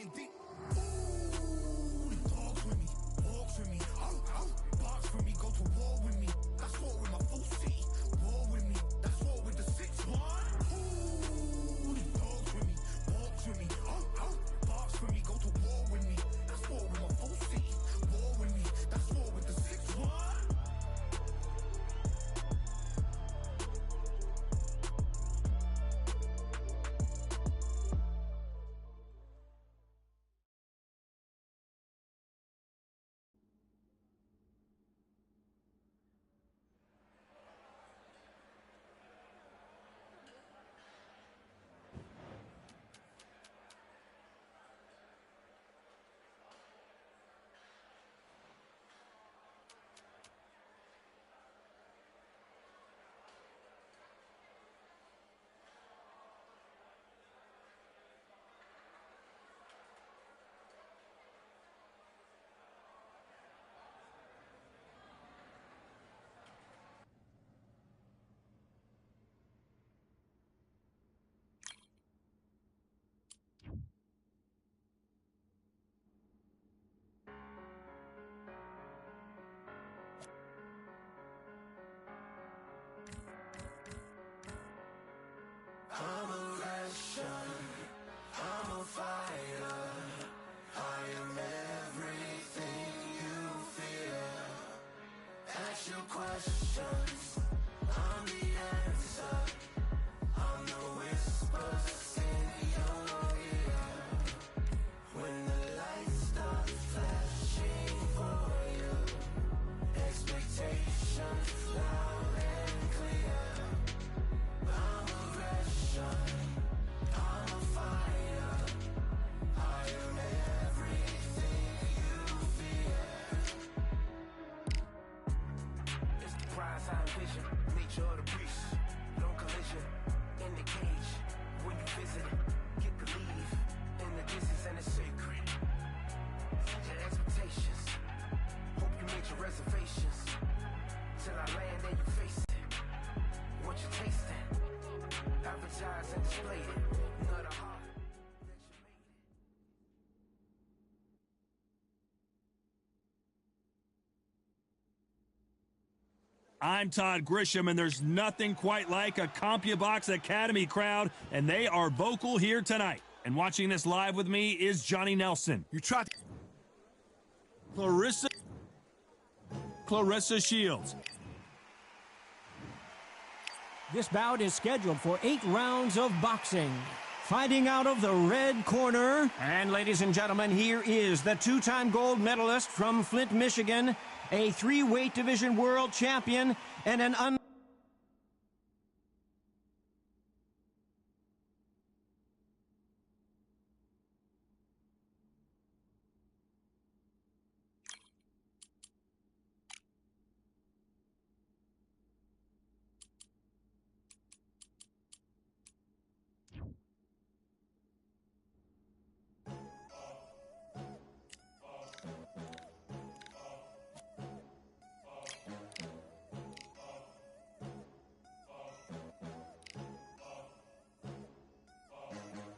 in deep. Ooh, dogs with me, walks with me, barks with me, go to war with me. That's war with my full city. War with me, that's war with the 6-1. Ooh, dogs with me, walks with me, barks with me, go to war with me. That's war with my full city. War with me, that's war with the 6-1. I'm a Russian, I'm a fighter. I am everything you fear. Ask your questions, I'm the answer. I'm the whispers in your ear. When the lights start flashing for you, expectations loud and clear. I'm aggression, I'm a fighter. I am everything you fear. It's the prize I envision, nature of the beast. No collision in the cage. When you visit, get the leave in the distance and it's sacred. Set your expectations. Hope you made your reservations. Till I land and you face it. What you tasting? Advertise and display it. Not a heart that you made it. I'm Todd Grisham, and there's nothing quite like a CompuBox Academy crowd, and they are vocal here tonight. And watching this live with me is Johnny Nelson, You tried to... Clarissa Shields, This bout is scheduled for 8 rounds of boxing. Fighting out of the red corner. And ladies and gentlemen, here is the 2-time gold medalist from Flint, Michigan, a 3-weight division world champion, and an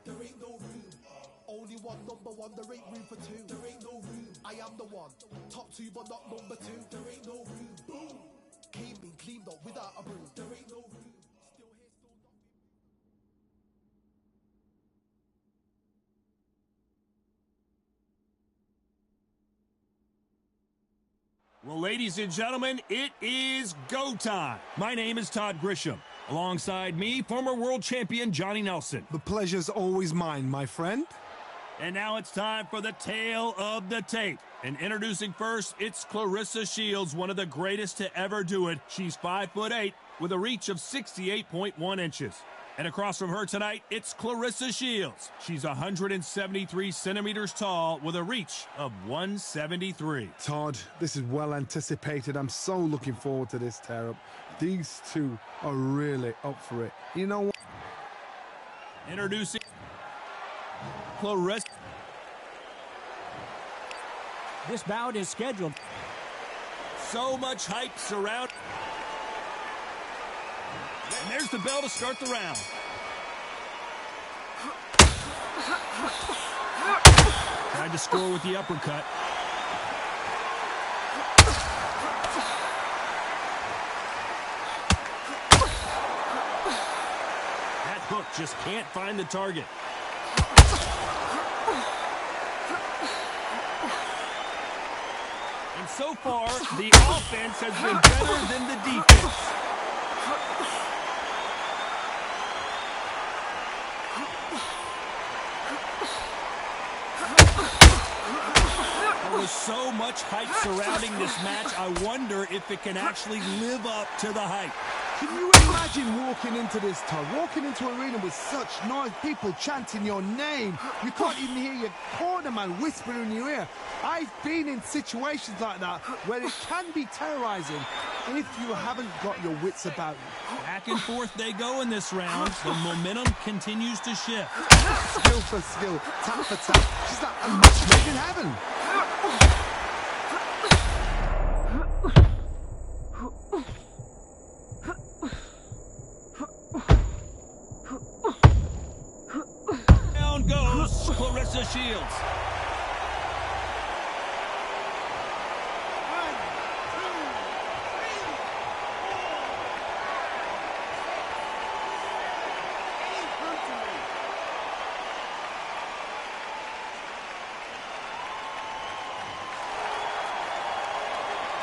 There ain't no room. Only one number one, there ain't room for two. There ain't no room. I am the one. Top 2 but not number 2. There ain't no room. Boom. Came in, cleaned up without a broom. There ain't no room. Still here, still not. Well, ladies and gentlemen, it is go time. My name is Todd Grisham. Alongside me, former world champion Johnny Nelson. The pleasure's always mine, my friend. And now it's time for the tale of the tape. And introducing first, it's Clarissa Shields, one of the greatest to ever do it. She's 5'8", with a reach of 68.1 inches. And across from her tonight, it's Clarissa Shields. She's 173 centimeters tall with a reach of 173. Todd, this is well anticipated. I'm so looking forward to this tear-up. These two are really up for it. You know what? Introducing Clarissa. This bout is scheduled. So much hype surround. And there's the bell to start the round. tried to score with the uppercut. That hook just can't find the target. And so far, the offense has been better than the defense. There was so much hype surrounding this match, I wonder if it can actually live up to the hype. Can you imagine walking into this, Todd? Walking into an arena with such noise, people chanting your name. You can't even hear your corner man whispering in your ear. I've been in situations like that where it can be terrorizing if you haven't got your wits about you. Back and forth they go in this round. The momentum continues to shift. Skill for skill, tap for tap. She's like a match made in heaven. Down goes Clarissa Shields.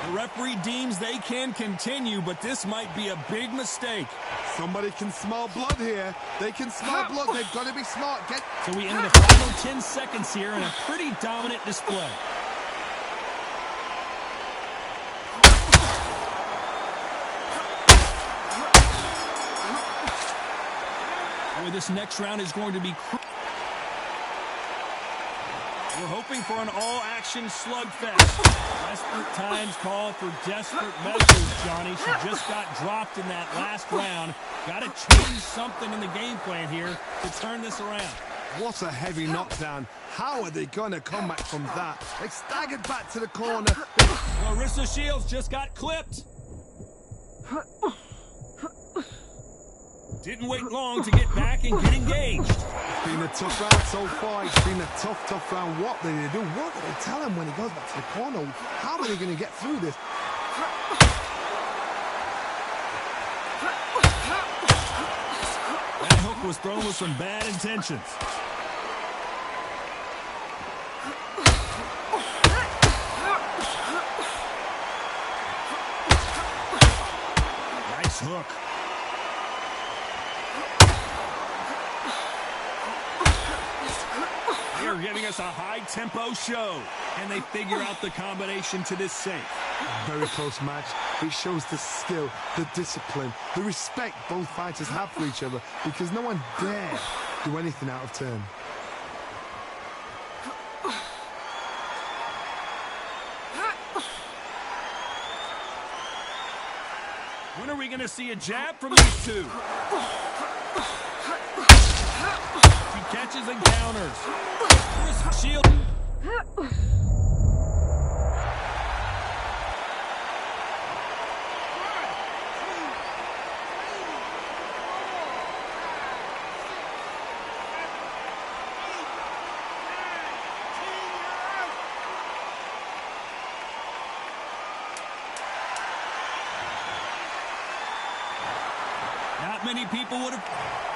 The referee deems they can continue, but this might be a big mistake. Somebody can smell blood here. They can smell blood. They've got to be smart. So we enter the final 10 seconds here in a pretty dominant display. Boy, this next round is going to be We're hoping for an all-action slugfest. Desperate times call for desperate measures, Johnny. She just got dropped in that last round. Got to change something in the game plan here to turn this around. What a heavy knockdown. How are they going to come back from that? They staggered back to the corner. Clarissa Shields just got clipped. Didn't wait long to get back and get engaged. It's been a tough round so far. It's been a tough round. What do they do? What do they tell him when he goes back to the corner? How are they going to get through this? That hook was thrown with some bad intentions. Nice hook. They're giving us a high-tempo show. And they figure out the combination to this safe. Very close match. It shows the skill, the discipline, the respect both fighters have for each other, because no one dare do anything out of turn. When are we going to see a jab from these two? She catches and counters. Shield. Not many people would have